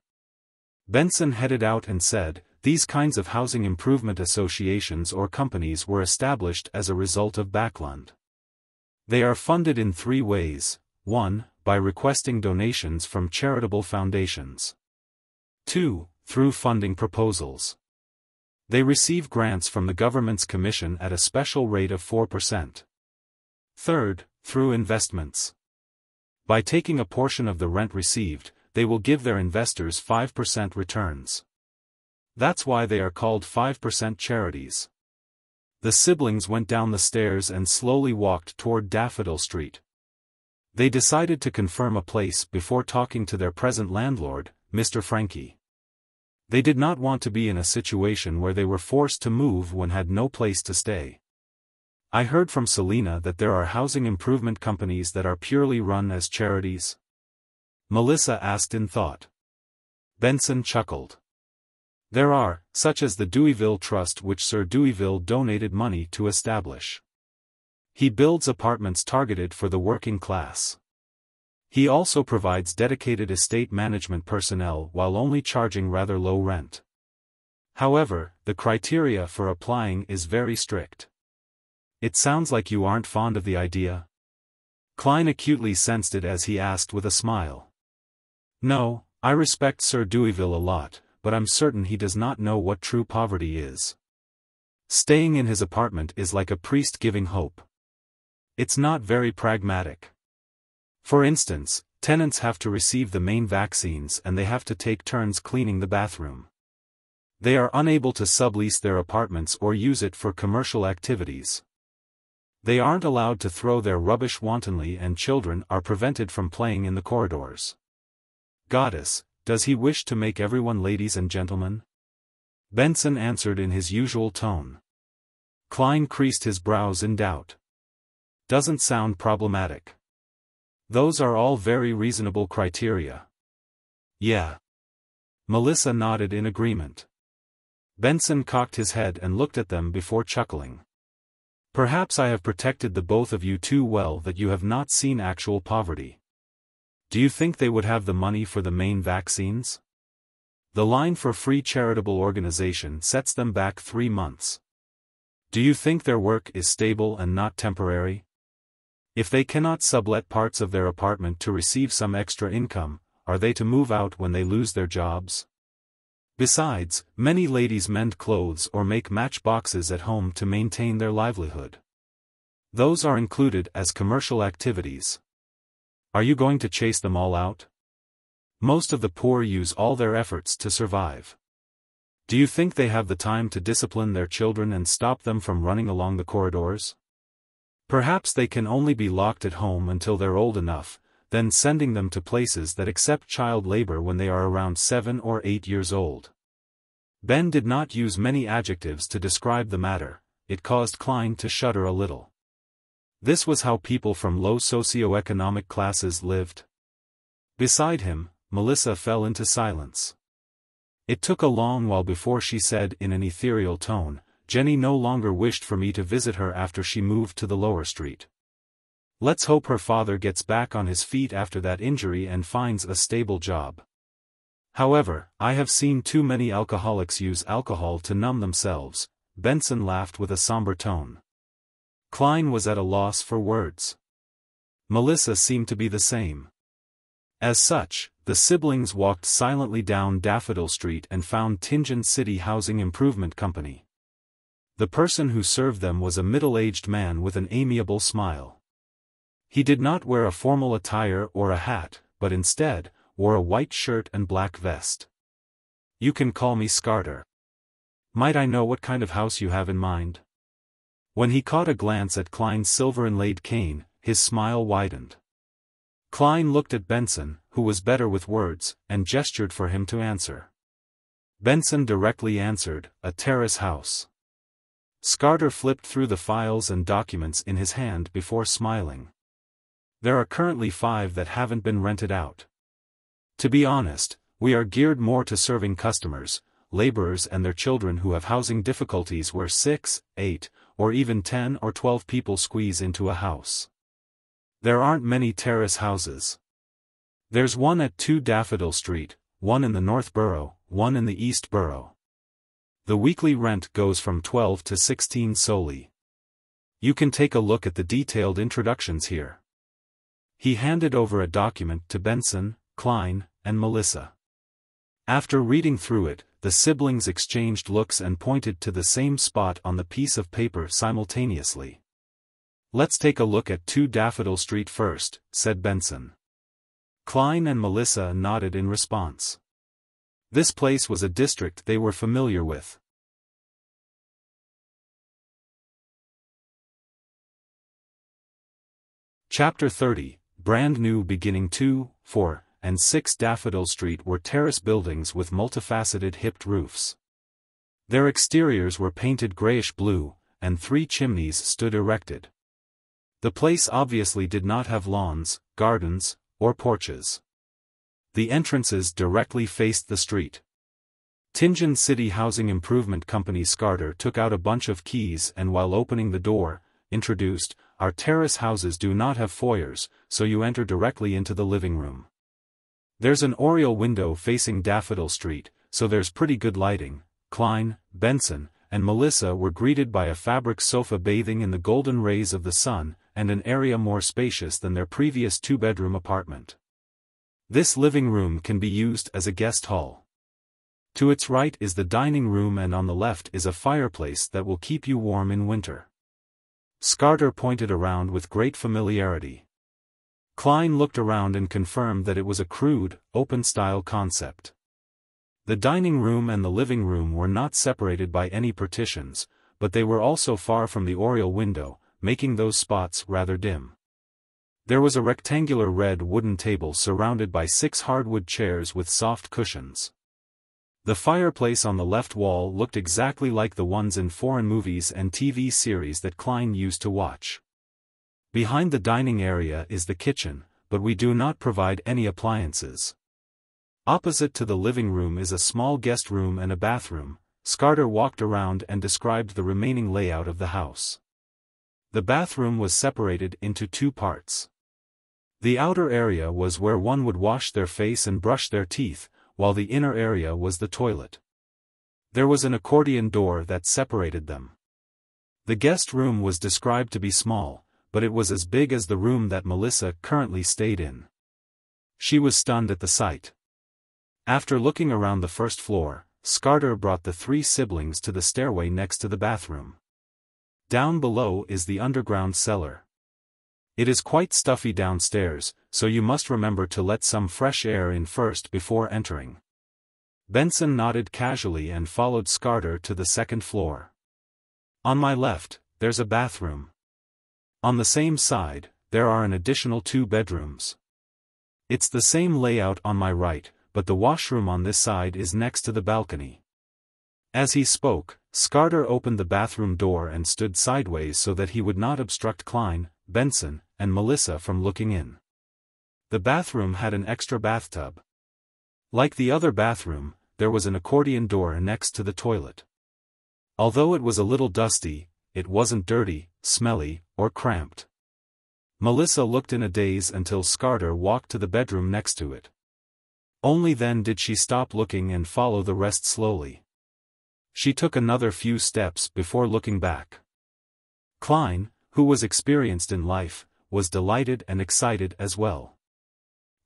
Benson headed out and said, these kinds of housing improvement associations or companies were established as a result of Backlund. They are funded in 3 ways: 1, by requesting donations from charitable foundations. 2, through funding proposals. They receive grants from the government's commission at a special rate of 4%. 3rd, through investments. By taking a portion of the rent received, they will give their investors 5% returns. That's why they are called 5% charities. The siblings went down the stairs and slowly walked toward Daffodil Street. They decided to confirm a place before talking to their present landlord, Mr. Frankie. They did not want to be in a situation where they were forced to move when had no place to stay. I heard from Selena that there are housing improvement companies that are purely run as charities. Melissa asked in thought. Benson chuckled. There are, such as the Deweyville Trust, which Sir Deweyville donated money to establish. He builds apartments targeted for the working class. He also provides dedicated estate management personnel while only charging rather low rent. However, the criteria for applying is very strict. It sounds like you aren't fond of the idea. Klein acutely sensed it as he asked with a smile. No, I respect Sir Deweyville a lot, but I'm certain he does not know what true poverty is. Staying in his apartment is like a priest giving hope. It's not very pragmatic. For instance, tenants have to receive the main vaccines and they have to take turns cleaning the bathroom. They are unable to sublease their apartments or use it for commercial activities. They aren't allowed to throw their rubbish wantonly and children are prevented from playing in the corridors. Goddess, does he wish to make everyone ladies and gentlemen? Benson answered in his usual tone. Klein creased his brows in doubt. Doesn't sound problematic. Those are all very reasonable criteria. Yeah. Melissa nodded in agreement. Benson cocked his head and looked at them before chuckling. Perhaps I have protected the both of you too well that you have not seen actual poverty. Do you think they would have the money for the main vaccines? The line for free charitable organization sets them back 3 months. Do you think their work is stable and not temporary? If they cannot sublet parts of their apartment to receive some extra income, are they to move out when they lose their jobs? Besides, many ladies mend clothes or make matchboxes at home to maintain their livelihood. Those are included as commercial activities. Are you going to chase them all out? Most of the poor use all their efforts to survive. Do you think they have the time to discipline their children and stop them from running along the corridors? Perhaps they can only be locked at home until they're old enough, then sending them to places that accept child labor when they are around 7 or 8 years old. Ben did not use many adjectives to describe the matter. It caused Klein to shudder a little. This was how people from low socioeconomic classes lived. Beside him, Melissa fell into silence. It took a long while before she said in an ethereal tone, Jenny no longer wished for me to visit her after she moved to the lower street. Let's hope her father gets back on his feet after that injury and finds a stable job. However, I have seen too many alcoholics use alcohol to numb themselves. Benson laughed with a somber tone. Klein was at a loss for words. Melissa seemed to be the same. As such, the siblings walked silently down Daffodil Street and found Tianjin City Housing Improvement Company. The person who served them was a middle-aged man with an amiable smile. He did not wear a formal attire or a hat, but instead, wore a white shirt and black vest. You can call me Scarter. Might I know what kind of house you have in mind? When he caught a glance at Klein's silver-inlaid cane, his smile widened. Klein looked at Benson, who was better with words, and gestured for him to answer. Benson directly answered, "A terrace house." Scarter flipped through the files and documents in his hand before smiling. "There are currently 5 that haven't been rented out. To be honest, we are geared more to serving customers, laborers and their children who have housing difficulties where 6, 8, or even 10 or 12 people squeeze into a house. There aren't many terrace houses. There's one at 2 Daffodil Street, one in the North Borough, one in the East Borough. The weekly rent goes from 12 to 16 solely. You can take a look at the detailed introductions here." He handed over a document to Benson, Klein, and Melissa. After reading through it, the siblings exchanged looks and pointed to the same spot on the piece of paper simultaneously. "Let's take a look at 2 Daffodil Street first," said Benson. Klein and Melissa nodded in response. This place was a district they were familiar with. Chapter 30, Brand New Beginning. 2, 4, and 6 Daffodil Street were terrace buildings with multifaceted hipped roofs. Their exteriors were painted grayish-blue, and 3 chimneys stood erected. The place obviously did not have lawns, gardens, or porches. The entrances directly faced the street. Tianjin City Housing Improvement Company Scarter took out a bunch of keys and while opening the door, introduced, "Our terrace houses do not have foyers, so you enter directly into the living room. There's an oriel window facing Daffodil Street, so there's pretty good lighting." Klein, Benson, and Melissa were greeted by a fabric sofa bathing in the golden rays of the sun, and an area more spacious than their previous 2-bedroom apartment. This living room can be used as a guest hall. To its right is the dining room and on the left is a fireplace that will keep you warm in winter. Scarter pointed around with great familiarity. Klein looked around and confirmed that it was a crude, open-style concept. The dining room and the living room were not separated by any partitions, but they were also far from the oriel window, making those spots rather dim. There was a rectangular red wooden table surrounded by 6 hardwood chairs with soft cushions. The fireplace on the left wall looked exactly like the ones in foreign movies and TV series that Klein used to watch. Behind the dining area is the kitchen, but we do not provide any appliances. Opposite to the living room is a small guest room and a bathroom. Scarter walked around and described the remaining layout of the house. The bathroom was separated into 2 parts. The outer area was where one would wash their face and brush their teeth, while the inner area was the toilet. There was an accordion door that separated them. The guest room was described to be small, but it was as big as the room that Melissa currently stayed in. She was stunned at the sight. After looking around the first floor, Scarter brought the 3 siblings to the stairway next to the bathroom. Down below is the underground cellar. It is quite stuffy downstairs, so you must remember to let some fresh air in first before entering. Benson nodded casually and followed Scarter to the 2nd floor. On my left, there's a bathroom. On the same side, there are an additional 2 bedrooms. It's the same layout on my right, but the washroom on this side is next to the balcony. As he spoke, Scarter opened the bathroom door and stood sideways so that he would not obstruct Klein, Benson, and Melissa from looking in. The bathroom had an extra bathtub. Like the other bathroom, there was an accordion door next to the toilet. Although it was a little dusty, it wasn't dirty, smelly, or cramped. Melissa looked in a daze until Scarter walked to the bedroom next to it. Only then did she stop looking and follow the rest slowly. She took another few steps before looking back. Klein, who was experienced in life, was delighted and excited as well.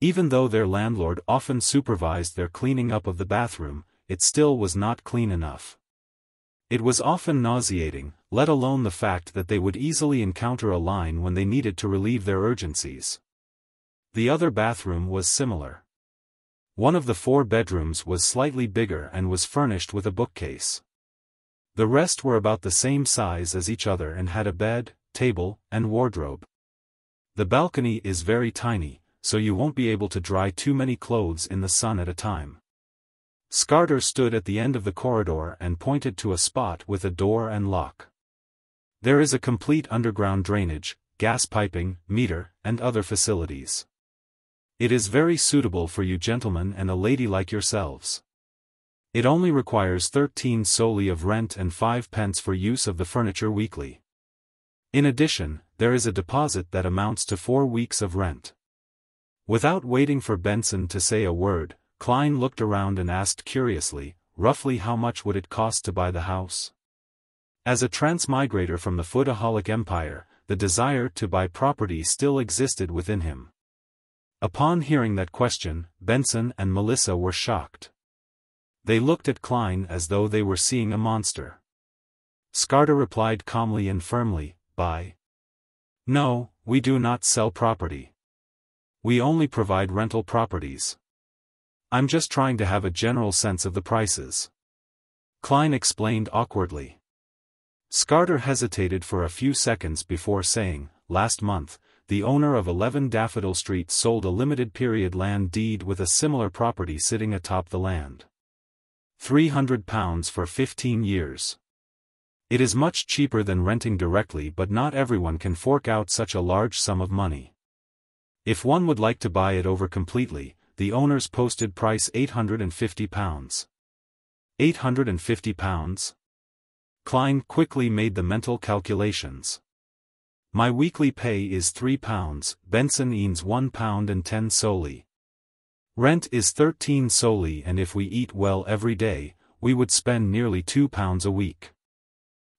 Even though their landlord often supervised their cleaning up of the bathroom, it still was not clean enough. It was often nauseating, let alone the fact that they would easily encounter a line when they needed to relieve their urgencies. The other bathroom was similar. One of the 4 bedrooms was slightly bigger and was furnished with a bookcase. The rest were about the same size as each other and had a bed, table, and wardrobe. The balcony is very tiny, so you won't be able to dry too many clothes in the sun at a time. Scarter stood at the end of the corridor and pointed to a spot with a door and lock. There is a complete underground drainage, gas piping, meter, and other facilities. It is very suitable for you gentlemen and a lady like yourselves. It only requires 13 solely of rent and 5 pence for use of the furniture weekly. In addition, there is a deposit that amounts to 4 weeks of rent. Without waiting for Benson to say a word, Klein looked around and asked curiously, roughly how much would it cost to buy the house? As a transmigrator from the Foodaholic Empire, the desire to buy property still existed within him. Upon hearing that question, Benson and Melissa were shocked. They looked at Klein as though they were seeing a monster. Scarter replied calmly and firmly, "Buy? No, we do not sell property. We only provide rental properties. I'm just trying to have a general sense of the prices," Klein explained awkwardly. Scarter hesitated for a few seconds before saying, "Last month, the owner of 11 Daffodil Street sold a limited-period land deed with a similar property sitting atop the land. £300 for 15 years. It is much cheaper than renting directly, but not everyone can fork out such a large sum of money. If one would like to buy it over completely, the owner's posted price £850. £850? Klein quickly made the mental calculations. My weekly pay is £3, Benson earns £1.10 solely. Rent is 13 solely, and if we eat well every day, we would spend nearly £2 a week.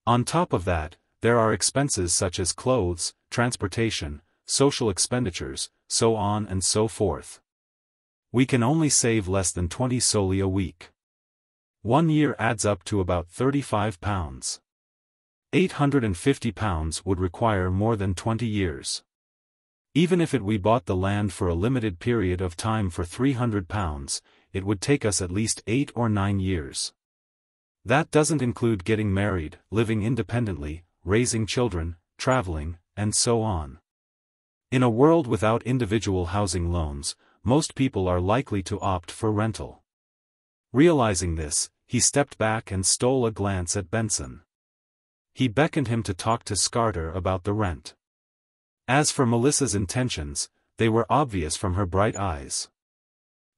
On top of that, there are expenses such as clothes, transportation, social expenditures, so on and so forth. We can only save less than 20 solely a week. 1 year adds up to about £35. £850 would require more than 20 years. Even if we bought the land for a limited period of time for £300, it would take us at least 8 or 9 years. That doesn't include getting married, living independently, raising children, traveling, and so on. In a world without individual housing loans, most people are likely to opt for rental." Realizing this, he stepped back and stole a glance at Benson. He beckoned him to talk to Scarter about the rent. As for Melissa's intentions, they were obvious from her bright eyes.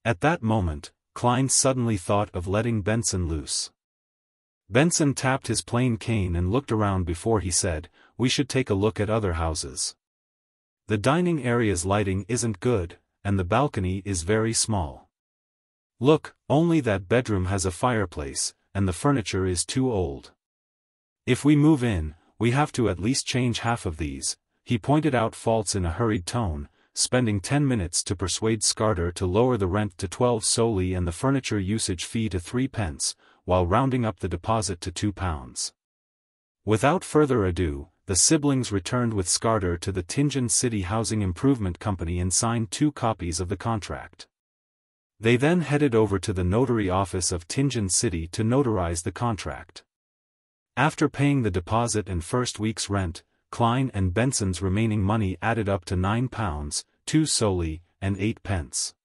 At that moment, Klein suddenly thought of letting Benson loose. Benson tapped his plain cane and looked around before he said, "We should take a look at other houses. The dining area's lighting isn't good, and the balcony is very small. Look, only that bedroom has a fireplace, and the furniture is too old. If we move in, we have to at least change half of these." He pointed out faults in a hurried tone, spending 10 minutes to persuade Scarter to lower the rent to 12 solely and the furniture usage fee to 3 pence, while rounding up the deposit to £2. Without further ado, the siblings returned with Scarter to the Tianjin City Housing Improvement Company and signed 2 copies of the contract. They then headed over to the notary office of Tianjin City to notarize the contract. After paying the deposit and first week's rent, Klein and Benson's remaining money added up to £9, 2 solely, and 8 pence.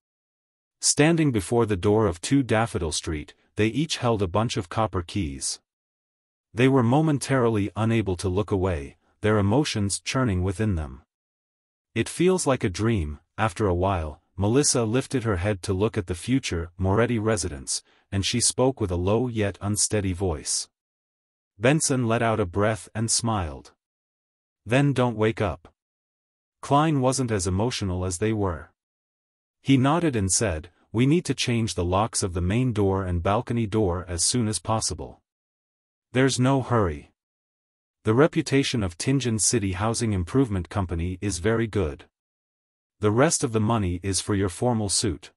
Standing before the door of 2 Daffodil Street, they each held a bunch of copper keys. They were momentarily unable to look away, their emotions churning within them. "It feels like a dream." After a while, Melissa lifted her head to look at the future Moretti residence, and she spoke with a low yet unsteady voice. Benson let out a breath and smiled. "Then don't wake up." Klein wasn't as emotional as they were. He nodded and said, "We need to change the locks of the main door and balcony door as soon as possible. There's no hurry. The reputation of Tianjin City Housing Improvement Company is very good. The rest of the money is for your formal suit.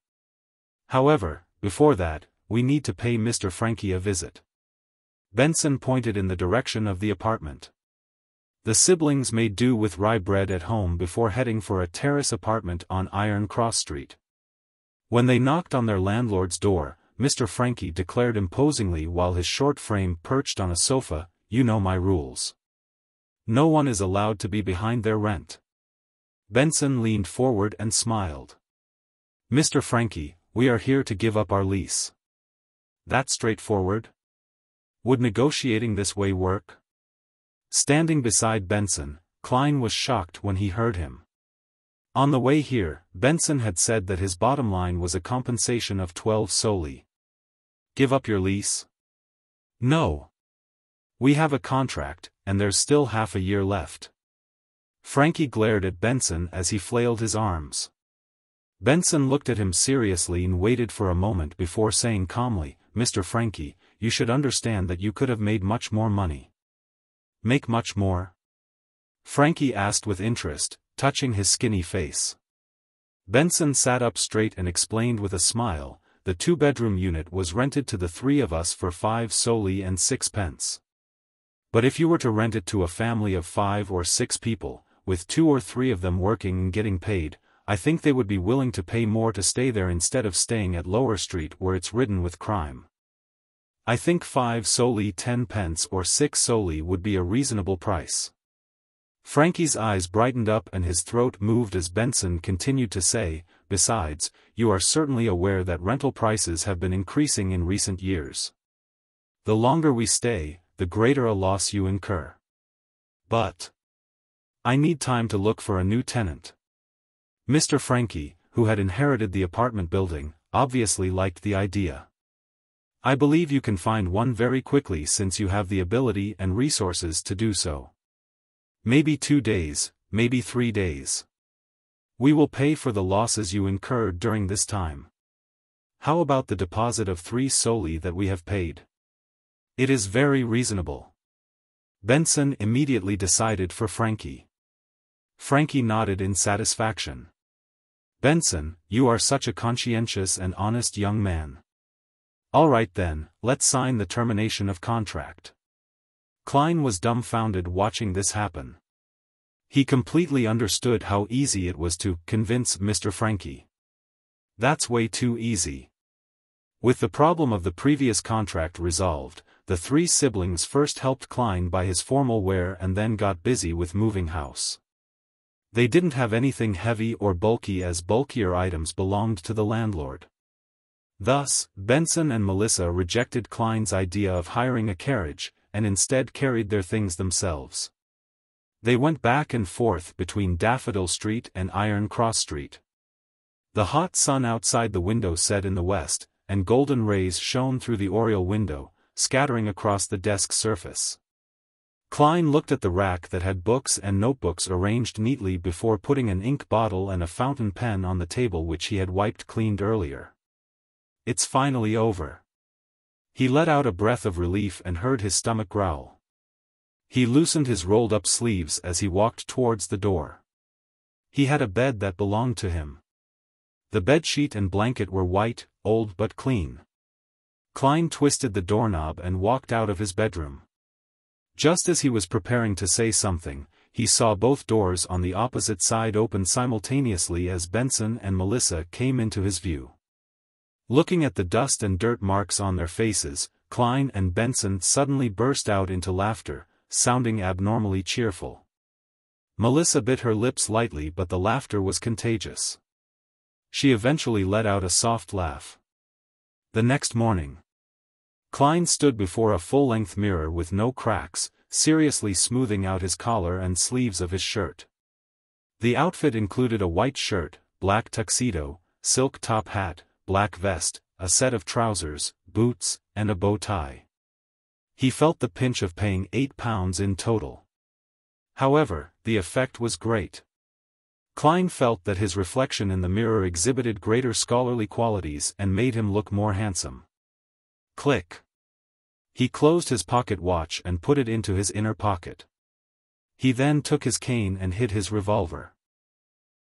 However, before that, we need to pay Mr. Frankie a visit." Benson pointed in the direction of the apartment. The siblings made do with rye bread at home before heading for a terrace apartment on Iron Cross Street. When they knocked on their landlord's door, Mr. Frankie declared imposingly while his short frame perched on a sofa, "You know my rules. No one is allowed to be behind their rent." Benson leaned forward and smiled. "Mr. Frankie, we are here to give up our lease." "That straightforward? Would negotiating this way work?" Standing beside Benson, Klein was shocked when he heard him. On the way here, Benson had said that his bottom line was a compensation of 12 soli. "Give up your lease?" "No. We have a contract, and there's still half a year left." Frankie glared at Benson as he flailed his arms. Benson looked at him seriously and waited for a moment before saying calmly, "Mr. Frankie, you should understand that you could have made much more money." "Make much more?" Frankie asked with interest, touching his skinny face. Benson sat up straight and explained with a smile, "The two-bedroom unit was rented to the three of us for 5 soli and 6 pence. But if you were to rent it to a family of 5 or 6 people, with 2 or 3 of them working and getting paid, I think they would be willing to pay more to stay there instead of staying at Lower Street where it's ridden with crime. I think 5 soli 10 pence or 6 soli would be a reasonable price." Frankie's eyes brightened up and his throat moved as Benson continued to say, "Besides, you are certainly aware that rental prices have been increasing in recent years. The longer we stay, the greater a loss you incur. But I need time to look for a new tenant." Mr. Frankie, who had inherited the apartment building, obviously liked the idea. "I believe you can find one very quickly since you have the ability and resources to do so. Maybe 2 days, maybe 3 days. We will pay for the losses you incurred during this time. How about the deposit of 3 soli that we have paid? It is very reasonable." Benson immediately decided for Frankie. Frankie nodded in satisfaction. "Benson, you are such a conscientious and honest young man. All right then, let's sign the termination of contract." Klein was dumbfounded watching this happen. He completely understood how easy it was to convince Mr. Frankie. That's way too easy. With the problem of the previous contract resolved, the 3 siblings first helped Klein buy his formal wear and then got busy with moving house. They didn't have anything heavy or bulky as bulkier items belonged to the landlord. Thus, Benson and Melissa rejected Klein's idea of hiring a carriage, and instead carried their things themselves. They went back and forth between Daffodil Street and Iron Cross Street. The hot sun outside the window set in the west, and golden rays shone through the oriel window, scattering across the desk surface. Klein looked at the rack that had books and notebooks arranged neatly before putting an ink bottle and a fountain pen on the table which he had wiped cleaned earlier. "It's finally over." He let out a breath of relief and heard his stomach growl. He loosened his rolled-up sleeves as he walked towards the door. He had a bed that belonged to him. The bedsheet and blanket were white, old but clean. Klein twisted the doorknob and walked out of his bedroom. Just as he was preparing to say something, he saw both doors on the opposite side open simultaneously as Benson and Melissa came into his view. Looking at the dust and dirt marks on their faces, Klein and Benson suddenly burst out into laughter, sounding abnormally cheerful. Melissa bit her lips lightly but the laughter was contagious. She eventually let out a soft laugh. The next morning, Klein stood before a full-length mirror with no cracks, seriously smoothing out his collar and sleeves of his shirt. The outfit included a white shirt, black tuxedo, silk top hat, black vest, a set of trousers, boots, and a bow tie. He felt the pinch of paying £8 in total. However, the effect was great. Klein felt that his reflection in the mirror exhibited greater scholarly qualities and made him look more handsome. Click. He closed his pocket watch and put it into his inner pocket. He then took his cane and hid his revolver.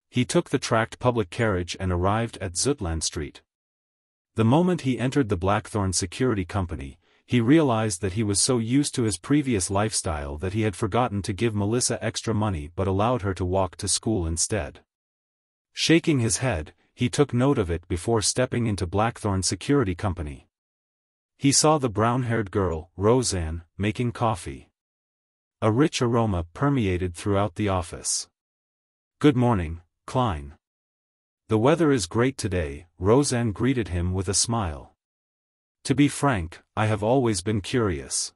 He took the tracked public carriage and arrived at Zutland Street. The moment he entered the Blackthorn Security Company, he realized that he was so used to his previous lifestyle that he had forgotten to give Melissa extra money but allowed her to walk to school instead. Shaking his head, he took note of it before stepping into Blackthorn Security Company. He saw the brown-haired girl, Roseanne, making coffee. A rich aroma permeated throughout the office. Good morning, Klein. The weather is great today, Roseanne greeted him with a smile. To be frank, I have always been curious.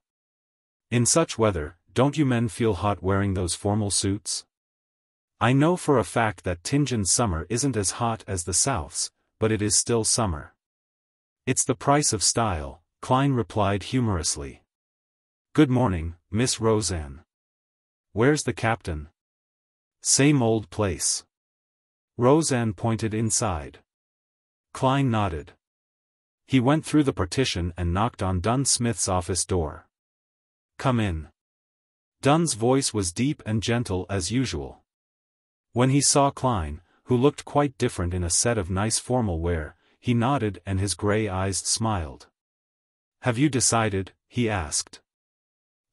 In such weather, don't you men feel hot wearing those formal suits? I know for a fact that Tianjin's summer isn't as hot as the South's, but it is still summer. It's the price of style, Klein replied humorously. Good morning, Miss Roseanne. Where's the captain? Same old place. Roseanne pointed inside. Klein nodded. He went through the partition and knocked on Dunn Smith's office door. Come in. Dunn's voice was deep and gentle as usual. When he saw Klein, who looked quite different in a set of nice formal wear, he nodded and his gray eyes smiled. Have you decided? He asked.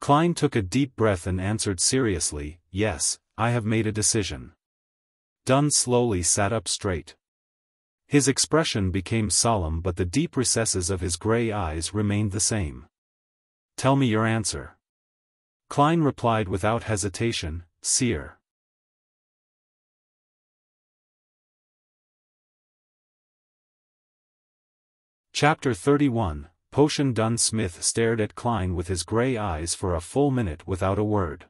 Klein took a deep breath and answered seriously, yes, I have made a decision. Dunn slowly sat up straight. His expression became solemn but the deep recesses of his gray eyes remained the same. Tell me your answer. Klein replied without hesitation, Sire. Chapter 31, Potion. Dunn Smith stared at Klein with his gray eyes for a full minute without a word.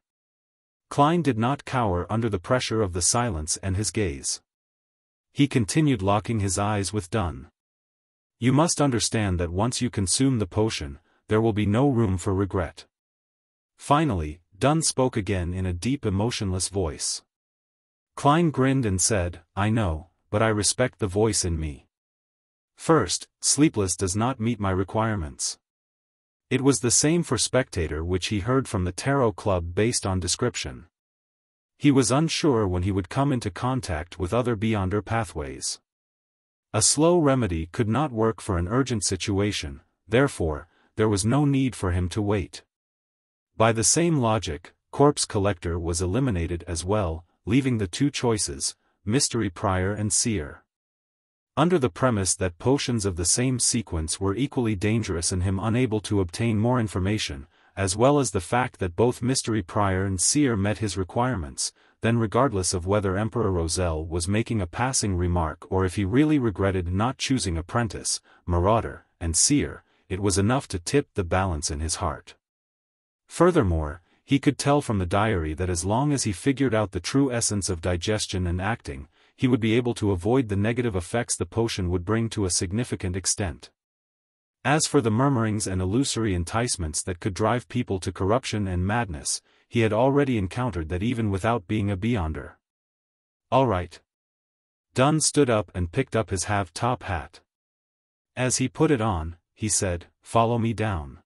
Klein did not cower under the pressure of the silence and his gaze. He continued locking his eyes with Dunn. You must understand that once you consume the potion, there will be no room for regret. Finally, Dunn spoke again in a deep emotionless voice. Klein grinned and said, I know, but I respect the voice in me. First, sleepless does not meet my requirements. It was the same for Spectator, which he heard from the Tarot Club based on description. He was unsure when he would come into contact with other Beyonder pathways. A slow remedy could not work for an urgent situation, therefore, there was no need for him to wait. By the same logic, Corpse Collector was eliminated as well, leaving the two choices, Mystery Prior and Seer. Under the premise that potions of the same sequence were equally dangerous and him unable to obtain more information, as well as the fact that both Mystery Prior and Seer met his requirements, then regardless of whether Emperor Roselle was making a passing remark or if he really regretted not choosing Apprentice, Marauder, and Seer, it was enough to tip the balance in his heart. Furthermore, he could tell from the diary that as long as he figured out the true essence of digestion and acting, he would be able to avoid the negative effects the potion would bring to a significant extent. As for the murmurings and illusory enticements that could drive people to corruption and madness, he had already encountered that even without being a Beyonder. All right. Dunn stood up and picked up his half-top hat. As he put it on, he said, Follow me down.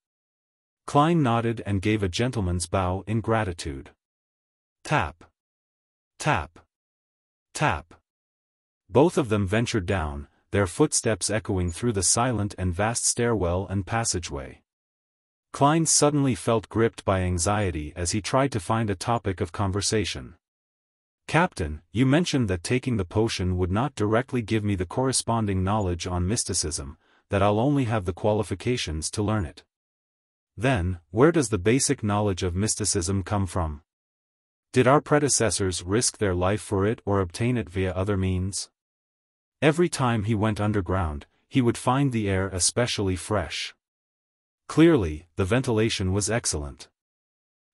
Klein nodded and gave a gentleman's bow in gratitude. Tap. Tap. Tap. Both of them ventured down, their footsteps echoing through the silent and vast stairwell and passageway. Klein suddenly felt gripped by anxiety as he tried to find a topic of conversation. Captain, you mentioned that taking the potion would not directly give me the corresponding knowledge on mysticism, that I'll only have the qualifications to learn it. Then, where does the basic knowledge of mysticism come from? Did our predecessors risk their life for it or obtain it via other means? Every time he went underground, he would find the air especially fresh. Clearly, the ventilation was excellent.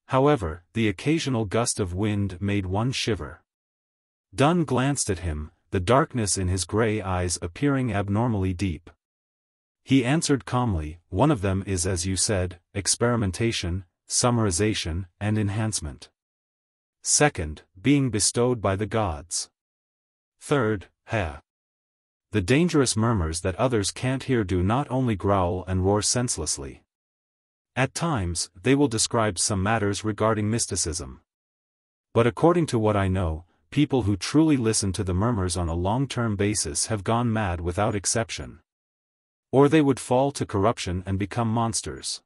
However, the occasional gust of wind made one shiver. Dunn glanced at him, the darkness in his gray eyes appearing abnormally deep. He answered calmly, one of them is, as you said, experimentation, summarization, and enhancement. Second, being bestowed by the gods. Third, the dangerous murmurs that others can't hear do not only growl and roar senselessly. At times, they will describe some matters regarding mysticism. But according to what I know, people who truly listen to the murmurs on a long-term basis have gone mad without exception. Or they would fall to corruption and become monsters.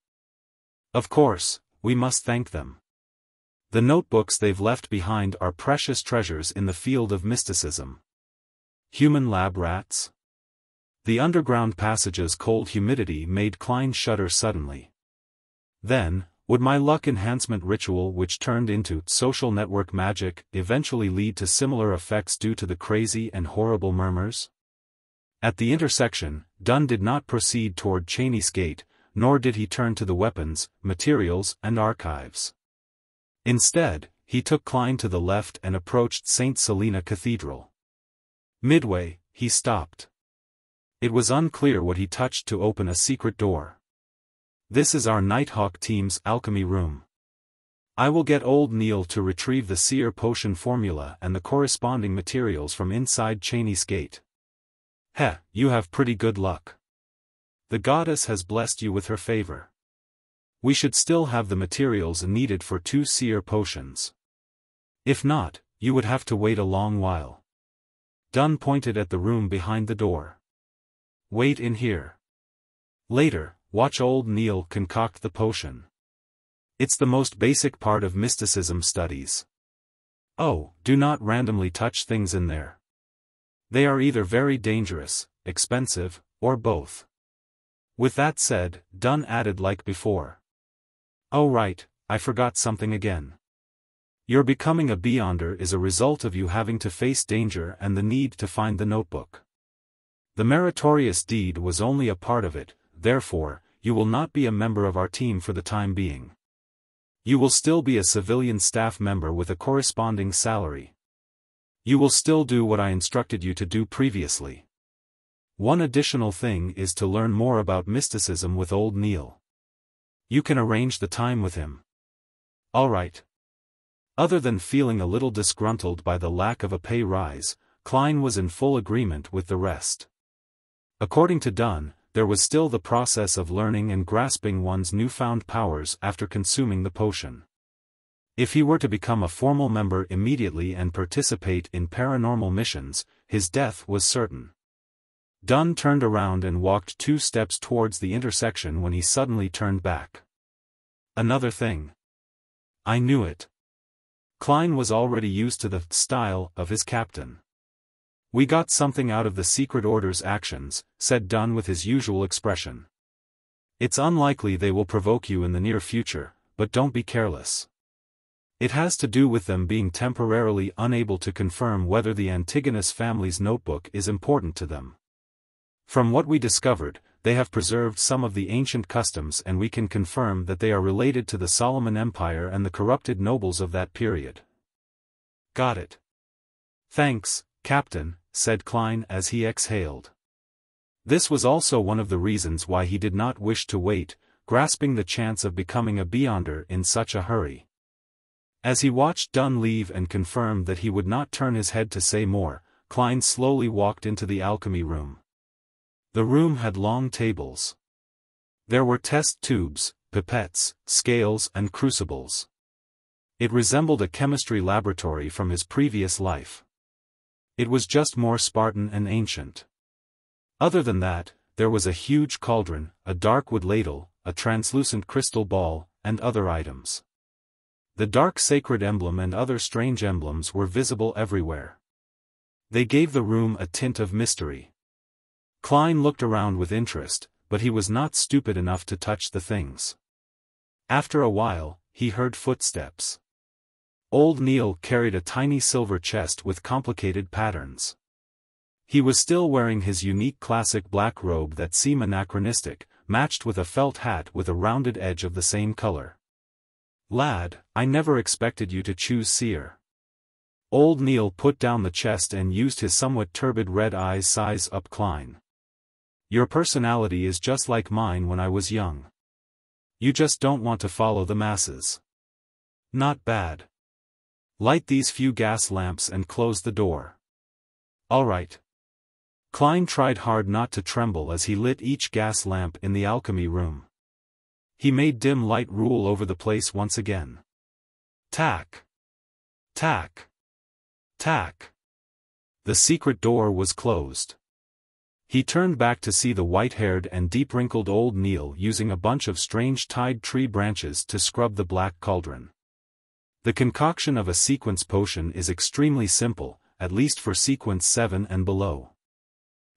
Of course, we must thank them. The notebooks they've left behind are precious treasures in the field of mysticism. Human lab rats? The underground passage's cold humidity made Klein shudder suddenly. Then, Would my luck enhancement ritual, which turned into social network magic, eventually lead to similar effects due to the crazy and horrible murmurs? At the intersection, Dunn did not proceed toward Cheney's gate, nor did he turn to the weapons, materials, and archives. Instead, he took Klein to the left and approached St. Selena Cathedral. Midway, he stopped. It was unclear what he touched to open a secret door. "This is our Nighthawk team's alchemy room. I will get old Neil to retrieve the seer potion formula and the corresponding materials from inside Cheney's gate." "Heh, you have pretty good luck. The goddess has blessed you with her favor. We should still have the materials needed for 2 seer potions. If not, you would have to wait a long while." Dunn pointed at the room behind the door. "Wait in here. Later, watch old Neil concoct the potion. It's the most basic part of mysticism studies. Oh, do not randomly touch things in there. They are either very dangerous, expensive, or both." With that said, Dunn added like before. "Oh right, I forgot something again. Your becoming a Beyonder is a result of you having to face danger and the need to find the notebook. The meritorious deed was only a part of it, therefore, you will not be a member of our team for the time being. You will still be a civilian staff member with a corresponding salary. You will still do what I instructed you to do previously. One additional thing is to learn more about mysticism with old Neil. You can arrange the time with him." "All right." Other than feeling a little disgruntled by the lack of a pay rise, Klein was in full agreement with the rest. According to Dunn, there was still the process of learning and grasping one's newfound powers after consuming the potion. If he were to become a formal member immediately and participate in paranormal missions, his death was certain. Dunn turned around and walked 2 steps towards the intersection when he suddenly turned back. "Another thing. I knew it." Klein was already used to the style of his captain. "We got something out of the Secret Order's actions," said Dunn with his usual expression. "It's unlikely they will provoke you in the near future, but don't be careless. It has to do with them being temporarily unable to confirm whether the Antigonus family's notebook is important to them. From what we discovered, they have preserved some of the ancient customs and we can confirm that they are related to the Solomon Empire and the corrupted nobles of that period." "Got it. Thanks, Captain," said Klein as he exhaled. This was also one of the reasons why he did not wish to wait, grasping the chance of becoming a Beyonder in such a hurry. As he watched Dunn leave and confirmed that he would not turn his head to say more, Klein slowly walked into the alchemy room. The room had long tables. There were test tubes, pipettes, scales and crucibles. It resembled a chemistry laboratory from his previous life. It was just more Spartan and ancient. Other than that, there was a huge cauldron, a dark wood ladle, a translucent crystal ball, and other items. The dark sacred emblem and other strange emblems were visible everywhere. They gave the room a tint of mystery. Klein looked around with interest, but he was not stupid enough to touch the things. After a while, he heard footsteps. Old Neil carried a tiny silver chest with complicated patterns. He was still wearing his unique classic black robe that seemed anachronistic, matched with a felt hat with a rounded edge of the same color. "Lad, I never expected you to choose seer." Old Neil put down the chest and used his somewhat turbid red eyes size up Klein. "Your personality is just like mine when I was young. You just don't want to follow the masses. Not bad. Light these few gas lamps and close the door." "All right." Klein tried hard not to tremble as he lit each gas lamp in the alchemy room. He made dim light rule over the place once again. Tack. Tack. Tack. The secret door was closed. He turned back to see the white-haired and deep-wrinkled old Neil using a bunch of strange tied tree branches to scrub the black cauldron. The concoction of a sequence potion is extremely simple, at least for sequence 7 and below.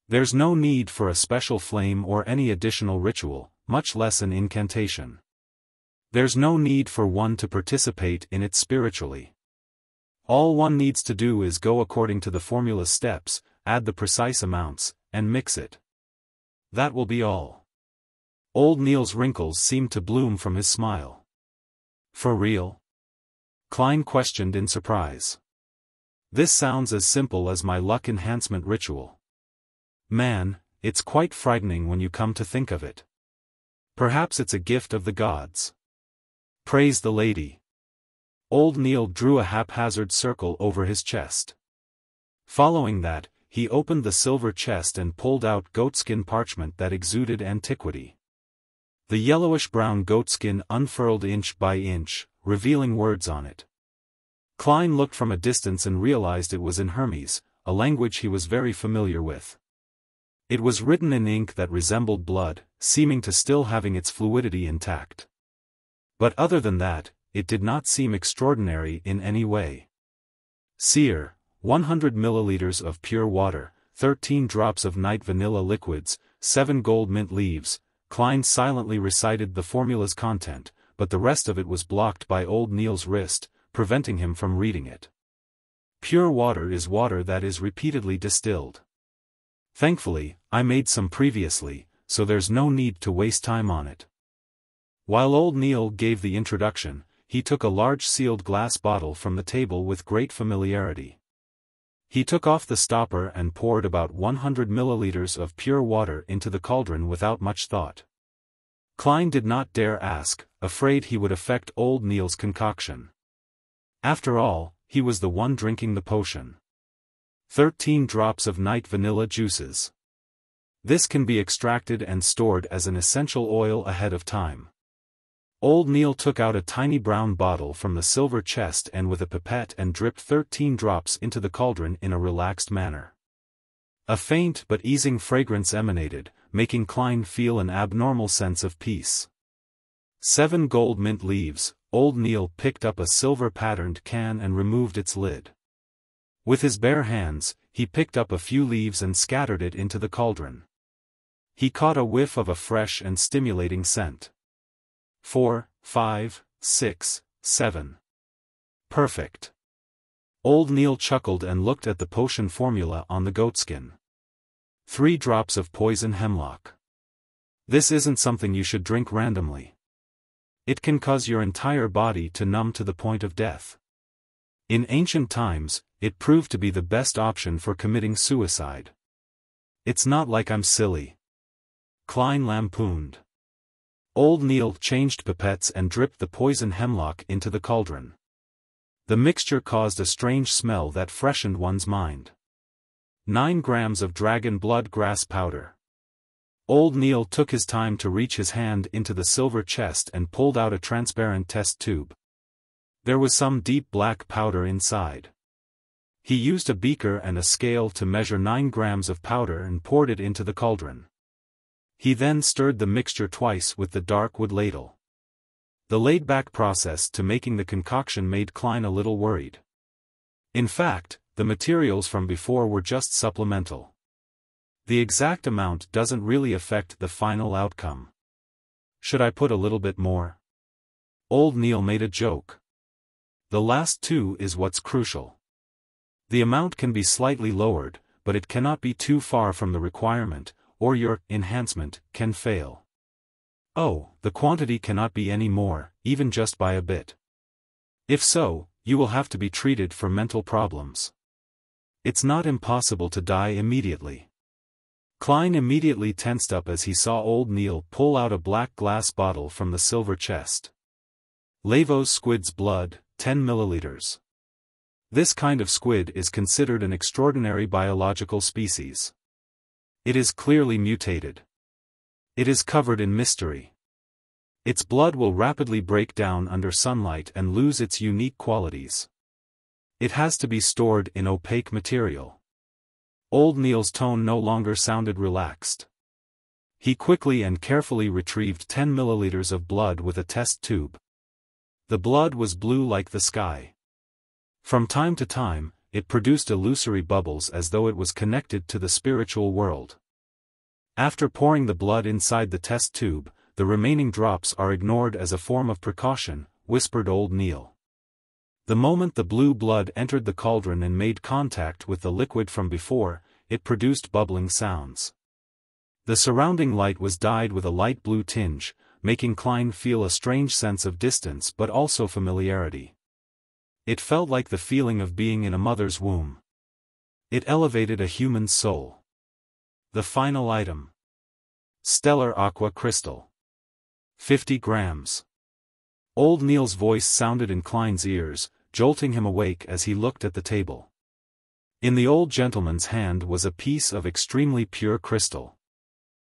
There's no need for a special flame or any additional ritual, much less an incantation. There's no need for one to participate in it spiritually. All one needs to do is go according to the formula's steps, add the precise amounts, and mix it. That will be all. Old Neil's wrinkles seemed to bloom from his smile. For real? Klein questioned in surprise. This sounds as simple as my luck enhancement ritual. Man, it's quite frightening when you come to think of it. Perhaps it's a gift of the gods. Praise the lady. Old Neil drew a haphazard circle over his chest. Following that, he opened the silver chest and pulled out goatskin parchment that exuded antiquity. The yellowish-brown goatskin unfurled inch by inch, revealing words on it. Klein looked from a distance and realized it was in Hermes, a language he was very familiar with. It was written in ink that resembled blood, seeming to still having its fluidity intact. But other than that, it did not seem extraordinary in any way. Seer, 100 milliliters of pure water, 13 drops of night vanilla liquids, 7 gold mint leaves. Klein silently recited the formula's content, but the rest of it was blocked by Old Neil's wrist, preventing him from reading it. Pure water is water that is repeatedly distilled. Thankfully, I made some previously, so there's no need to waste time on it. While Old Neil gave the introduction, he took a large sealed glass bottle from the table with great familiarity. He took off the stopper and poured about 100 milliliters of pure water into the cauldron without much thought. Klein did not dare ask, afraid he would affect Old Neil's concoction. After all, he was the one drinking the potion. 13 drops of night vanilla juices. This can be extracted and stored as an essential oil ahead of time. Old Neil took out a tiny brown bottle from the silver chest and with a pipette and dripped 13 drops into the cauldron in a relaxed manner. A faint but easing fragrance emanated, making Klein feel an abnormal sense of peace. 7 gold mint leaves. Old Neil picked up a silver-patterned can and removed its lid. With his bare hands, he picked up a few leaves and scattered it into the cauldron. He caught a whiff of a fresh and stimulating scent. 4, 5, 6, 7. Perfect. Old Neil chuckled and looked at the potion formula on the goatskin. 3 drops of poison hemlock. This isn't something you should drink randomly. It can cause your entire body to numb to the point of death. In ancient times, it proved to be the best option for committing suicide. It's not like I'm silly. Klein lampooned. Old Neil changed pipettes and dripped the poison hemlock into the cauldron. The mixture caused a strange smell that freshened one's mind. 9 grams of dragon blood grass powder. Old Neil took his time to reach his hand into the silver chest and pulled out a transparent test tube. There was some deep black powder inside. He used a beaker and a scale to measure 9 grams of powder and poured it into the cauldron. He then stirred the mixture twice with the dark wood ladle. The laid-back process to making the concoction made Klein a little worried. In fact, the materials from before were just supplemental. The exact amount doesn't really affect the final outcome. Should I put a little bit more? Old Neil made a joke. The last 2 is what's crucial. The amount can be slightly lowered, but it cannot be too far from the requirement, or your enhancement can fail. Oh, the quantity cannot be any more, even just by a bit. If so, you will have to be treated for mental problems. It's not impossible to die immediately. Klein immediately tensed up as he saw Old Neil pull out a black glass bottle from the silver chest. Lavos squid's blood, 10 milliliters. This kind of squid is considered an extraordinary biological species. It is clearly mutated. It is covered in mystery. Its blood will rapidly break down under sunlight and lose its unique qualities. It has to be stored in opaque material. Old Neil's tone no longer sounded relaxed. He quickly and carefully retrieved 10 milliliters of blood with a test tube. The blood was blue like the sky. From time to time, it produced illusory bubbles as though it was connected to the spiritual world. After pouring the blood inside the test tube, the remaining drops are ignored as a form of precaution, whispered old Neil. The moment the blue blood entered the cauldron and made contact with the liquid from before, it produced bubbling sounds. The surrounding light was dyed with a light blue tinge, making Klein feel a strange sense of distance but also familiarity. It felt like the feeling of being in a mother's womb. It elevated a human's soul. The final item. Stellar Aqua Crystal. 50 grams. Old Neil's voice sounded in Klein's ears, jolting him awake as he looked at the table. In the old gentleman's hand was a piece of extremely pure crystal.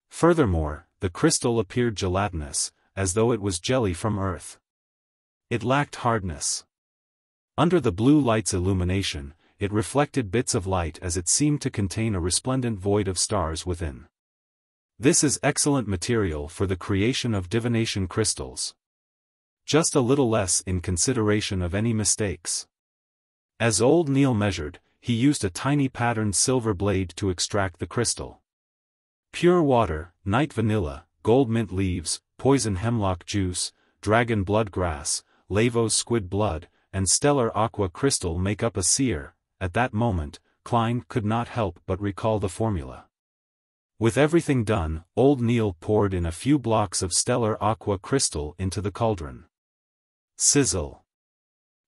Furthermore, the crystal appeared gelatinous, as though it was jelly from Earth. It lacked hardness. Under the blue light's illumination, it reflected bits of light as it seemed to contain a resplendent void of stars within. This is excellent material for the creation of divination crystals. Just a little less in consideration of any mistakes. As old Neil measured, he used a tiny patterned silver blade to extract the crystal. Pure water, night vanilla, gold mint leaves, poison hemlock juice, dragon blood grass, Lavos squid blood, and stellar aqua crystal make up a seer. At that moment, Klein could not help but recall the formula. With everything done, old Neil poured in a few blocks of stellar aqua crystal into the cauldron. Sizzle.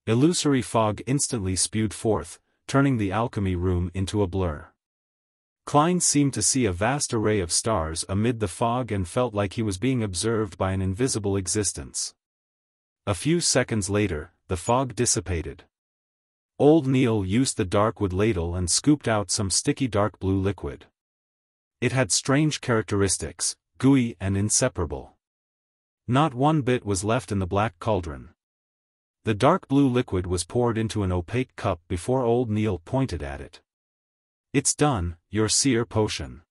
Illusory fog instantly spewed forth, turning the alchemy room into a blur. Klein seemed to see a vast array of stars amid the fog and felt like he was being observed by an invisible existence. A few seconds later, the fog dissipated. Old Neil used the dark wood ladle and scooped out some sticky dark blue liquid. It had strange characteristics, gooey and inseparable. Not one bit was left in the black cauldron. The dark blue liquid was poured into an opaque cup before old Neil pointed at it. It's done, your seer potion.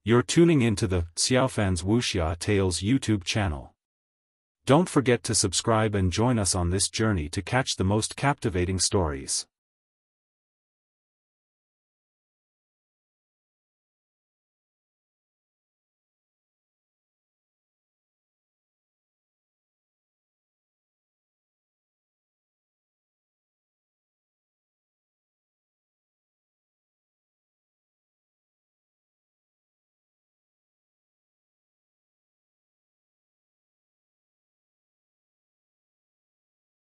You're tuning into the Xiaofan's Wuxia Tales YouTube channel. Don't forget to subscribe and join us on this journey to catch the most captivating stories.